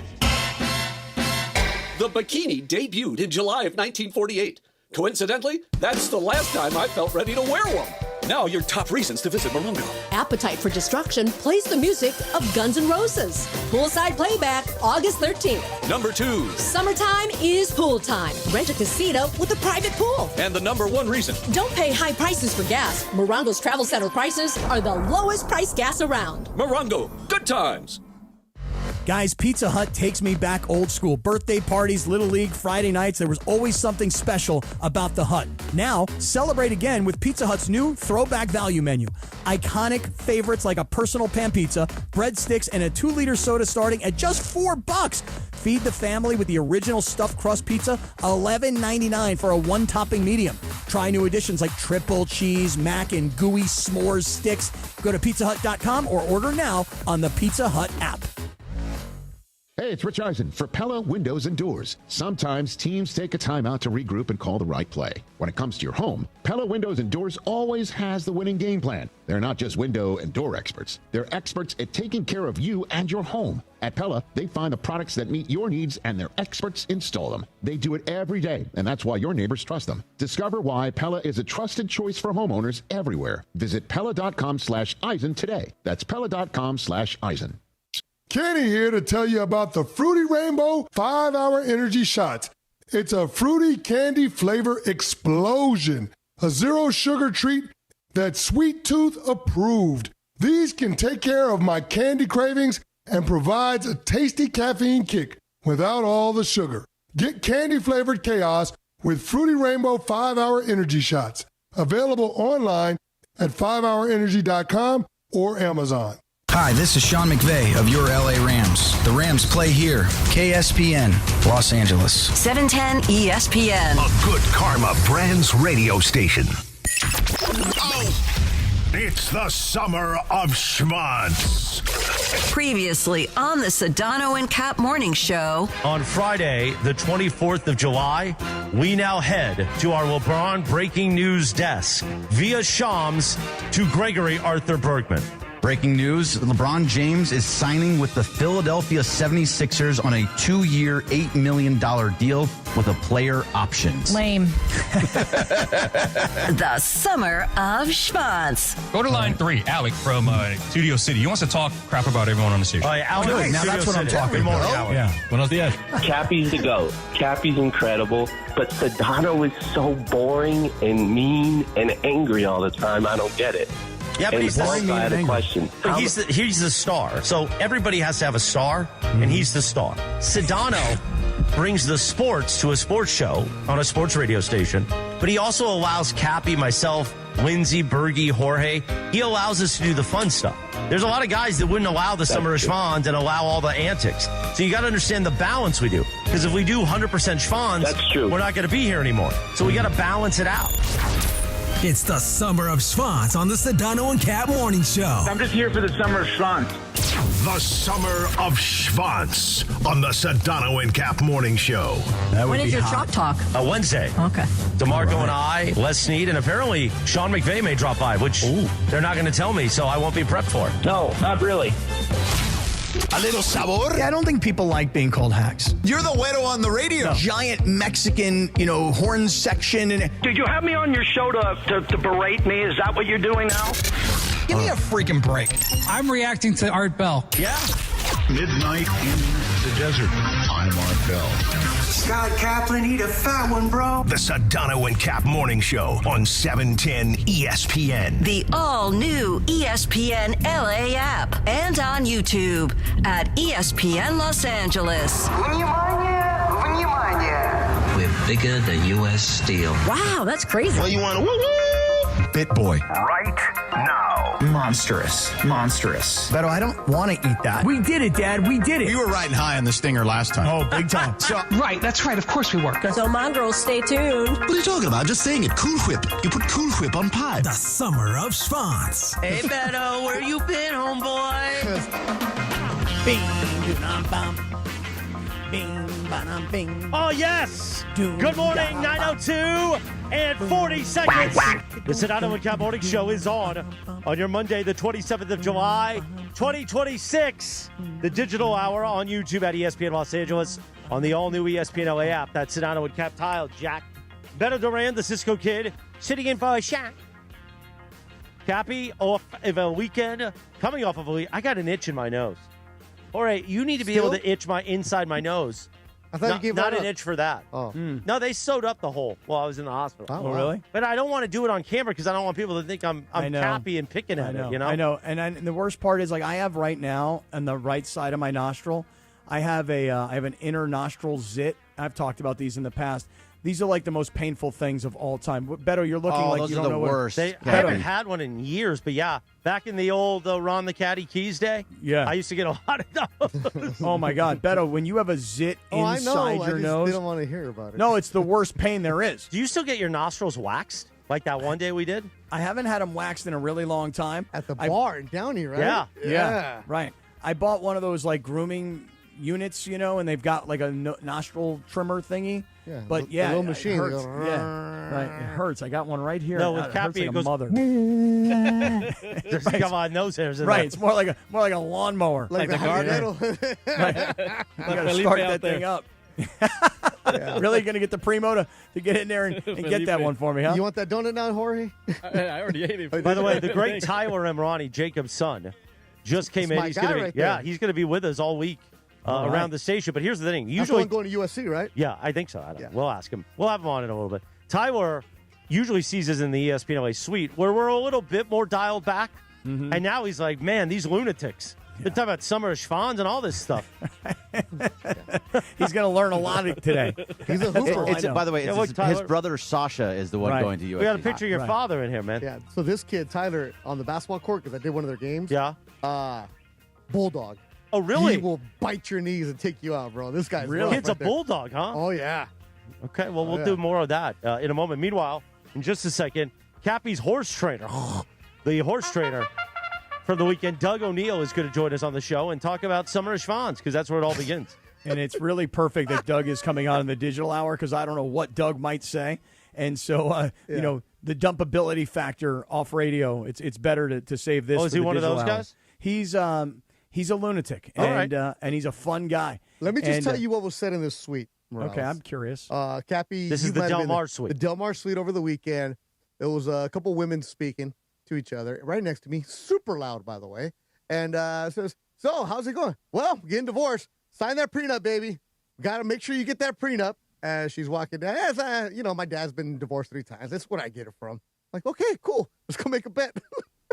The bikini debuted in July of 1948. Coincidentally, that's the last time I felt ready to wear one. Now your top reasons to visit Morongo. Appetite for Destruction plays the music of Guns N' Roses. Poolside playback, August 13th. Number 2. Summertime is pool time. Rent a casita with a private pool. And the number 1 reason. Don't pay high prices for gas. Morongo's Travel Center prices are the lowest price gas around. Morongo, good times. Guys, Pizza Hut takes me back old school. Birthday parties, Little League, Friday nights, there was always something special about the Hut. Now, celebrate again with Pizza Hut's new throwback value menu. Iconic favorites like a personal pan pizza, breadsticks, and a 2-liter soda starting at just $4. Feed the family with the original stuffed crust pizza, $11.99 for a 1-topping medium. Try new additions like triple cheese, mac, and gooey s'mores sticks. Go to pizzahut.com or order now on the Pizza Hut app. Hey, it's Rich Eisen for Pella Windows and Doors. Sometimes teams take a timeout to regroup and call the right play. When it comes to your home, Pella Windows and Doors always has the winning game plan. They're not just window and door experts. They're experts at taking care of you and your home. At Pella, they find the products that meet your needs and their experts install them. They do it every day, and that's why your neighbors trust them. Discover why Pella is a trusted choice for homeowners everywhere. Visit Pella.com/Eisen today. That's Pella.com/Eisen. Kenny here to tell you about the Fruity Rainbow 5-Hour Energy Shots. It's a fruity candy flavor explosion. A zero-sugar treat that's Sweet Tooth approved. These can take care of my candy cravings and provides a tasty caffeine kick without all the sugar. Get candy-flavored chaos with Fruity Rainbow 5-Hour Energy Shots. Available online at 5hourenergy.com or Amazon. Hi, this is Sean McVay of your LA Rams. The Rams play here. KSPN, Los Angeles. 710 ESPN. A good karma brands radio station. It's the summer of schmonz. Previously on the Sedano and Cap Morning Show. On Friday, the 24th of July, we now head to our LeBron breaking news desk via Shams to Gregory Arthur Bergman. Breaking news, LeBron James is signing with the Philadelphia 76ers on a 2-year, $8 million deal with a player option. Lame. The summer of schmonz. Go to line 3, Alec from Studio City. He wants to talk crap about everyone on the station. Alec, now that's what I'm talking about. Yeah. Buenos dias. Cappy's the GOAT. Cappy's incredible. But Sedano is so boring and mean and angry all the time. I don't get it. Yeah, but he's the question. But he's the star. So everybody has to have a star, and he's the star. Sedano brings the sports to a sports show on a sports radio station, but he also allows Cappy, myself, Lindsay, Bergie, Jorge, he allows us to do the fun stuff. There's a lot of guys that wouldn't allow the summer of schmonz and allow all the antics. So you got to understand the balance we do. Because if we do 100% schmonz, we're not going to be here anymore. So we got to balance it out. It's the summer of schmonz on the Sedano and Cap Morning Show. I'm just here for the summer of schmonz. The summer of schmonz on the Sedano and Cap Morning Show. When is your chalk talk? Wednesday. Okay. DeMarco and I, Les Snead, and apparently Sean McVay may drop by, which they're not going to tell me, so I won't be prepped for it. No, not really. A little sabor? Yeah, I don't think people like being called hacks. You're the güero on the radio. No. Giant Mexican, horn section. Did you have me on your show to berate me? Is that what you're doing now? Give me a freaking break. I'm reacting to Art Bell. Yeah. Midnight in the desert. I'm Art Bell. Scott Kaplan, eat a fat one, bro. The Sedano and Cap Morning Show on 710 ESPN. The all-new ESPN LA app and on YouTube at ESPN Los Angeles. We're bigger than U.S. Steel. Wow, that's crazy. Well, you want to woo-woo? Bit Boy. Right now. Monstrous. Beto, I don't want to eat that. We did it, Dad. We did it. You were riding high on the stinger last time. Oh, big time. Right, that's right. Of course we were. So, mongrels, stay tuned. What are you talking about? Just saying it. Cool Whip. You put Cool Whip on pie. The summer of schmonz. Hey, Beto, where you been, homeboy? Oh, yes. Good morning, 9:02 and 40 seconds. The Sedano and Cap Morning Show is on your Monday, the 27th of July, 2026. The digital hour on YouTube at ESPN Los Angeles, on the all-new ESPN LA app. That's Sedano and Cap Tile, Jack. Beto Duran, the Cisco Kid, sitting in for a shot. Cappy, off of a weekend, coming off of a week. I got an itch in my nose. All right, you need to be able to itch inside my nose. I thought you gave not that an up. itch for that. Oh. No, they sewed up the hole while I was in the hospital. Oh, really? But I don't want to do it on camera because I don't want people to think I'm Cappy and picking at it. I know. And the worst part is, I have right now on the right side of my nostril, I have an inner nostril zit. I've talked about these in the past. These are like the most painful things of all time. Beto, you're looking like those you are don't the know worst. I haven't had one in years, but yeah, back in the old Ron the Caddy Keys day, I used to get a lot of those. Oh my God, Beto, when you have a zit inside your nose, I don't want to hear about it. No, it's the worst pain there is. Do you still get your nostrils waxed like that one day we did? I haven't had them waxed in a really long time. At the bar in Downey, right? Yeah, right. I bought one of those grooming units, and they've got like a nostril trimmer thingy. Yeah, but the little machine. It hurts. Right, it hurts. I got one right here. No, with Cappy, it it goes. Mother. There's a couple of nose hairs in there. Right, it's more like a lawnmower. Like the garden. Right. You got to start that thing up. Really going to get the Primo to get in there and get that one for me, huh? You want that donut now, Jorge? I already ate it. By the way, the great Tyler Emrani, Jacob's son, just came in. He's going to be with us all week. Around the station. But here's the thing. Usually, That's going to USC, right? Yeah, I think so. We'll ask him. We'll have him on in a little bit. Tyler usually sees us in the ESPN LA suite where we're a little bit more dialed back. Mm-hmm. And now he's like, man, these lunatics. They're talking about summer of schmonz and all this stuff. He's going to learn a lot today. He's a hooper. By the way, his brother Sasha is the one going to USC. We got a picture of your father in here, man. Yeah. So this kid, Tyler, on the basketball court, because I did one of their games. Yeah. Bulldog. Oh, really? He will bite your knees and take you out, bro. This guy's really. Kid's a bulldog, huh? Oh, yeah. Okay, we'll do more of that in a moment. Meanwhile, in just a second, Cappy's horse trainer. the horse trainer from the weekend, Doug O'Neill, is going to join us on the show and talk about Summer Schwanz, because that's where it all begins. And it's really perfect that Doug is coming on in the digital hour, because I don't know what Doug might say. And so, you know, the dumpability factor off radio, it's better to save this. Oh, is he one of those guys? He's a lunatic, and he's a fun guy. Let me just tell you what was said in this suite. Morales. Okay, I'm curious. Cappy, this is the Del Mar suite. The Del Mar suite over the weekend. There was a couple women speaking to each other right next to me, super loud, by the way. And says, "So, how's it going? Well, getting divorced. Sign that prenup, baby. Got to make sure you get that prenup." As she's walking down, my dad's been divorced 3 times. That's what I get it from. Like, okay, cool. Let's go make a bet.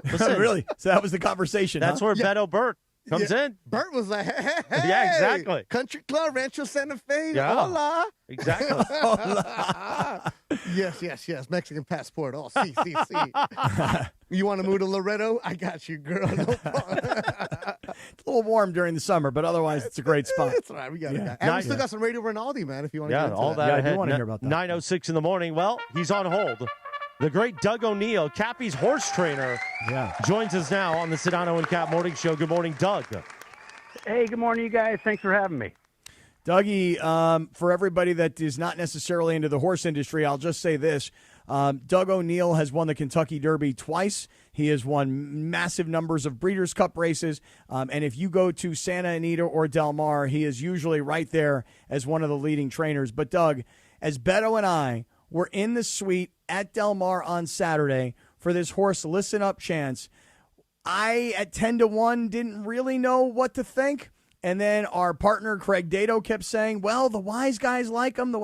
Listen, really? So that was the conversation. That's where Beto Burt comes in. Burt was like, hey, yeah, exactly. Country Club, Rancho Santa Fe. Yeah. Hola. Exactly. Hola. Yes. Mexican passport. Oh, see. You want to move to Loretto? I got you, girl. No problem. It's a little warm during the summer, but otherwise it's a great spot. It's all right. We got it. And we still got some Radio Rinaldi, man, if you want to get into all that. that. I do want to hear about that. 9:06 in the morning. Well, he's on hold. The great Doug O'Neill, Cappy's horse trainer, joins us now on the Sedano and Cap Morning Show. Good morning, Doug. Hey, good morning, you guys. Thanks for having me. Dougie, for everybody that is not necessarily into the horse industry, I'll just say this. Doug O'Neill has won the Kentucky Derby twice. He has won massive numbers of Breeders' Cup races. And if you go to Santa Anita or Del Mar, he is usually right there as one of the leading trainers. But, Doug, as Beto and I were in the suite at Del Mar on Saturday for this horse Listen Up chance, I, at 10-1, didn't really know what to think. And then our partner, Craig Dato, kept saying, well, the wise guys like him.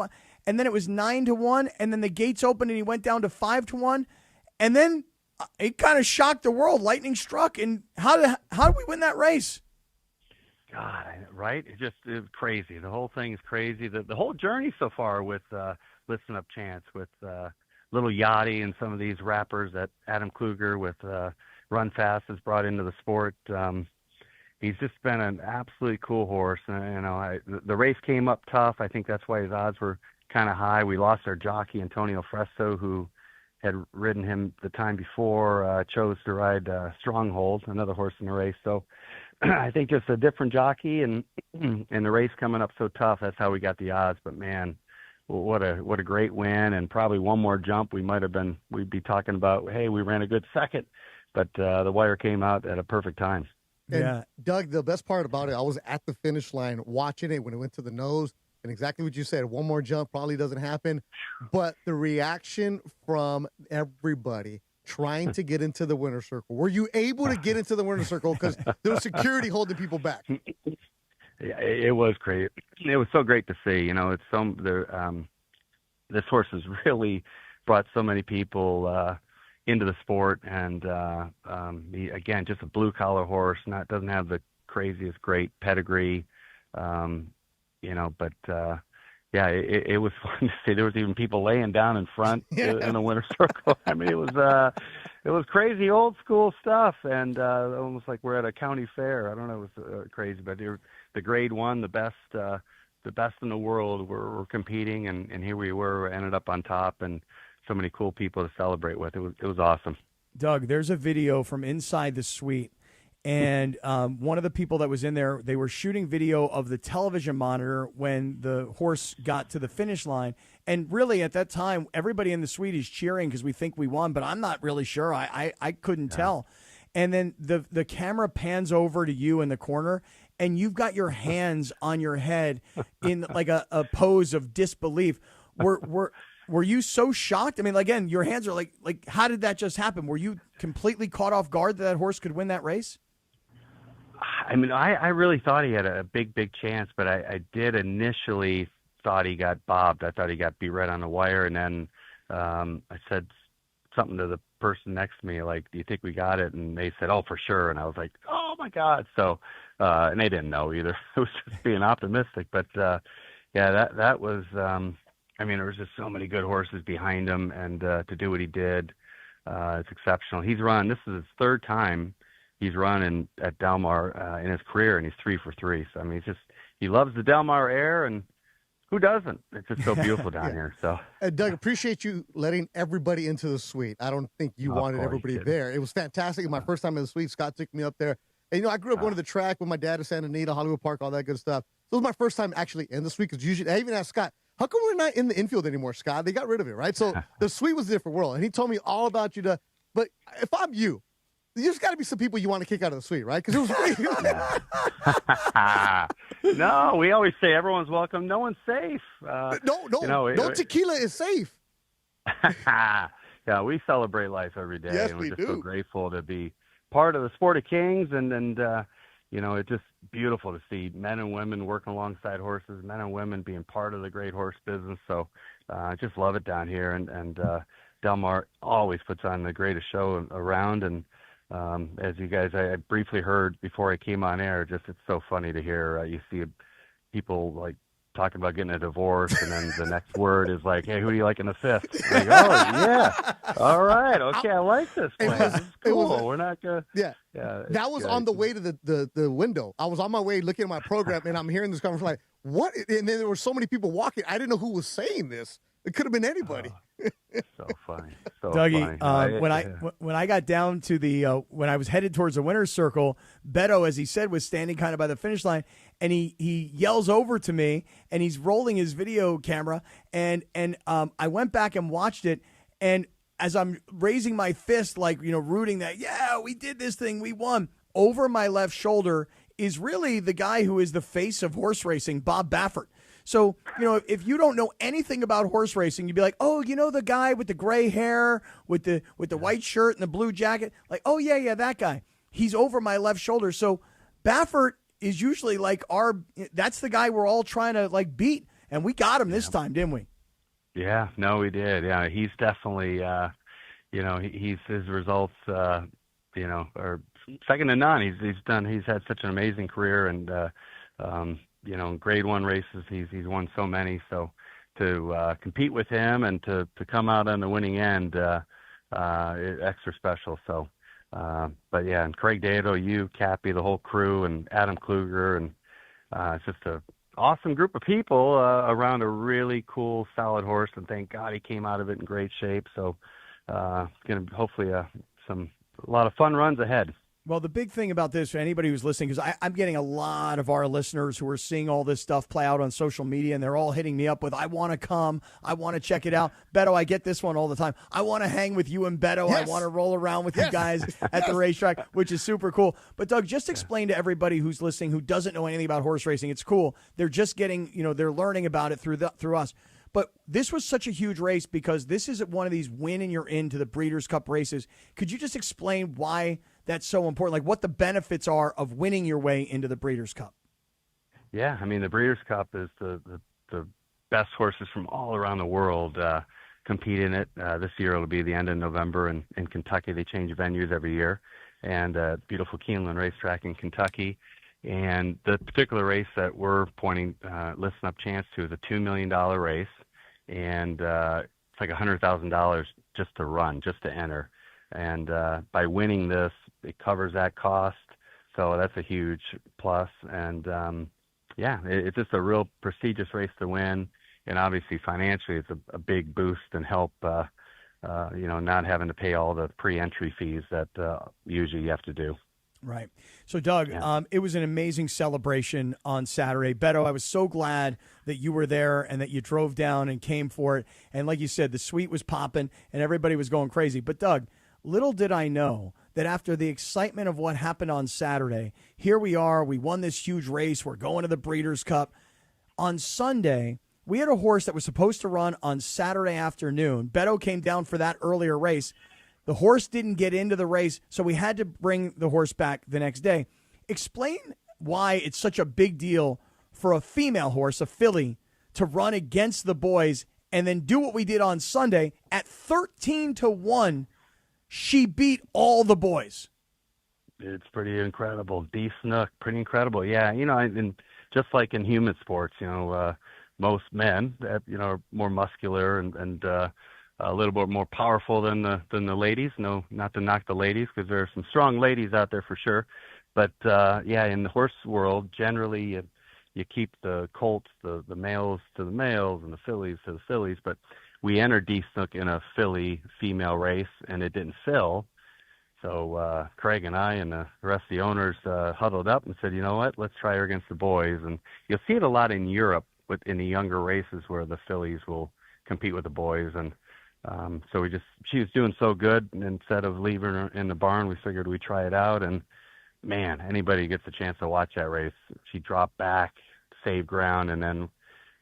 And then it was 9-1, and then the gates opened, and he went down to 5-1. And then it kind of shocked the world. Lightning struck. And how did we win that race? God, right? It was crazy. The whole thing is crazy. The whole journey so far with Listen Up Chance, with Little Yachty and some of these rappers that Adam Kluger with Run Fast has brought into the sport. He's just been an absolutely cool horse. The race came up tough. I think that's why his odds were kind of high. We lost our jockey, Antonio Fresto, who had ridden him the time before, chose to ride Stronghold, another horse in the race. So I think just a different jockey and the race coming up so tough, that's how we got the odds. But, man, what a great win, and probably one more jump we'd be talking about, hey, we ran a good second. But the wire came out at a perfect time. And Doug, the best part about it, I was at the finish line watching it when it went to the nose, and exactly what you said, one more jump probably doesn't happen. But the reaction from everybody trying to get into the winner's circle, were you able to get into the winner's circle? Because there was security holding people back. Yeah, it was great. It was so great to see. This horse has really brought so many people into the sport, and he, again, just a blue collar horse. Doesn't have the craziest great pedigree, but it was fun to see. There was even people laying down in front in the winner's circle. I mean, it was crazy old school stuff, and almost like we're at a county fair. I don't know, it was crazy, but the grade one, the best in the world were competing, and here we ended up on top, and so many cool people to celebrate with. It was awesome. Doug, there's a video from inside the suite, and one of the people that was in there, they were shooting video of the television monitor when the horse got to the finish line. And really, at that time, everybody in the suite is cheering because we think we won, but I'm not really sure. I couldn't tell. And then the camera pans over to you in the corner, and you've got your hands on your head in like a pose of disbelief. Were you so shocked? I mean, again, your hands are like how did that just happen? Were you completely caught off guard that horse could win that race? I mean, I really thought he had a big chance, but I did initially thought he got bobbed. I thought he got beat right on the wire, and then I said something to the person next to me, like, do you think we got it? And they said, oh, for sure. And I was like, oh, my God. So, and they didn't know either. It was just being optimistic. But, that was I mean, there was just so many good horses behind him, and to do what he did, it's exceptional. This is his third time he's run at Del Mar in his career, and he's 3 for 3. So, I mean, he loves the Del Mar air, and who doesn't? It's just so beautiful down here. So, Doug, appreciate you letting everybody into the suite. I don't think you wanted everybody there. It was fantastic. My first time in the suite, Scott took me up there. And, I grew up going to the track with my dad at Santa Anita, Hollywood Park, all that good stuff. So it was my first time actually in the suite, because usually I even asked Scott, how come we're not in the infield anymore, Scott? They got rid of it, right? So the suite was a different world. And he told me all about you. But if I'm you, there's got to be some people you want to kick out of the suite, right? Because it was great. No, we always say everyone's welcome. No one's safe. No tequila is safe. Yeah, we celebrate life every day. Yes, and we're we just do. so grateful to be part of the sport of kings. And it's just beautiful to see men and women working alongside horses, men and women being part of the great horse business. So I just love it down here. And Del Mar always puts on the greatest show around. And as you guys, I briefly heard before I came on air, just it's so funny to hear. You see people like talking about getting a divorce, and then the next word is like, "Hey, who do you like in the fifth?" Like, oh yeah, all right, okay, I like this plan. This is cool. We're not gonna. Yeah. That was on the way to the window. I was on my way looking at my program, and I'm hearing this conversation like, "What?" And then there were so many people walking. I didn't know who was saying this. It could have been anybody. So funny. So Dougie, funny. When I got down to the when I was headed towards the winner's circle, Beto, as he said, was standing kind of by the finish line, and he yells over to me, and he's rolling his video camera, and I went back and watched it, and as I'm raising my fist, like rooting that, yeah, we did this thing, we won. Over my left shoulder is really the guy who is the face of horse racing, Bob Baffert. So, if you don't know anything about horse racing, you'd be like, oh, the guy with the gray hair, with the white shirt and the blue jacket. Like, oh, yeah, that guy. He's over my left shoulder. So Baffert is usually like that's the guy we're all trying to like beat. And we got him this time, didn't we? Yeah, no, we did. Yeah, he's definitely, his results, are second to none. He's had such an amazing career, and, grade one races, he's won so many. So to compete with him and to come out on the winning end, extra special. So, but yeah, and Craig Dato, you, Cappy, the whole crew, and Adam Kluger, and it's just a awesome group of people around a really cool, solid horse. And thank God he came out of it in great shape. So it's going to hopefully a lot of fun runs ahead. Well, the big thing about this, for anybody who's listening, because I'm getting a lot of our listeners who are seeing all this stuff play out on social media, and they're all hitting me up with, I want to come, I want to check it out. Beto, I get this one all the time. I want to hang with you and Beto. Yes. I want to roll around with you guys at the racetrack, which is super cool. But, Doug, just explain to everybody who's listening who doesn't know anything about horse racing. It's cool. They're just getting, they're learning about it through us. But this was such a huge race because this is one of these win and you're into the Breeders' Cup races. Could you just explain why that's so important, like what the benefits are of winning your way into the Breeders' Cup? Yeah, I mean, the Breeders' Cup is the best horses from all around the world compete in it. This year it'll be the end of November in Kentucky. They change venues every year, and beautiful Keeneland racetrack in Kentucky. And the particular race that we're listen up chance to is a $2 million race, and it's like $100,000 just to run, just to enter. And by winning this, it covers that cost. So that's a huge plus. And it's just a real prestigious race to win. And obviously financially, it's a big boost and help, not having to pay all the pre-entry fees that usually you have to do. Right. So, Doug, it was an amazing celebration on Saturday. Beto, I was so glad that you were there and that you drove down and came for it. And like you said, the suite was popping and everybody was going crazy. But, Doug, little did I know that after the excitement of what happened on Saturday, here we are. We won this huge race. We're going to the Breeders' Cup. On Sunday, we had a horse that was supposed to run on Saturday afternoon. Beto came down for that earlier race. The horse didn't get into the race, so we had to bring the horse back the next day. Explain why it's such a big deal for a female horse, a filly, to run against the boys and then do what we did on Sunday. At 13-1, she beat all the boys. It's pretty incredible. D Snook, pretty incredible. Yeah, and just like in human sports, most men, are more muscular and a little bit more powerful than the ladies. No, not to knock the ladies, because there are some strong ladies out there for sure. But in the horse world, generally, you keep the colts, the males to the males, and the fillies to the fillies. But we entered D-Snook in a filly female race, and it didn't fill. So Craig and I and the rest of the owners huddled up and said, you know what, let's try her against the boys. And you'll see it a lot in Europe in the younger races where the fillies will compete with the boys. And so she was doing so good, and instead of leaving her in the barn, we figured we'd try it out. And, man, anybody who gets a chance to watch that race, she dropped back, saved ground, and then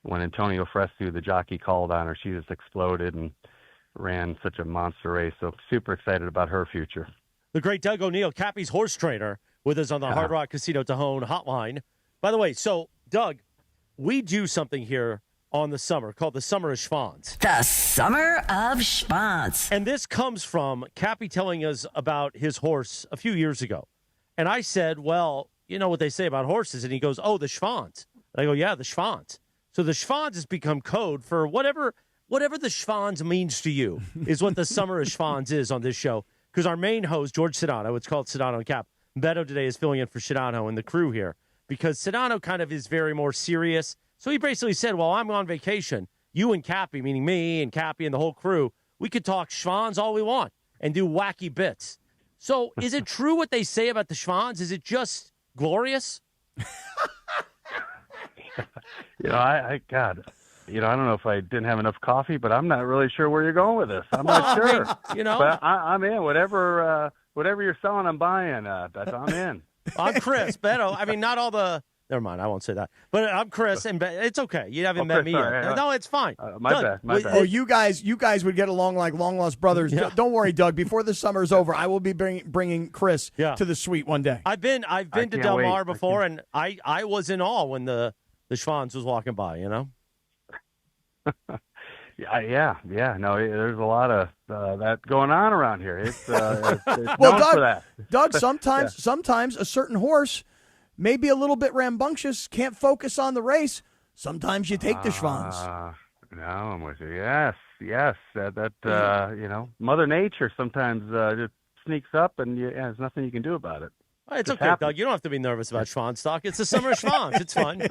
when Antonio Frescu, the jockey, called on her, she just exploded and ran such a monster race. So super excited about her future. The great Doug O'Neill, Cappy's horse trainer, with us on the Hard Rock Casino Tejon hotline. By the way, so, Doug, we do something here on the summer called the Summer of Schwanz. The Summer of Schwanz. And this comes from Cappy telling us about his horse a few years ago. And I said, well, you know what they say about horses? And he goes, oh, the Schwanz. And I go, yeah, the Schwanz. So the Schwanz has become code for whatever the Schwanz means to you is what the Summer of Schwanz is on this show. Because our main host, George Sedano, it's called Sedano and Cap. Beto today is filling in for Sedano and the crew here. Because Sedano kind of is very more serious. So he basically said, well, I'm on vacation. You and Cappy, meaning me and Cappy and the whole crew, we could talk Schwanz all we want and do wacky bits. So is it true what they say about the Schwanz? Is it just glorious? God, I don't know if I didn't have enough coffee, but I'm not really sure where you're going with this. I'm not sure. But I'm in. Whatever you're selling, I'm buying. Beto, I'm in. I'm Chris. Beto. I mean, not all the. Never mind. I won't say that. But I'm Chris, and it's okay. You haven't met me yet. No, it's fine. My bad. Oh, you guys would get along like long lost brothers. Yeah. Don't worry, Doug. Before the summer's over, I will be bringing Chris to the suite one day. I've been to Del Mar before, and I was in awe when the Schwanz was walking by. Yeah. No, there's a lot of that going on around here. It's well, known Doug, for that. Doug, sometimes a certain horse may be a little bit rambunctious, can't focus on the race. Sometimes you take the Schwanz. No, I'm with you. Yes. Mother Nature sometimes just sneaks up, and there's nothing you can do about it. It's okay, Doug. You don't have to be nervous about Schwanz stock. It's the Summer of Schwanz. It's fun.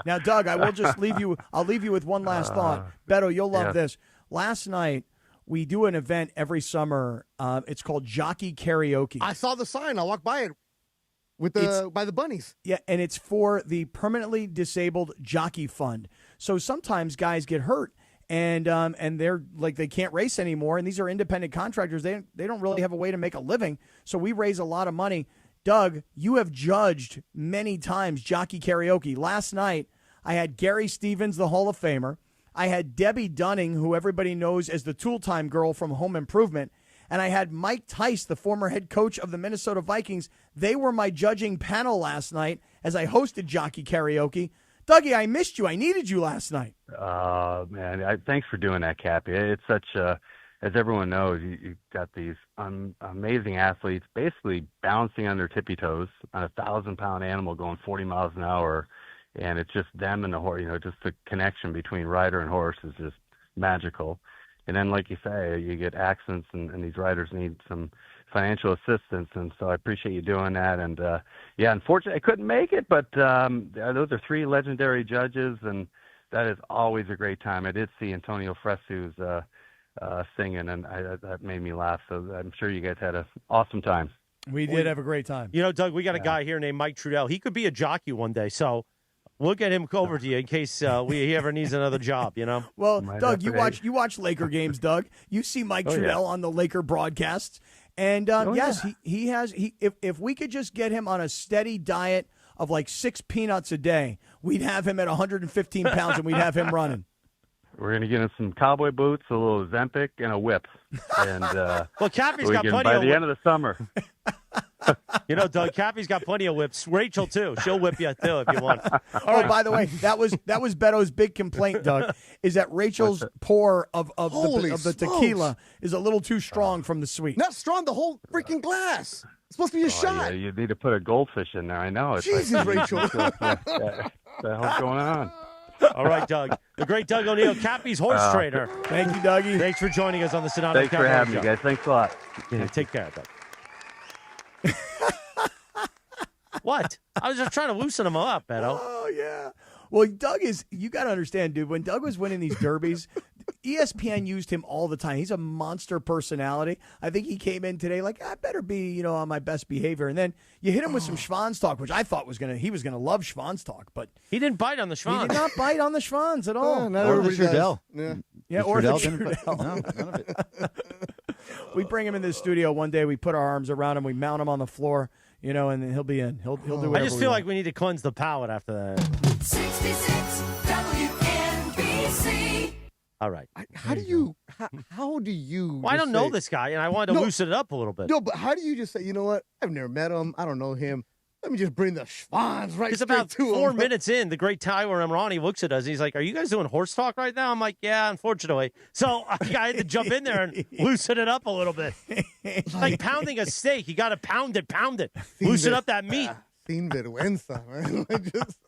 Now, Doug, I will just leave you. I'll leave you with one last thought. Beto, you'll love this. Last night, we do an event every summer. It's called Jockey Karaoke. I saw the sign. I walked by it by the bunnies. Yeah, and it's for the Permanently Disabled Jockey Fund. So sometimes guys get hurt. And they're like they can't race anymore, and these are independent contractors. They don't really have a way to make a living, so we raise a lot of money. Doug, you have judged many times Jockey Karaoke. Last night, I had Gary Stevens, the Hall of Famer. I had Debbie Dunning, who everybody knows as the Tool Time girl from Home Improvement, and I had Mike Tice, the former head coach of the Minnesota Vikings. They were my judging panel last night as I hosted Jockey Karaoke. Dougie, I missed you. I needed you last night. Man, thanks for doing that, Cappy. It's such as everyone knows, you've got these amazing athletes basically bouncing on their tippy toes on a 1,000-pound animal going 40 miles an hour, and it's just them and the horse. Just the connection between rider and horse is just magical. And then, like you say, you get accidents, and these riders need some financial assistance, and so I appreciate you doing that. And unfortunately, I couldn't make it, but those are three legendary judges, and that is always a great time. I did see Antonio Frescu's singing, and that made me laugh. So I'm sure you guys had an awesome time. We did have a great time. Doug, we got a guy here named Mike Trudell. He could be a jockey one day, so we'll get him over to you in case he ever needs another job, Well, Doug, you watch Laker games, Doug. You see Mike Trudell on the Laker broadcasts. And he has. If we could just get him on a steady diet of like 6 peanuts a day, we'd have him at 115 pounds and we'd have him running. We're gonna get him some cowboy boots, a little Zempic, and a whip. And well, Cappy's got plenty by the end of the summer. Doug, Cappy's got plenty of whips. Rachel too. She'll whip you too if you want. By the way, that was Beto's big complaint, Doug, is that Rachel's pour of the tequila is a little too strong from the suite. Not strong, the whole freaking glass. It's supposed to be a shot. Yeah, you need to put a goldfish in there. I know. Jesus, Rachel. What the hell's going on? All right, Doug. The great Doug O'Neill, Cappy's horse trainer. Thank you, Dougie. Thanks for joining us on the Sedano. Thanks for having me, guys. Thanks a lot. Yeah, take care, Doug. What? I was just trying to loosen him up, Beto. Oh, yeah. Well, Doug you got to understand, dude, when Doug was winning these derbies, ESPN used him all the time. He's a monster personality. I think he came in today like, I better be, on my best behavior. And then you hit him with some Schwanz talk, which I thought he was going to love Schwanz talk, but he didn't bite on the Schwanz. He did not bite on the Schwanz at all. Or the Trudell. Yeah, or the Trudell. Trudell. No, none of it. We bring him in the studio one day. We put our arms around him. We mount him on the floor, and then he'll be in. He'll do whatever. I just feel like we need to cleanse the palate after that. 66 WNBC. All right. How do you? Well, I don't know this guy, and I wanted to loosen it up a little bit. No, but how do you just say, you know what? I've never met him. I don't know him. Let me just bring the Schwanz right Because straight about to him. 4 minutes in, the great Tyler Emrani looks at us. He's like, "Are you guys doing horse talk right now?" I'm like, "Yeah, unfortunately." So I had to jump in there and loosen it up a little bit. It's like pounding a steak. You got to pound it. Loosen up that meat. Sin vergüenza, man. Just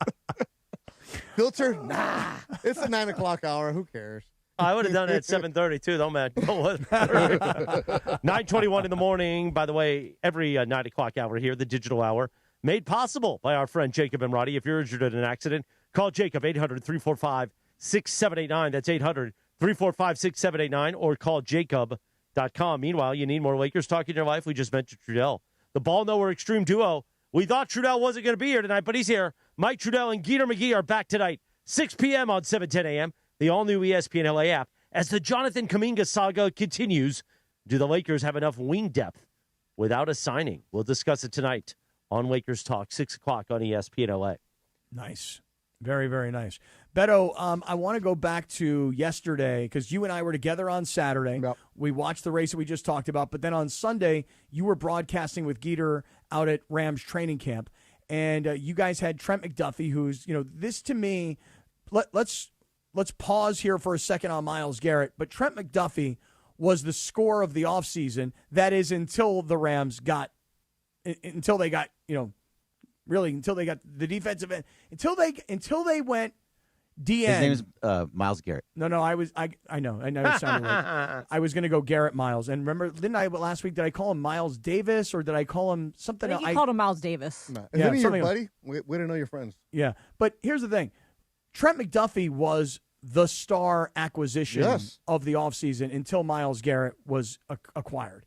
filter? Nah. It's a 9 o'clock hour. Who cares? I would have done it at 7:30 too, though, man. 9:21 in the morning. By the way, every 9 o'clock hour here, the digital hour, made possible by our friend Jacob and Roddy. If you're injured in an accident, call Jacob 800-345-6789. That's 800-345-6789, or call jacob.com. Meanwhile, you need more Lakers talk in your life. We just mentioned Trudell, the ball knower extreme duo. We thought Trudell wasn't going to be here tonight, but he's here. Mike Trudell and Geeter McGee are back tonight, 6 p.m. on 710 a.m., the all-new ESPN LA app. As the Jonathan Kuminga saga continues, do the Lakers have enough wing depth without a signing? We'll discuss it tonight on Lakers Talk, 6 o'clock on ESPN LA. Nice. Very, very nice. Beto, I want to go back to yesterday because you and I were together on Saturday. Yep. We watched the race that we just talked about, but then on Sunday, you were broadcasting with Geeter out at Rams training camp, and you guys had Trent McDuffie, who's, this to me, let's pause here for a second on Myles Garrett, but Trent McDuffie was the score of the offseason. That is until the Rams got until they got the defensive end, until they went DN. His name is Myles Garrett. No, I know it sounded right. I was going to go Garrett Miles, and remember, last week, did I call him Miles Davis or did I call him something else? I called him Miles Davis. No. Isn't he your buddy? We didn't know your friends. Yeah, but here's the thing. Trent McDuffie was the star acquisition of the offseason until Myles Garrett was acquired.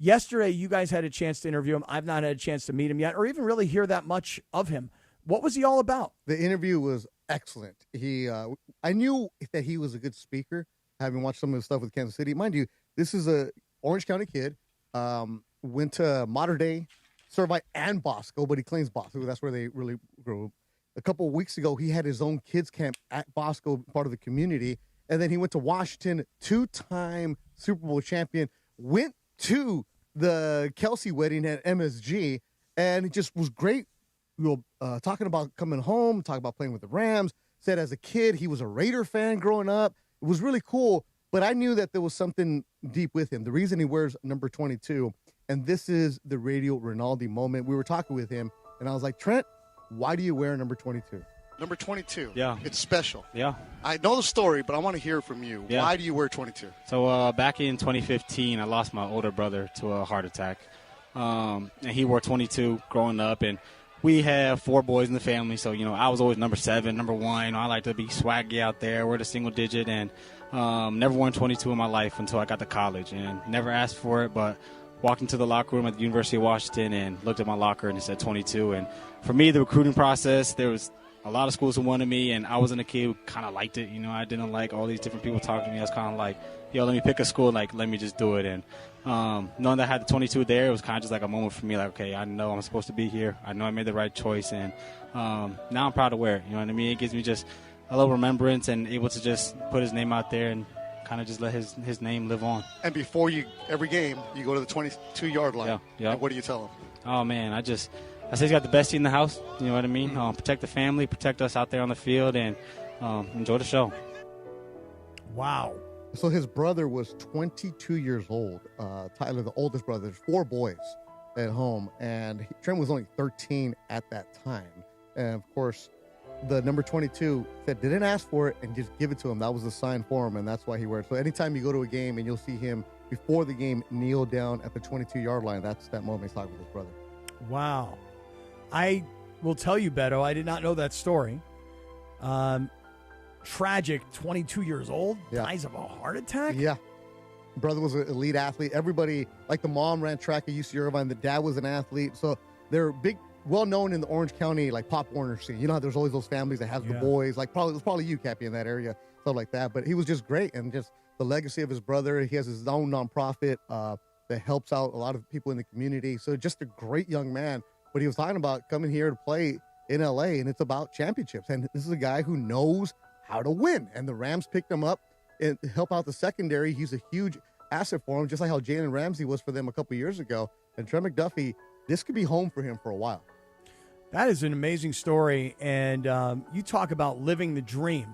Yesterday, you guys had a chance to interview him. I've not had a chance to meet him yet or even really hear that much of him. What was he all about? The interview was excellent. I knew that he was a good speaker, having watched some of his stuff with Kansas City. Mind you, this is a Orange County kid, went to Mater Dei, Servite, and Bosco, but he claims Bosco. That's where they really grew up. A couple of weeks ago, he had his own kids camp at Bosco, part of the community, and then he went to Washington, 2-time Super Bowl champion, went to the Kelsey wedding at MSG, and it just was great. Talking about coming home, talking about playing with the Rams. Said as a kid he was a Raider fan growing up. It was really cool, but I knew that there was something deep with him. The reason he wears number 22, and this is the Radio Rinaldi moment. We were talking with him, and I was like, Trent, why do you wear number 22? Number 22. Yeah. It's special. Yeah. I know the story, but I want to hear from you. Yeah. Why do you wear 22? So back in 2015, I lost my older brother to a heart attack. And he wore 22 growing up. And we have 4 boys in the family. So, I was always number 7, number 1. I like to be swaggy out there, wear the single digit. And never worn 22 in my life until I got to college. And never asked for it, but walked into the locker room at the University of Washington and looked at my locker and it said 22. And for me, the recruiting process, there was a lot of schools who wanted me, and I wasn't a kid who kind of liked it. I didn't like all these different people talking to me. I was kind of like, let me pick a school, let me just do it. And knowing that I had the 22 there, it was kind of just like a moment for me, okay, I know I'm supposed to be here. I know I made the right choice, and now I'm proud to wear it. You know what I mean? It gives me just a little remembrance and able to just put his name out there and kind of just let his name live on. And before every game, you go to the 22-yard line. Yeah. And what do you tell him? Oh, man, I say he's got the best seat in the house. You know what I mean? Protect the family, protect us out there on the field, and enjoy the show. Wow. So his brother was 22 years old. Tyler, the oldest brother, there's 4 boys at home, and Trent was only 13 at that time. And, of course, the number 22 said didn't ask for it and just give it to him. That was the sign for him, and that's why he wears it. So anytime you go to a game and you'll see him before the game kneel down at the 22-yard line, that's that moment he's talking with his brother. Wow. I will tell you, Beto, I did not know that story. Tragic, 22 years old, dies of a heart attack? Yeah. Brother was an elite athlete. Everybody, like the mom ran track at UC Irvine. The dad was an athlete. So they're big, well-known in the Orange County, like Pop Warner scene. You know how there's always those families that have the boys. Like it was probably you, Cappy, in that area, stuff like that. But he was just great. And just the legacy of his brother. He has his own nonprofit that helps out a lot of people in the community. So just a great young man. But he was talking about coming here to play in L.A., and it's about championships. And this is a guy who knows how to win. And the Rams picked him up and help out the secondary. He's a huge asset for him, just like how Jalen Ramsey was for them a couple years ago. And Trent McDuffie, this could be home for him for a while. That is an amazing story. And you talk about living the dream.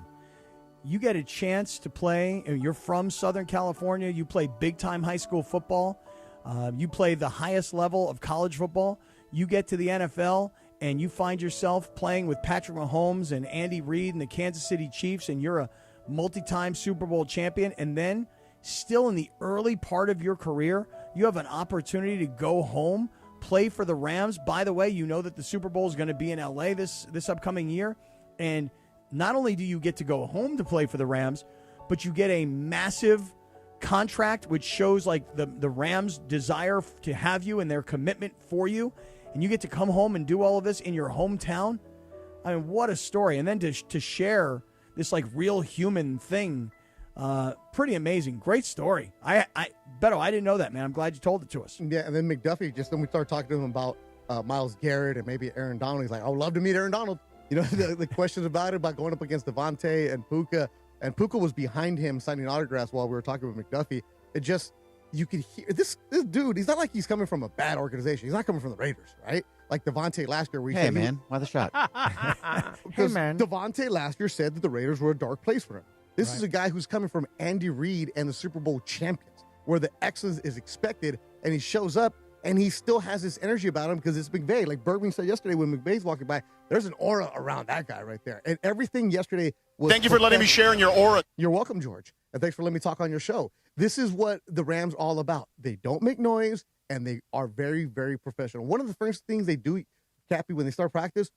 You get a chance to play. You're from Southern California. You play big-time high school football. You play the highest level of college football. You get to the NFL, and you find yourself playing with Patrick Mahomes and Andy Reid and the Kansas City Chiefs, and you're a multi-time Super Bowl champion. And then still in the early part of your career, you have an opportunity to go home, play for the Rams. By the way, you know that the Super Bowl is going to be in L.A. this upcoming year. And not only do you get to go home to play for the Rams, but you get a massive contract, which shows like the Rams' desire to have you and their commitment for you. And you get to come home and do all of this in your hometown. I mean, what a story. And then to share this like real human thing, pretty amazing. Great story. Beto, I didn't know that, man. I'm glad you told it to us. Yeah, and then McDuffie, then we started talking to him about Myles Garrett and maybe Aaron Donald. He's like, I would love to meet Aaron Donald. You know, the questions about it, about going up against Devontae and Puka. And Puka was behind him signing autographs while we were talking with McDuffie. It just, you could hear this dude. He's not like he's coming from a bad organization. He's not coming from the Raiders, right? Like Devontae last year. Hey, man, why the shot? Hey, man. Devontae last year said that the Raiders were a dark place for him. This is a guy who's coming from Andy Reid and the Super Bowl champions, where the excellence is expected, and he shows up, and he still has this energy about him because it's McVay. Like Bergman said yesterday when McVay's walking by, there's an aura around that guy right there. And everything yesterday was... Thank you for letting me share in your aura. You're welcome, George. And thanks for letting me talk on your show. This is what the Rams are all about. They don't make noise, and they are very, very professional. One of the first things they do, Cappy, when they start practice,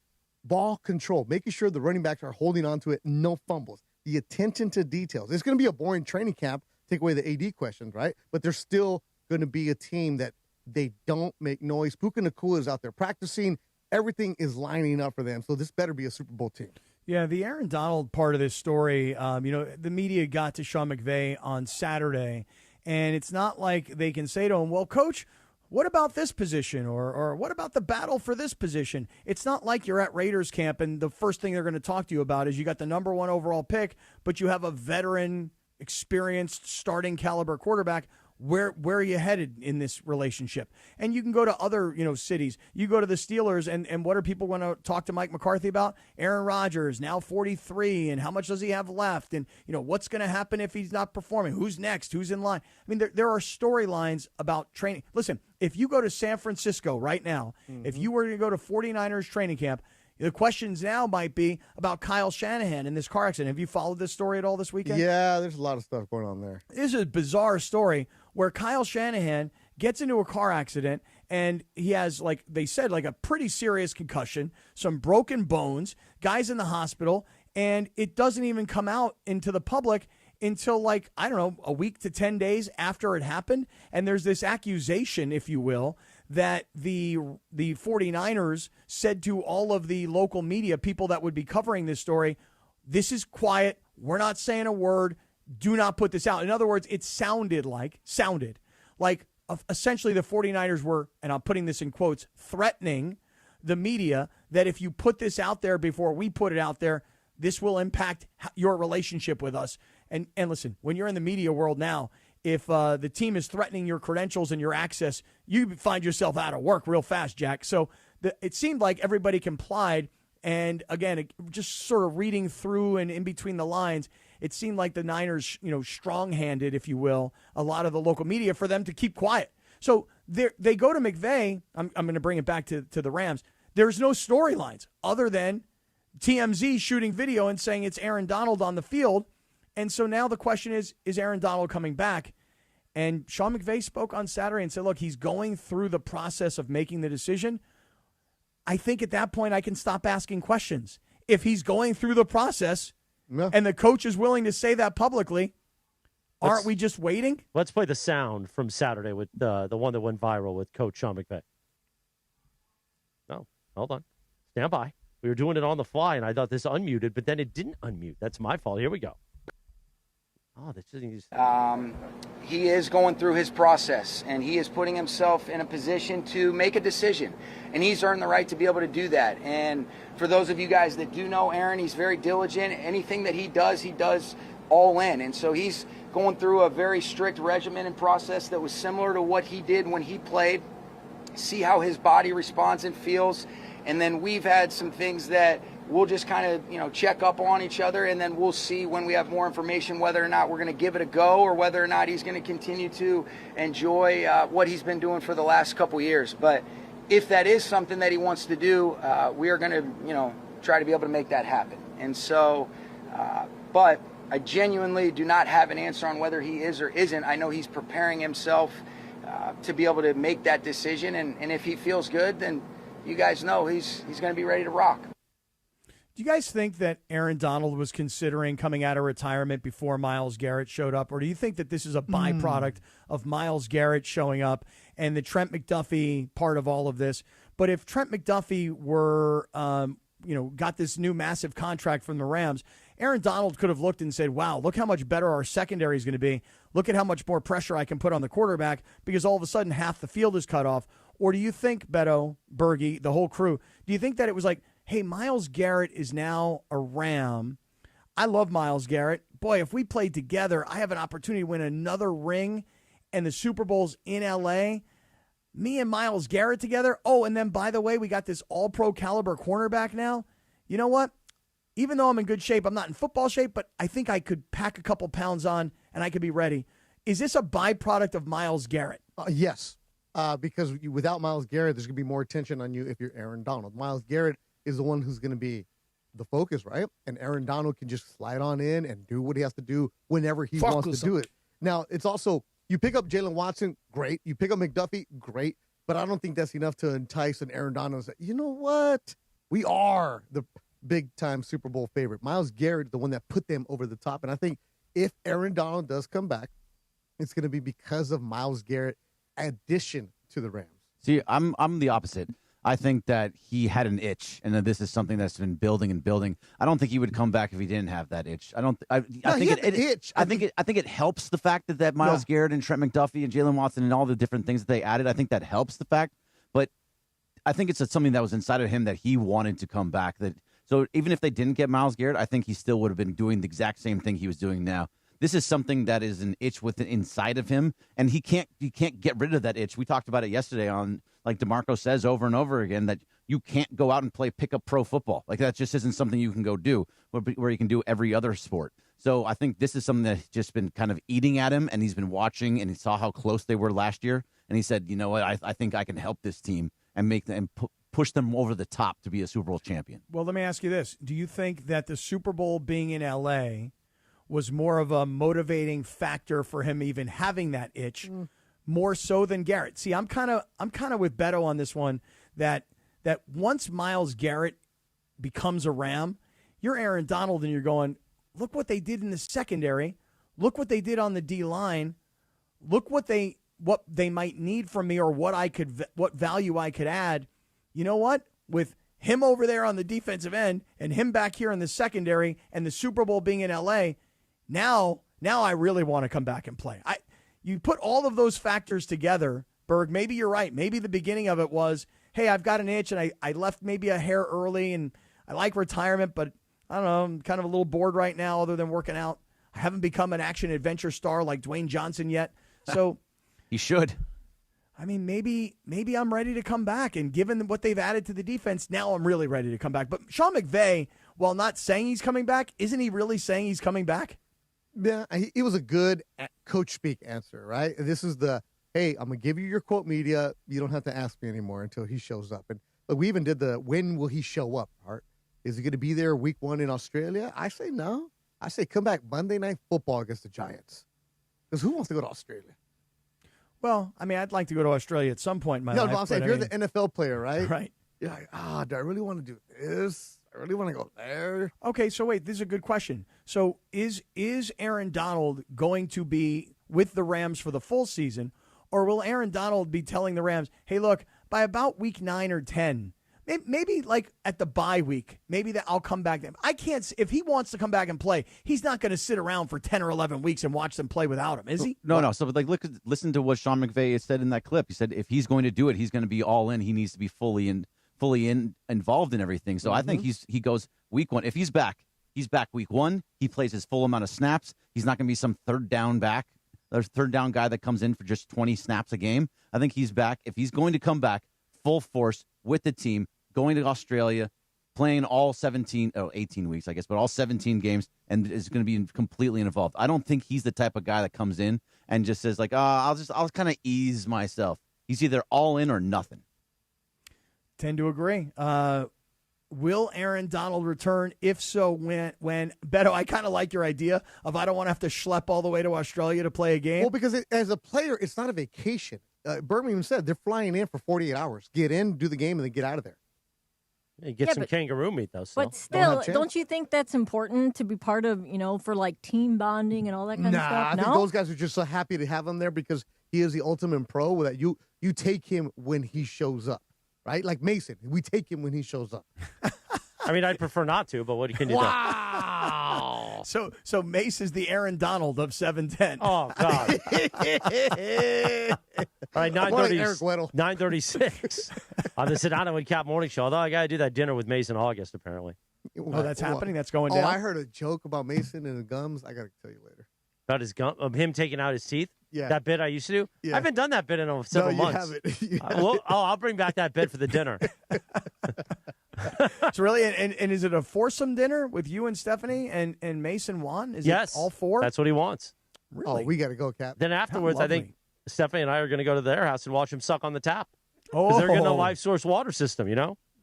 ball control, making sure the running backs are holding on to it, no fumbles. The attention to details. It's going to be a boring training camp, take away the AD questions, right? But there's still going to be a team that they don't make noise. Puka Nacua is out there practicing. Everything is lining up for them. So this better be a Super Bowl team. Yeah, the Aaron Donald part of this story, the media got to Sean McVay on Saturday, and it's not like they can say to him, well, Coach, what about this position? Or what about the battle for this position? It's not like you're at Raiders camp and the first thing they're going to talk to you about is you got the number 1 overall pick, but you have a veteran, experienced, starting caliber quarterback. Where are you headed in this relationship? And you can go to other, cities. You go to the Steelers, and what are people going to talk to Mike McCarthy about? Aaron Rodgers, now 43, and how much does he have left? And, what's going to happen if he's not performing? Who's next? Who's in line? I mean, there are storylines about training. Listen, if you go to San Francisco right now, if you were to go to 49ers training camp, the questions now might be about Kyle Shanahan in this car accident. Have you followed this story at all this weekend? Yeah, there's a lot of stuff going on there. This is a bizarre story where Kyle Shanahan gets into a car accident and he has, like they said, like a pretty serious concussion, some broken bones, guys in the hospital, and it doesn't even come out into the public until a week to 10 days after it happened. And there's this accusation, if you will, that the 49ers said to all of the local media, people that would be covering this story, this is quiet. We're not saying a word. Do not put this out. In other words, it sounded like essentially the 49ers were, and I'm putting this in quotes, threatening the media that if you put this out there before we put it out there, this will impact your relationship with us. And listen, when you're in the media world now, if the team is threatening your credentials and your access, you find yourself out of work real fast, Jack. So it seemed like everybody complied. And again, just sort of reading through and in between the lines, it seemed like the Niners, strong-handed, if you will, a lot of the local media for them to keep quiet. So they go to McVay. I'm going to bring it back to the Rams. There's no storylines other than TMZ shooting video and saying it's Aaron Donald on the field. And so now the question is Aaron Donald coming back? And Sean McVay spoke on Saturday and said, look, he's going through the process of making the decision. I think at that point I can stop asking questions. If he's going through the process and the coach is willing to say that publicly, aren't we just waiting? Let's play the sound from Saturday with the one that went viral with Coach Sean McVay. No, hold on. Stand by. We were doing it on the fly, and I thought this unmuted, but then it didn't unmute. That's my fault. Here we go. Oh, this isn't. He is going through his process, and he is putting himself in a position to make a decision, and he's earned the right to be able to do that. And for those of you guys that do know Aaron, he's very diligent. Anything that he does all in, and so he's going through a very strict regimen and process that was similar to what he did when he played. See how his body responds and feels. And then we've had some things that we'll just kind of, check up on each other, and then we'll see when we have more information whether or not we're going to give it a go or whether or not he's going to continue to enjoy what he's been doing for the last couple years. But if that is something that he wants to do, we are going to, try to be able to make that happen. And so, but I genuinely do not have an answer on whether he is or isn't. I know he's preparing himself to be able to make that decision, and if he feels good, then you guys know he's going to be ready to rock. Do you guys think that Aaron Donald was considering coming out of retirement before Myles Garrett showed up, or do you think that this is a byproduct of Myles Garrett showing up and the Trent McDuffie part of all of this? But if Trent McDuffie were, got this new massive contract from the Rams, Aaron Donald could have looked and said, wow, look how much better our secondary is going to be. Look at how much more pressure I can put on the quarterback because all of a sudden half the field is cut off. Or do you think, Beto, Bergie, the whole crew, do you think that it was like, hey, Myles Garrett is now a Ram. I love Myles Garrett. Boy, if we played together, I have an opportunity to win another ring and the Super Bowl's in L.A. Me and Myles Garrett together. Oh, and then, by the way, we got this all-pro caliber cornerback now. You know what? Even though I'm in good shape, I'm not in football shape, but I think I could pack a couple pounds on and I could be ready. Is this a byproduct of Myles Garrett? Yes, because without Myles Garrett, there's going to be more attention on you if you're Aaron Donald. Myles Garrett is the one who's going to be the focus, right? And Aaron Donald can just slide on in and do what he has to do whenever he wants to do it. Now, it's also, you pick up Jalen Watson, great. You pick up McDuffie, great. But I don't think that's enough to entice an Aaron Donald and say, you know what? We are the big-time Super Bowl favorite. Myles Garrett, the one that put them over the top. And I think if Aaron Donald does come back, it's going to be because of Myles Garrett addition to the Rams. See, I'm the opposite. I think that he had an itch, and that this is something that's been building and building. I don't think he would come back if he didn't have that itch. I think it helps the fact that Myles Garrett and Trent McDuffie and Jalen Watson and all the different things that they added. I think that helps the fact, but I think it's something that was inside of him that he wanted to come back. So even if they didn't get Myles Garrett, I think he still would have been doing the exact same thing he was doing now. This is something that is an itch inside of him, and he can't get rid of that itch. We talked about it yesterday on, like DeMarco says over and over again, that you can't go out and play pickup pro football. Like, that just isn't something you can go do where you can do every other sport. So I think this is something that's just been kind of eating at him, and he's been watching, and he saw how close they were last year, and he said, you know what, I think I can help this team and make them push them over the top to be a Super Bowl champion. Well, let me ask you this. Do you think that the Super Bowl being in L.A. was more of a motivating factor for him even having that itch, more so than Garrett? See, I'm kind of with Beto on this one, that once Myles Garrett becomes a Ram, you're Aaron Donald and you're going, look what they did in the secondary, look what they did on the D-line, look what they might need from me, or what value I could add. You know what? With him over there on the defensive end and him back here in the secondary and the Super Bowl being in L.A., Now I really want to come back and play. You put all of those factors together, Berg, maybe you're right. Maybe the beginning of it was, hey, I've got an itch, and I left maybe a hair early, and I like retirement, but I don't know, I'm kind of a little bored right now other than working out. I haven't become an action-adventure star like Dwayne Johnson yet. So he should. I mean, maybe I'm ready to come back, and given what they've added to the defense, now I'm really ready to come back. But Sean McVay, while not saying he's coming back, isn't he really saying he's coming back? Yeah, it was a good coach speak answer, right? This is hey, I'm going to give you your quote media. You don't have to ask me anymore until he shows up. And look, we even did when will he show up, Art? Is he going to be there week 1 in Australia? I say no. I say come back Monday Night Football against the Giants. Because who wants to go to Australia? Well, I mean, I'd like to go to Australia at some point in my life. No, I'm saying if you're the NFL player, right? Right. you're like, do I really want to do this? I really want to go there. Okay, so wait, this is a good question. So is Aaron Donald going to be with the Rams for the full season, or will Aaron Donald be telling the Rams, hey, look, by about week 9 or 10, maybe like at the bye week, maybe that I'll come back. I can't. If he wants to come back and play, he's not going to sit around for 10 or 11 weeks and watch them play without him, is he? No. So like, listen to what Sean McVay said in that clip. He said if he's going to do it, he's going to be all in. He needs to be fully involved in everything. So I think he goes week 1. If he's back week 1. He plays his full amount of snaps. He's not going to be some third down guy that comes in for just 20 snaps a game. I think he's back. If he's going to come back full force with the team, going to Australia, playing all 18 weeks, I guess, but all 17 games, and is going to be completely involved. I don't think he's the type of guy that comes in and just says like, I'll kind of ease myself. He's either all in or nothing. Tend to agree. Will Aaron Donald return? If so, when? Beto, I kind of like your idea of I don't want to have to schlep all the way to Australia to play a game. Well, because as a player, it's not a vacation. Bergman even said they're flying in for 48 hours. Get in, do the game, and then get out of there. You get some kangaroo meat, though. But still, don't you think that's important to be part of, for like team bonding and all that kind of stuff? I think those guys are just so happy to have him there because he is the ultimate pro that you take him when he shows up. Right? Like Mason. We take him when he shows up. I mean, I'd prefer not to, but what can you do? Wow. So Mace is the Aaron Donald of 710. Oh, God. All right, 9:36 on the Sedano and Cap Morning Show. Although I got to do that dinner with Mason in August, apparently. Oh, that's happening? That's going down? Oh, I heard a joke about Mason and the gums. I got to tell you later. About his gum, of him taking out his teeth? Yeah. That bit I used to do? Yeah. I haven't done that bit in several months. I'll bring back that bit for the dinner. So really, and is it a foursome dinner with you and Stephanie and Mason Juan? Is yes. it all four? That's what he wants. Really? Oh, we got to go, Cap. Then afterwards, I think Stephanie and I are going to go to their house and watch him suck on the tap. Oh. Because they're getting a life source water system,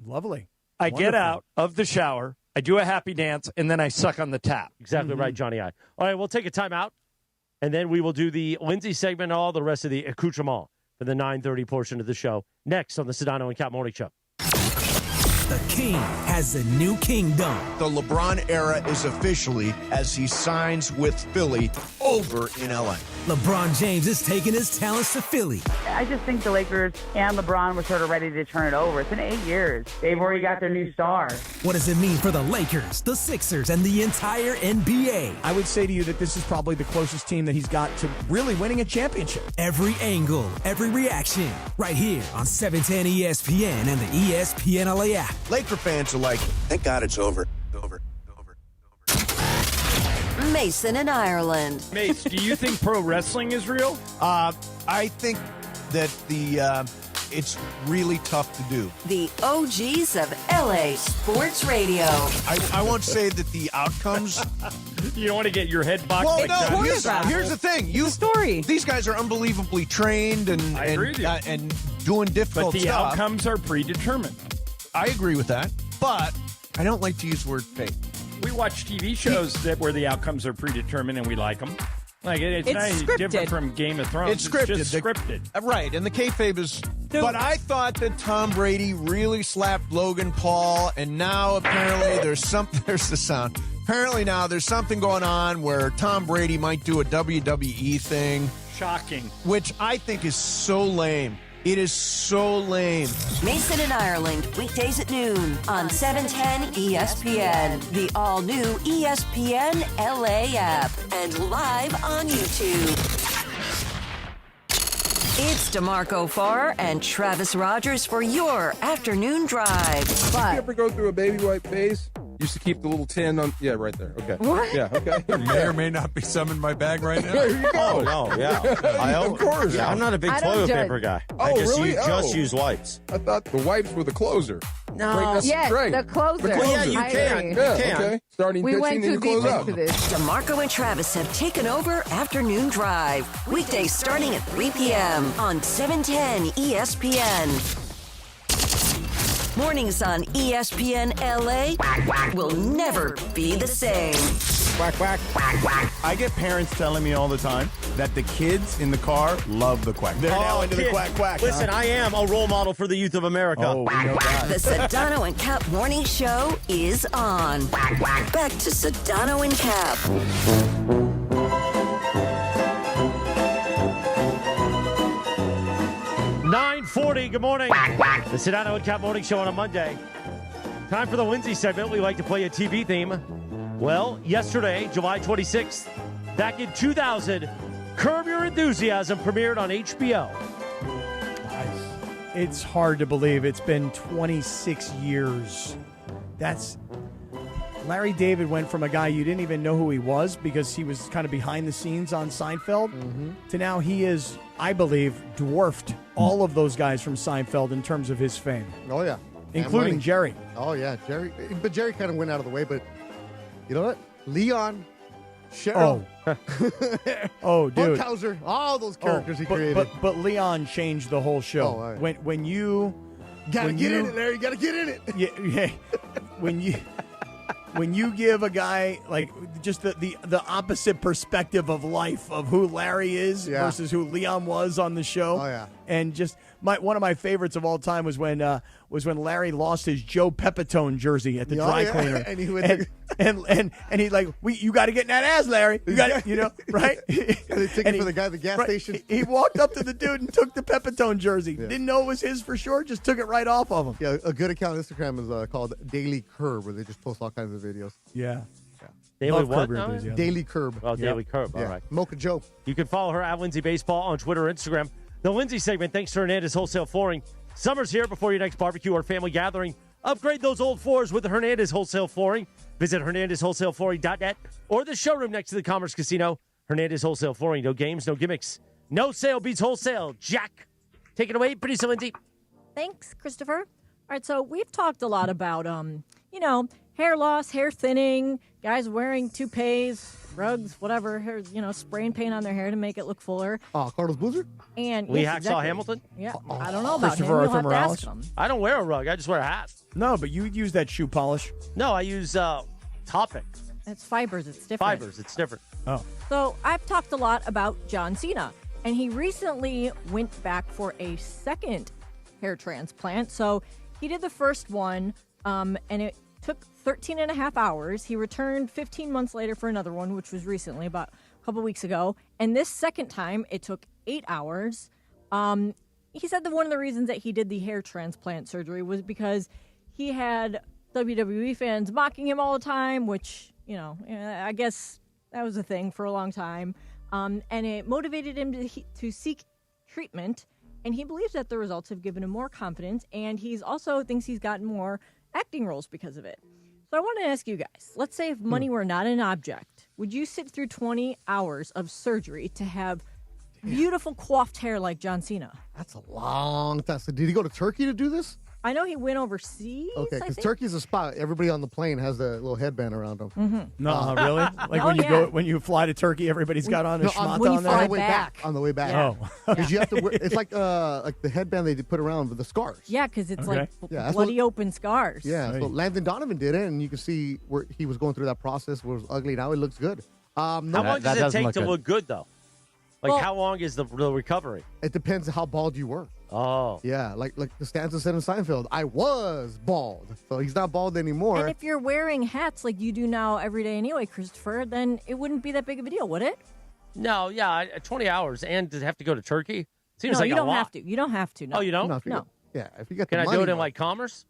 Lovely. I get out of the shower, I do a happy dance, and then I suck on the tap. Exactly right, Johnny I. All right, we'll take a timeout, and then we will do the Lindsay segment and all the rest of the accoutrement for the 9:30 portion of the show. Next on the Sedano and Cap Morning Show. The King has a new kingdom. The LeBron era is officially as he signs with Philly over in LA. LeBron James is taking his talents to Philly. I just think the Lakers and LeBron were sort of ready to turn it over. It's been 8 years. They've already got their new star. What does it mean for the Lakers, the Sixers, and the entire NBA? I would say to you that this is probably the closest team that he's got to really winning a championship. Every angle, every reaction, right here on 710 ESPN and the ESPN LA app. Laker fans are like, thank God it's over. Mason in Ireland. Mace, do you think pro wrestling is real? I think that it's really tough to do. The OGs of LA Sports Radio. I won't say that the outcomes. You don't want to get your head boxed. Well, like no. that. Here's the thing. Story. These guys are unbelievably trained and doing difficult but the stuff. outcomes are predetermined. I agree with that, but I don't like to use the word fake. We watch TV shows where the outcomes are predetermined and we like them. Like it's not scripted. different from Game of Thrones. It's scripted. It's just scripted. Right, and the kayfabe is... But I thought that Tom Brady really slapped Logan Paul, and now apparently there's the sound. Apparently now there's something going on where Tom Brady might do a WWE thing. Shocking. Which I think is so lame. It is so lame. Mason in Ireland, weekdays at noon on 710 ESPN, the all-new ESPN LA app, and live on YouTube. It's DeMarco Farr and Travis Rogers for your afternoon drive. Did you ever go through a baby wipe phase? Used to keep the little tin on. Yeah, right there. Okay. What? Yeah, okay. May or may not be some in my bag right now. There you go. Oh, no, yeah. Of course. Yeah, I'm not a big toilet paper guy. Oh, really? Just use wipes. I thought the wipes were the closer. No. Yes, the closer. Yeah, you can. Yeah, okay. Starting we 15 went and too you close deep up. into this. DeMarco and Travis have taken over Afternoon Drive. Weekdays starting at 3 p.m. on 710 ESPN. Mornings on ESPN LA will never be the same. Quack, quack. I get parents telling me all the time that the kids in the car love the quack. They're now into the kid. quack, quack. Listen, I am a role model for the youth of America. Oh, we know that. The Sedano and Cap Morning Show is on. Back to Sedano and Cap. 9:40. Good morning. The Sedano and Cap Morning Show on a Monday. Time for the Wednesday segment. We like to play a TV theme. Well, yesterday, July 26th, back in 2000, Curb Your Enthusiasm premiered on HBO. It's hard to believe it's been 26 years. Larry David went from a guy you didn't even know who he was because he was kind of behind the scenes on Seinfeld to now he is, I believe, dwarfed all of those guys from Seinfeld in terms of his fame. Oh, yeah. Including Jerry. Oh, yeah, Jerry. But Jerry kind of went out of the way. But you know what? Leon, Cheryl. Oh, dude. Bunkhauser, all those characters he created. But Leon changed the whole show. Oh, all right. When you... Gotta get in it, Larry. You gotta get in it. Yeah. When you give a guy like just the opposite perspective of life of who Larry is versus who Leon was on the show. Oh, yeah. And just one of my favorites of all time was when Larry lost his Joe Pepitone jersey at the dry cleaner. And he went and he's like, you got to get in that ass, Larry. You got right? And they took it for the guy at the gas station. He walked up to the dude and took the Pepitone jersey. Yeah. Didn't know it was his for sure. Just took it right off of him. Yeah, a good account on Instagram is called Daily Curb, where they just post all kinds of videos. Yeah. Daily what? Daily Curb. Oh, Daily Curb. All right. Mocha Joe. You can follow her at Lindsay Baseball on Twitter or Instagram. The Lindsay segment, thanks to Hernandez Wholesale Flooring. Summer's here. Before your next barbecue or family gathering, upgrade those old floors with the Hernandez Wholesale Flooring. Visit HernandezWholesaleFlooring.net or the showroom next to the Commerce Casino. Hernandez Wholesale Flooring. No games, no gimmicks. No sale beats wholesale. Jack, take it away. Producer Lindsay. Thanks, Christopher. All right, so we've talked a lot about, hair loss, hair thinning, guys wearing toupees, rugs, whatever, hair, spraying paint on their hair to make it look fuller. Carlos Boozer? And Lee yes, Hacksaw exactly. Hamilton? Yeah, I don't know about him. Christopher You'll Arthur have to Morales? ask him. I don't wear a rug. I just wear a hat. No, but you use that shoe polish. No, I use Topic. It's fibers. It's different. Fibers. It's different. Oh. So I've talked a lot about John Cena, and he recently went back for a second hair transplant. So he did the first one, and it took 13 and a half hours. He returned 15 months later for another one, which was recently, about a couple weeks ago. And this second time, it took 8 hours. He said that one of the reasons that he did the hair transplant surgery was because he had WWE fans mocking him all the time, which, I guess that was a thing for a long time. And it motivated him to seek treatment. And he believes that the results have given him more confidence. And he's also thinks he's gotten more acting roles because of it. So I want to ask you guys, let's say if money were not an object, would you sit through 20 hours of surgery to have beautiful coiffed hair like John Cena? That's a long time. So did he go to Turkey to do this? I know he went overseas. Okay, because Turkey's a spot. Everybody on the plane has a little headband around them. Mm-hmm. No, really? Like when you fly to Turkey, everybody's got on a schmata on there? On the way back. Yeah. Oh. Because you have to wear, it's like the headband they put around with the scars. Yeah, because it's like that's bloody open scars. Yeah, so Landon Donovan did it, and you can see where he was going through that process where it was ugly. Now it looks good. How long does it take to look good, though? Like, how long is the recovery? It depends how bald you were. Oh. Yeah, like Costanza said in Seinfeld, I was bald. So he's not bald anymore. And if you're wearing hats like you do now every day anyway, Christopher, then it wouldn't be that big of a deal, would it? No, 20 hours and to have to go to Turkey? Seems no, like you a don't lot. have to. You don't have to. No. Oh, you don't? No. Yeah, if you got Can the I money, do it in, like, Commerce?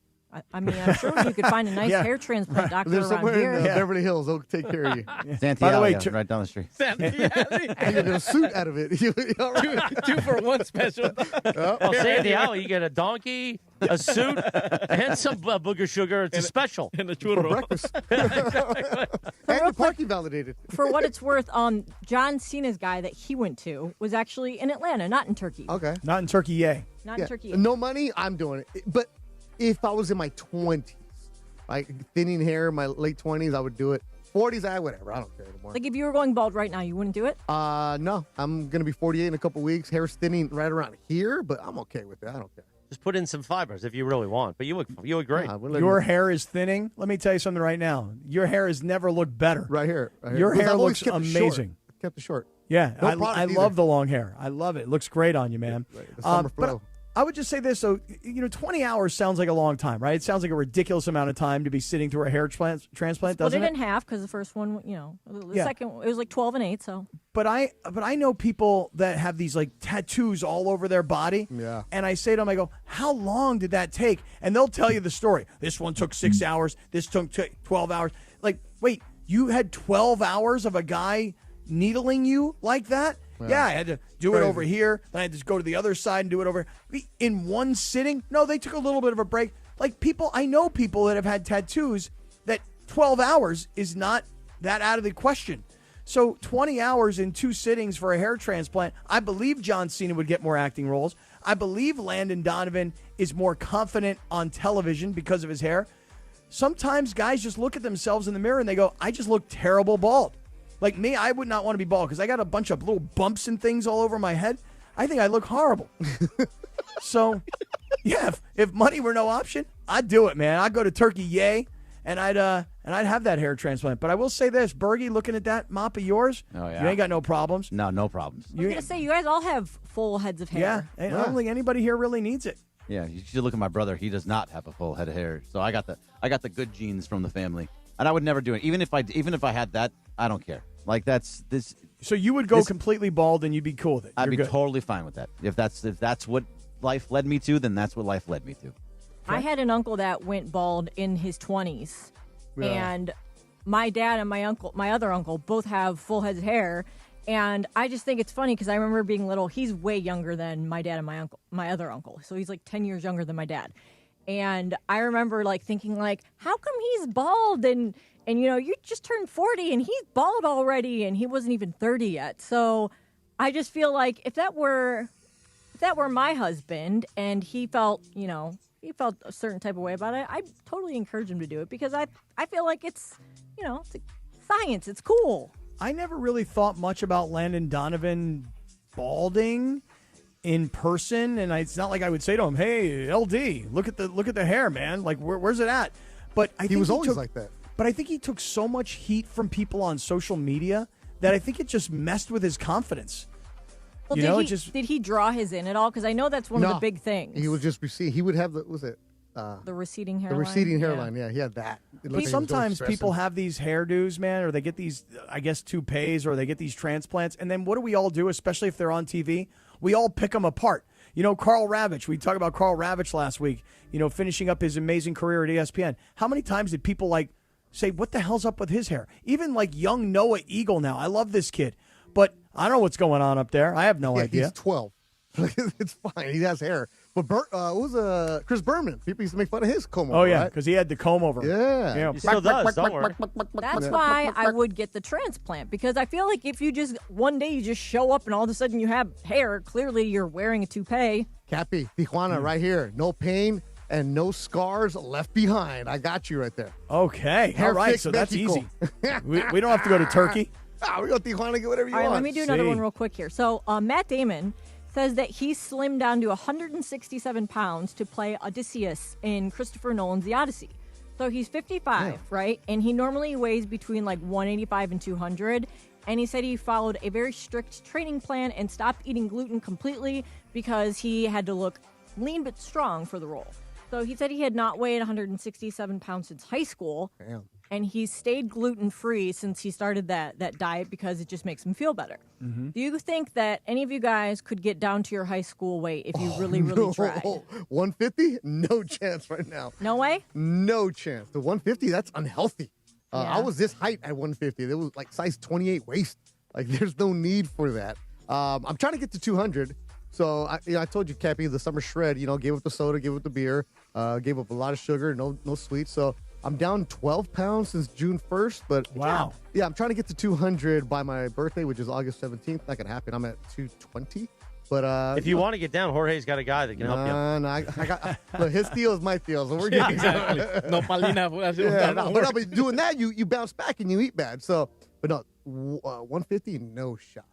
I mean, I'm sure you could find a nice hair transplant doctor There's around somewhere here. in Beverly Hills. They'll take care of you. Santiago, By the way, right down the street. And you get a suit out of it. All right. Two for one special. Oh, Santiago, you get a donkey, a suit, and some booger sugar. It's a special. And a For churro. breakfast. And the parking validated. For what it's worth, John Cena's guy that he went to was actually in Atlanta, not in Turkey. Okay. Not in Turkey, yay. Not in Turkey. No money, I'm doing it. But if I was in my 20s, like thinning hair, my late 20s, I would do it. 40s, whatever. I don't care anymore. Like if you were going bald right now, you wouldn't do it? No. I'm going to be 48 in a couple weeks. Hair's thinning right around here, but I'm okay with it. I don't care. Just put in some fibers if you really want. But you look great. Your hair is thinning. Let me tell you something right now. Your hair has never looked better. Right here. Your Because hair I've always looks kept it short. amazing. Kept it short. Yeah, No I product either. love the long hair. I love it. It looks great on you, man. The summer But flow. I would just say this. So, 20 hours sounds like a long time, right? It sounds like a ridiculous amount of time to be sitting through a hair transplant, Split doesn't it it? in half because the first one, the Yeah. second it was like 12 and 8. So But I know people that have these like tattoos all over their body. Yeah. And I say to them, I go, how long did that take? And they'll tell you the story. This one took 6 hours. This took 12 hours. Like, wait, you had 12 hours of a guy needling you like that? Yeah, I had to do it over here. Then I had to go to the other side and do it over in one sitting. No, they took a little bit of a break. Like I know people that have had tattoos that 12 hours is not that out of the question. So 20 hours in 2 sittings for a hair transplant, I believe John Cena would get more acting roles. I believe Landon Donovan is more confident on television because of his hair. Sometimes guys just look at themselves in the mirror and they go, I just look terrible bald. Like me, I would not want to be bald because I got a bunch of little bumps and things all over my head. I think I look horrible. So, yeah, if money were no option, I'd do it, man. I'd go to Turkey, yay, and I'd have that hair transplant. But I will say this, Bergie, looking at that mop of yours, Oh, yeah. you ain't got no problems. No problems. I was gonna say you guys all have full heads of Yeah, hair. and I don't think anybody here really needs it. Yeah, you should look at my brother. He does not have a full head of hair. So I got the good genes from the family. And I would never do it. Even if I had that, I don't care. Like that's this. So you would go completely bald and you'd be cool with it. I'd You're be good. totally fine with that. If that's what life led me to, then that's what life led me to. I had an uncle that went bald in his 20s, Yeah. and my dad and my other uncle, both have full heads of hair. And I just think it's funny because I remember being little. He's way younger than my dad and my other uncle, so he's like 10 years younger than my dad. And I remember like thinking like, how come he's bald and you just turned 40 and he's bald already and he wasn't even 30 yet. So I just feel like if that were my husband and he felt a certain type of way about it, I'd totally encourage him to do it because I feel like it's science. It's cool. I never really thought much about Landon Donovan balding in person, and it's not like I would say to him, "Hey, LD, look at the hair, man. Like, where's it at?" But I think He was always took, like that. But I think he took so much heat from people on social media that I think it just messed with his confidence. Well, did he draw his in at all? Because I know that's one of the big things. He would just recede. He would have the receding hairline. The receding hairline. Yeah, he had that. It looked like he was Sometimes stressing. people have these hairdos, man, or they get these, I guess, toupees, or they get these transplants. And then what do we all do, especially if they're on TV? We all pick them apart. Carl Ravitch, we talked about Carl Ravitch last week, finishing up his amazing career at ESPN. How many times did people say, what the hell's up with his hair? Even young Noah Eagle now. I love this kid. But I don't know what's going on up there. I have no idea. He's 12. It's fine. He has hair. But Chris Berman. People used to make fun of his comb over. Oh, yeah, right? because he had the comb over. Yeah. He still does, don't worry. That's why I would get the transplant because I feel like if you just one day you just show up and all of a sudden you have hair, clearly you're wearing a toupee. Cappy, Tijuana, right here. No pain and no scars left behind. I got you right there. Okay. Hair all right, fix so that's Mexico. easy. we don't have to go to Turkey. We go to Tijuana, get whatever you All right, want. let me do another one real quick here. So Matt Damon says that he slimmed down to 167 pounds to play Odysseus in Christopher Nolan's The Odyssey. So he's 55, right? And he normally weighs between 185 and 200. And he said he followed a very strict training plan and stopped eating gluten completely because he had to look lean but strong for the role. So he said he had not weighed 167 pounds since high school. Damn. And he's stayed gluten-free since he started that diet because it just makes him feel better. Mm-hmm. Do you think that any of you guys could get down to your high school weight if you really tried? 150? No chance right now. No way? No chance. The 150, that's unhealthy. Yeah. I was this height at 150. There was size 28 waist. There's no need for that. I'm trying to get to 200. So I told you, Cappy, the summer shred, gave up the soda, gave up the beer, gave up a lot of sugar, no sweets. So I'm down 12 pounds since June 1st. But wow. Yeah, I'm trying to get to 200 by my birthday, which is August 17th. Not going to happen. I'm at 220. But if you want to get down, Jorge's got a guy that can help you. No, I got look, his deal is my deal, so we're getting Exactly. No palina. but doing that, you bounce back and you eat bad. So, but no, 150, no shot.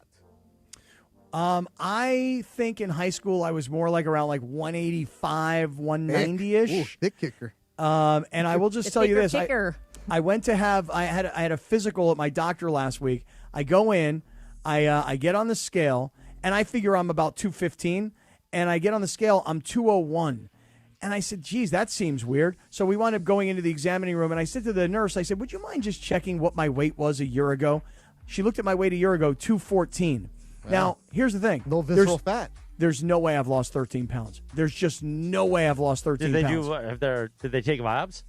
I think in high school I was more like around like 185, 190-ish. Ooh, thick kicker. And I will just tell you this. Kicker. I went to have I had a physical at my doctor last week. I go in, I get on the scale, and I figure I'm about 215, and I get on the scale, I'm 201. And I said, geez, that seems weird. So we wound up going into the examining room, and I said to the nurse, I said, would you mind just checking what my weight was a year ago? She looked at my weight a year ago, 214. Wow. Now, here's the thing. No visceral fat. There's no way I've lost 13 pounds. There's just no way I've lost 13 pounds. Did they take labs?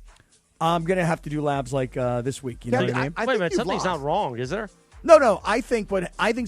I'm going to have to do labs like this week. You know what I mean? Wait a minute, something's not wrong, is there? No. I think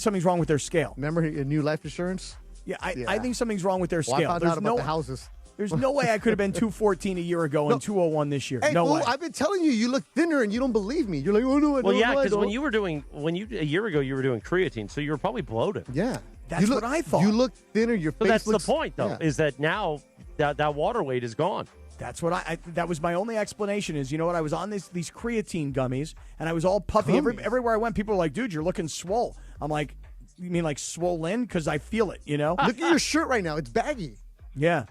something's wrong with their scale. Remember your new life insurance? Yeah, I think something's wrong with their Well, scale. I found out about the houses. There's no way I could have been 214 a year ago and 201 this year. Hey, no way. I've been telling you, you look thinner and you don't believe me. You're like, oh, no, I don't. Well, yeah, because a year ago you were doing creatine, so you were probably bloated. Yeah. That's what I thought. You look thinner. Your So face that's looks, the point, though, is that now that water weight is gone. That's what that was my only explanation is, you know what, I was on these creatine gummies, and I was all puffy. Everywhere I went, people were like, dude, you're looking swole. I'm like, you mean like swollen? Because I feel it, you know? Look at your shirt right now. It's baggy. Yeah.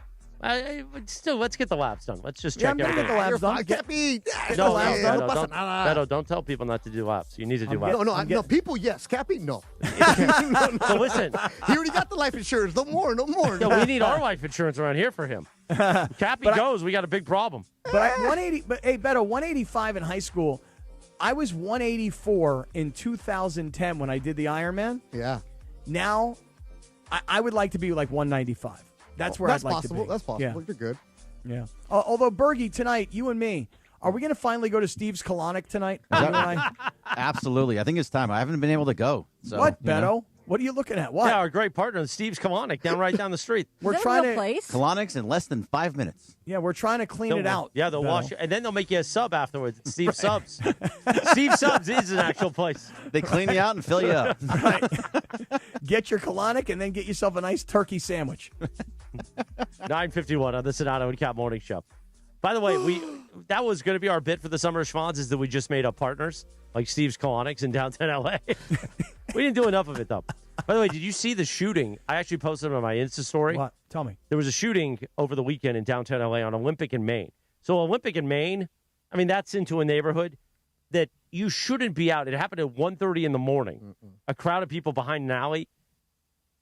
Still, let's get the labs done. Let's just check I'm going to get the labs done. I can't be. Beto, don't tell people not to do labs. You need to do labs. No, people, yes. Cappy, no. So listen. He already got the life insurance. No more. No, we need our life insurance around here for him. Cappy goes, we got a big problem. But hey, Beto, 185 in high school. I was 184 in 2010 when I did the Ironman. Yeah. Now, I would like to be like 195. That's where I'd like to be. That's possible. Yeah. You're good. Yeah. Although, Bergie, tonight, you and me, are we going to finally go to Steve's Colonic tonight? Absolutely. I think it's time. I haven't been able to go. So, what, Beto? What are you looking at? What? Yeah, our great partner, Steve's Colonic, right down the street. We're trying to place? Colonics in less than 5 minutes. Yeah, we're trying to clean it out. Yeah, they'll Beto. wash you, and then they'll make you a sub afterwards. It's Steve Subs. Steve Subs is an actual place. They clean you out and fill you up. Right. Get your colonic and then get yourself a nice turkey sandwich. 9:51 on the Sedano and Cap Morning Show. By the way, that was going to be our bit for the Summer of Schwans, is that we just made up partners like Steve's Colonics in downtown L.A. We didn't do enough of it, though. By the way, did you see the shooting? I actually posted it on my Insta story. What? Tell me. There was a shooting over the weekend in downtown L.A. on Olympic and Main. So Olympic and Main, I mean, that's into a neighborhood that you shouldn't be out. It happened at 1:30 in the morning. A crowd of people behind an alley.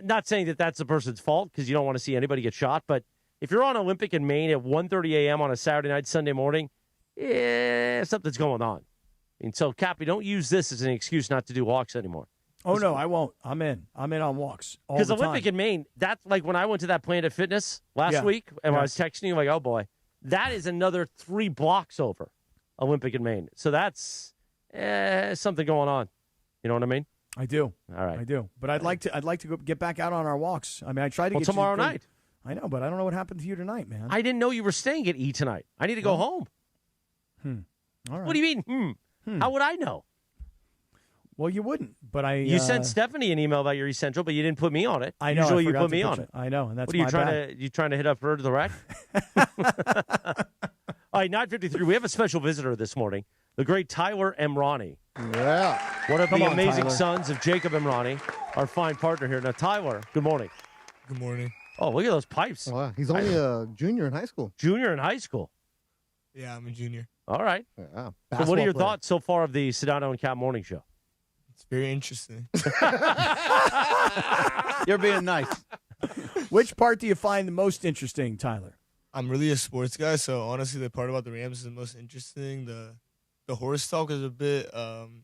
Not saying that that's the person's fault because you don't want to see anybody get shot, but if you're on Olympic and Main at 1:30 a.m. on a Saturday night, Sunday morning, something's going on. And so, Cappy, don't use this as an excuse not to do walks anymore. Oh, no, I won't. I'm in on walks all the Because time. Olympic and Main, that's like when I went to that Planet Fitness last week and I was texting you like, oh, boy, that is another 3 blocks over Olympic and Main. So that's something going on. You know what I mean? I do. All right. I do. But I'd like to go get back out on our walks. I mean, I tried to get tomorrow night. I know, but I don't know what happened to you tonight, man. I didn't know you were staying at E tonight. I need to go home. All right. What do you mean? How would I know? Well, you wouldn't, but I... You sent Stephanie an email about your Essential, but you didn't put me on it. I know. Usually I you forgot put to me on it. I know, and that's what are you my trying bad. to trying to hit up her to the rack? All right, 9:53. We have a special visitor this morning, the great Tyler Emrani. Yeah. One of the amazing Tyler. sons of Jacob Emrani, our fine partner here. Now, Tyler, good morning. Good morning. Oh, look at those pipes. Oh, wow. He's only a junior in high school. Junior in high school. Yeah, I'm a junior. All right. Yeah. So what are your thoughts so far of the Sedano and Cap Morning Show? It's very interesting. You're being nice. Which part do you find the most interesting, Tyler? I'm really a sports guy, so honestly, the part about the Rams is the most interesting. The horse talk is a bit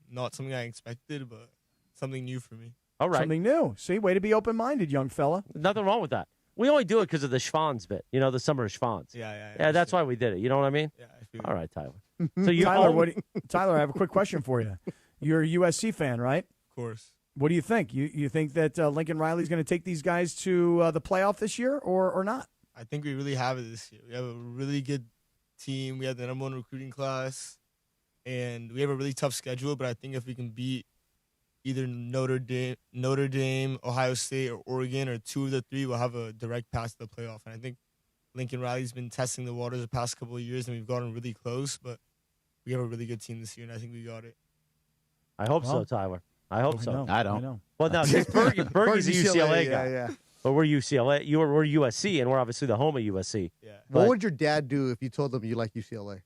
not something I expected, but something new for me. All right. Something new. See, way to be open-minded, young fella. Nothing wrong with that. We only do it because of the Schwans bit, the Summer of Schwans. Yeah, that's why we did it. You know what I mean? Yeah, I feel All right, Tyler. So you Tyler, Tyler, I have a quick question for you. You're a USC fan, right? Of course. What do you think? You think that Lincoln Riley's going to take these guys to the playoff this year or not? I think we really have it this year. We have a really good team. We have the #1 recruiting class, and we have a really tough schedule. But I think if we can beat either Notre Dame, Ohio State, or Oregon, or 2 of the 3, we'll have a direct pass to the playoff. And I think Lincoln Riley's been testing the waters the past couple of years, and we've gotten really close. But we have a really good team this year, and I think we got it. I hope so, Tyler. I hope so. I don't. Well, no, because Bergie's a UCLA guy. Yeah. But we're UCLA. We're USC, and we're obviously the home of USC. Yeah. But What would your dad do if you told him you like UCLA?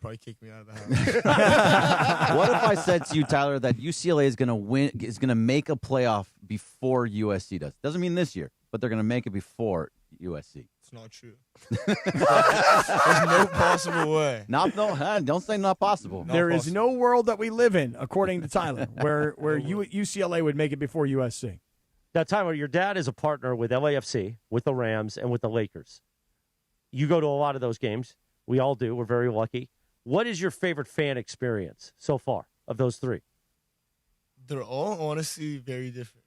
Probably kick me out of the house. What if I said to you, Tyler, that UCLA is going to win, is going to make a playoff before USC does? Doesn't mean this year, but they're going to make it before USC. It's not true. There's no possible way. Don't say not possible. There is no world that we live in, according to Tyler, where UCLA would make it before USC. Now, Tyler, your dad is a partner with LAFC, with the Rams, and with the Lakers. You go to a lot of those games. We all do. We're very lucky. What is your favorite fan experience so far of those three? They're all honestly very different.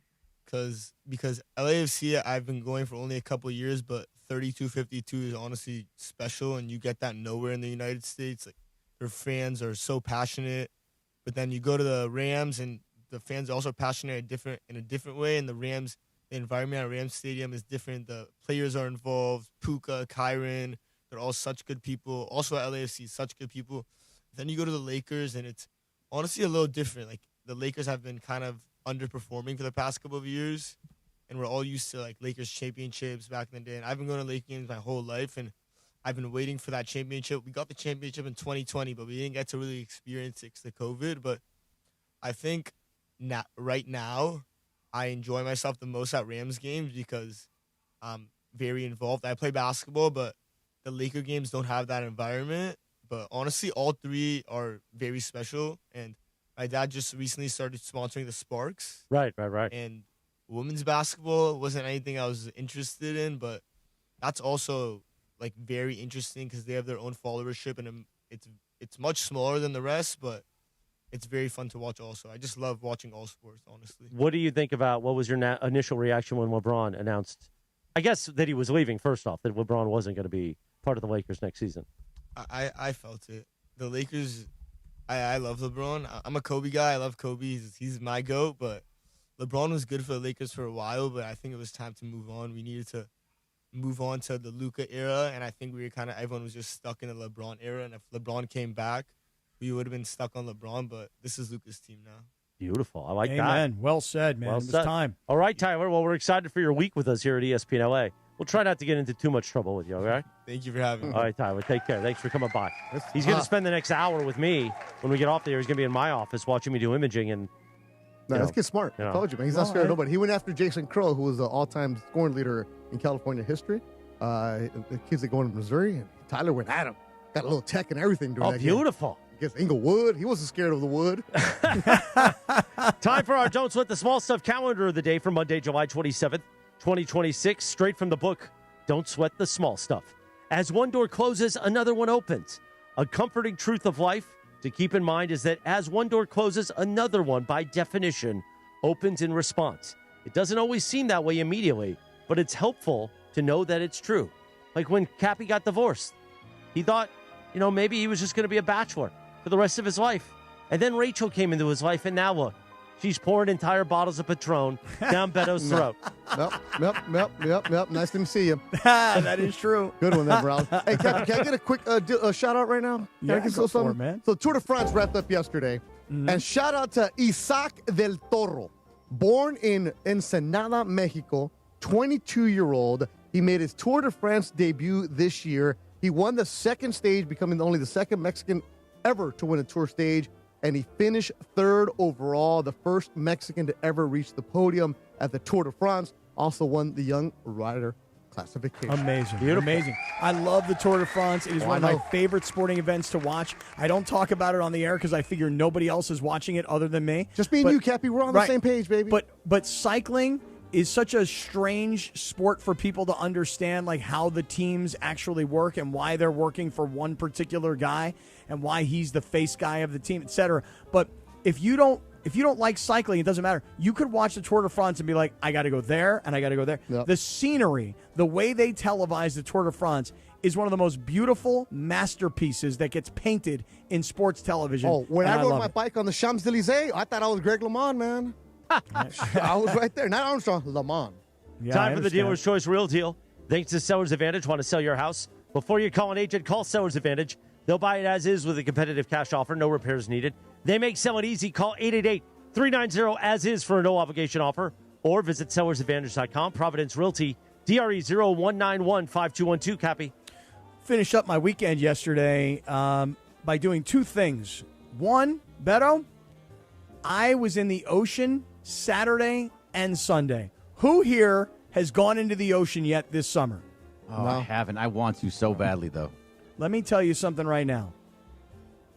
Because LAFC, I've been going for only a couple years, but 3252 is honestly special, and you get that nowhere in the United States. Like, their fans are so passionate, but then you go to the Rams, and the fans are also passionate in a different way. And the environment at Rams Stadium is different. The players are involved. Puka, Kyron, they're all such good people. Also at LAFC, such good people. Then you go to the Lakers, and it's honestly a little different. Like, the Lakers have been kind of underperforming for the past couple of years, and we're all used to like Lakers championships back in the day. And I've been going to Lakers games my whole life, and I've been waiting for that championship. We got the championship in 2020, but we didn't get to really experience it because of COVID. But I think right now, I enjoy myself the most at Rams games because I'm very involved. I play basketball, but the Laker games don't have that environment. But honestly, all three are very special, and my dad just recently started sponsoring the Sparks. Right. And women's basketball wasn't anything I was interested in, but that's also like very interesting because they have their own followership, and it's much smaller than the rest, but it's very fun to watch also. I just love watching all sports, honestly. What do you think about, what was your initial reaction when LeBron announced, I guess, that he was leaving, first off, that LeBron wasn't going to be part of the Lakers next season? I felt it. The Lakers... I love LeBron. I'm a Kobe guy. I love Kobe. He's my GOAT, but LeBron was good for the Lakers for a while, but I think it was time to move on. We needed to move on to the Luka era, and I think everyone was just stuck in the LeBron era, and if LeBron came back, we would have been stuck on LeBron, but this is Luka's team now. Beautiful. I like that. Amen. Well said, man. It's time. All right, Tyler. Well, we're excited for your week with us here at ESPN LA. We'll try not to get into too much trouble with you, all right? Thank you for having me. All right, Tyler. Take care. Thanks for coming by. He's going to spend the next hour with me. When we get off there, he's going to be in my office watching me do imaging. And this kid's smart. I told you, man. He's not scared of nobody. He went after Jason Crow, who was the all-time scoring leader in California history. The kids that go into Missouri, and Tyler went at him. Got a little tech and everything during that beautiful. game. Against Inglewood. He wasn't scared of the wood. Time for our Don't Sweat the Small Stuff calendar of the day for Monday, July 27th, 2026. Straight from the book, Don't Sweat the Small Stuff. As one door closes, another one opens. A comforting truth of life to keep in mind is that as one door closes, another one, by definition, opens in response. It doesn't always seem that way immediately, but it's helpful to know that it's true. Like when Cappy got divorced. He thought, maybe he was just going to be a bachelor for the rest of his life. And then Rachel came into his life, and now look. She's pouring entire bottles of Patron down Beto's throat. Yep. Nice to see you. That is true. Good one there, Brown. Hey, Captain, can I get a quick shout-out right now? Can I get go for it, man. So Tour de France wrapped up yesterday. And shout-out to Isaac del Toro. Born in Ensenada, Mexico, 22-year-old. He made his Tour de France debut this year. He won the second stage, becoming only the second Mexican ever to win a Tour stage. And he finished third overall, the first Mexican to ever reach the podium at the Tour de France. Also won the Young Rider Classification. Amazing. Beautiful. Amazing. I love the Tour de France. It is one of my favorite sporting events to watch. I don't talk about it on the air because I figure nobody else is watching it other than me. Just me and you, Cappy. We're on the same page, baby. But cycling is such a strange sport for people to understand, like how the teams actually work and why they're working for one particular guy and why he's the face guy of the team, etc. But if you don't like cycling, it doesn't matter. You could watch the Tour de France and be like, I got to go there and I got to go there. Yep. The scenery, the way they televise the Tour de France is one of the most beautiful masterpieces that gets painted in sports television. Oh, when I rode my bike on the Champs-Élysées, I thought I was Greg LeMond, man. I was right there. Not Armstrong, LeMond. Yeah, time for the Dealer's Choice Real Deal. Thanks to Seller's Advantage. Want to sell your house? Before you call an agent, call Seller's Advantage. They'll buy it as is with a competitive cash offer. No repairs needed. They make selling easy. Call 888-3 390 as is for a no-obligation offer. Or visit sellersadvantage.com. Providence Realty, DRE 0191-5212. Cappy. Finished up my weekend yesterday by doing two things. One, Beto, I was in the ocean Saturday and Sunday. Who here has gone into the ocean yet this summer? Oh, I haven't. I want to so badly, though. Let me tell you something right now.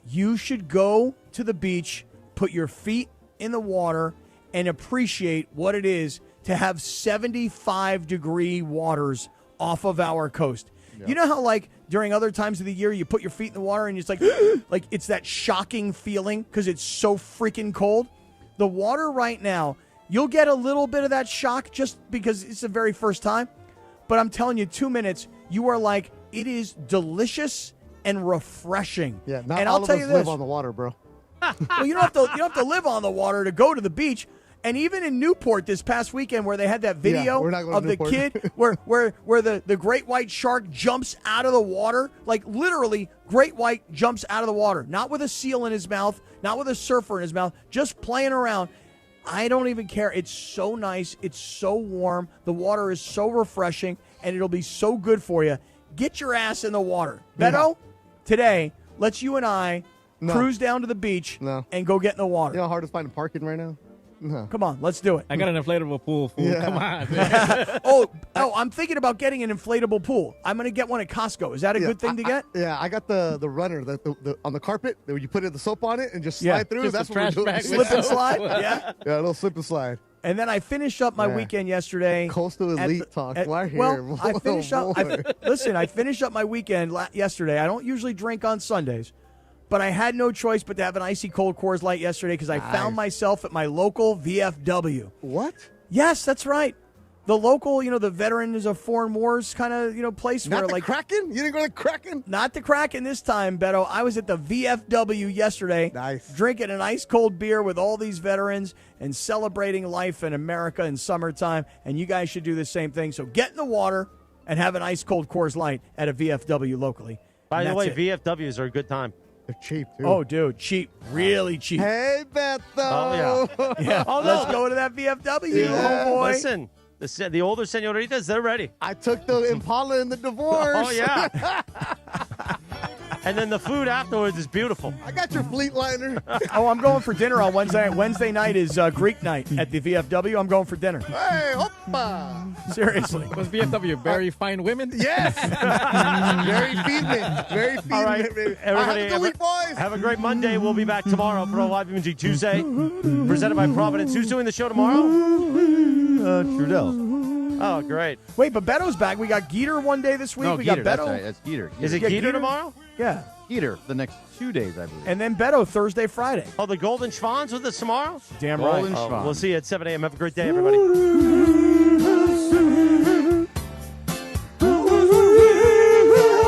You should go to the beach, put your feet in the water, and appreciate what it is to have 75-degree waters off of our coast. Yep. You know how, like, during other times of the year, you put your feet in the water and it's like, like it's that shocking feeling because it's so freaking cold? The water right now, you'll get a little bit of that shock just because it's the very first time. But I'm telling you, 2 minutes, you are like, it is delicious and refreshing. Yeah, not and all I'll of tell us you live this. on the water, bro. Well, you don't have to live on the water to go to the beach. And even in Newport this past weekend where they had that video we're not going of to the Newport. kid where the great white shark jumps out of the water, like literally great white jumps out of the water, not with a seal in his mouth, not with a surfer in his mouth, just playing around. I don't even care. It's so nice. It's so warm. The water is so refreshing, and it'll be so good for you. Get your ass in the water. Beto, today, let's you and I cruise down to the beach and go get in the water. You know how hard it's finding parking right now? No. Come on, let's do it. I got an inflatable pool. Fool. Yeah. Come on. Oh, I'm thinking about getting an inflatable pool. I'm going to get one at Costco. Is that a good thing to get? I got the runner the on the carpet where you put the soap on it and just slide through. Just That's a what we're trash doing. bag. Slip and slide? Yeah. Yeah, a little slip and slide. And then I finished up my weekend yesterday. Coastal Elite talk right here. Well, I finished up. boy. Listen, I finished up my weekend yesterday. I don't usually drink on Sundays, but I had no choice but to have an icy cold Coors Light yesterday because I found myself at my local VFW. What? Yes, that's right. The local, the Veterans of Foreign Wars kind of, place Not where the Kraken? You didn't go to Kraken? Not the Kraken this time, Beto. I was at the VFW yesterday. Nice. Drinking an ice cold beer with all these veterans and celebrating life in America in summertime. And you guys should do the same thing. So get in the water and have an ice cold Coors Light at a VFW locally. By the way, it. VFWs are a good time. They're cheap, too. Oh, dude, cheap. Really cheap. Hey, Beto. Oh, yeah. Yeah. Oh, Let's no. go to that VFW, Yeah. oh boy. Listen, the older senoritas, they're ready. I took the Impala in the divorce. Oh, yeah. And then the food afterwards is beautiful. I got your fleet liner. Oh, I'm going for dinner on Wednesday. Wednesday night is Greek night at the VFW. I'm going for dinner. Hey, hoppa. Seriously. Was VFW very fine women? Yes. Very female. Very female. All right, everybody, have a good week, boys. Have a great Monday. We'll be back tomorrow for a Live Imaging Tuesday, presented by Providence. Who's doing the show tomorrow? Trudell. Oh, great. Wait, but Beto's back. We got Geeter one day this week. No, we Geeter, got that's Beto. right. That's Geeter. Is it Yeah, Geeter Geeter? tomorrow? Yeah. Geeter the next 2 days, I believe. And then Beto Thursday, Friday. Oh, the Golden Schwans with us tomorrow? Damn Golden right. Schwan. We'll see you at 7 a.m. Have a great day, everybody.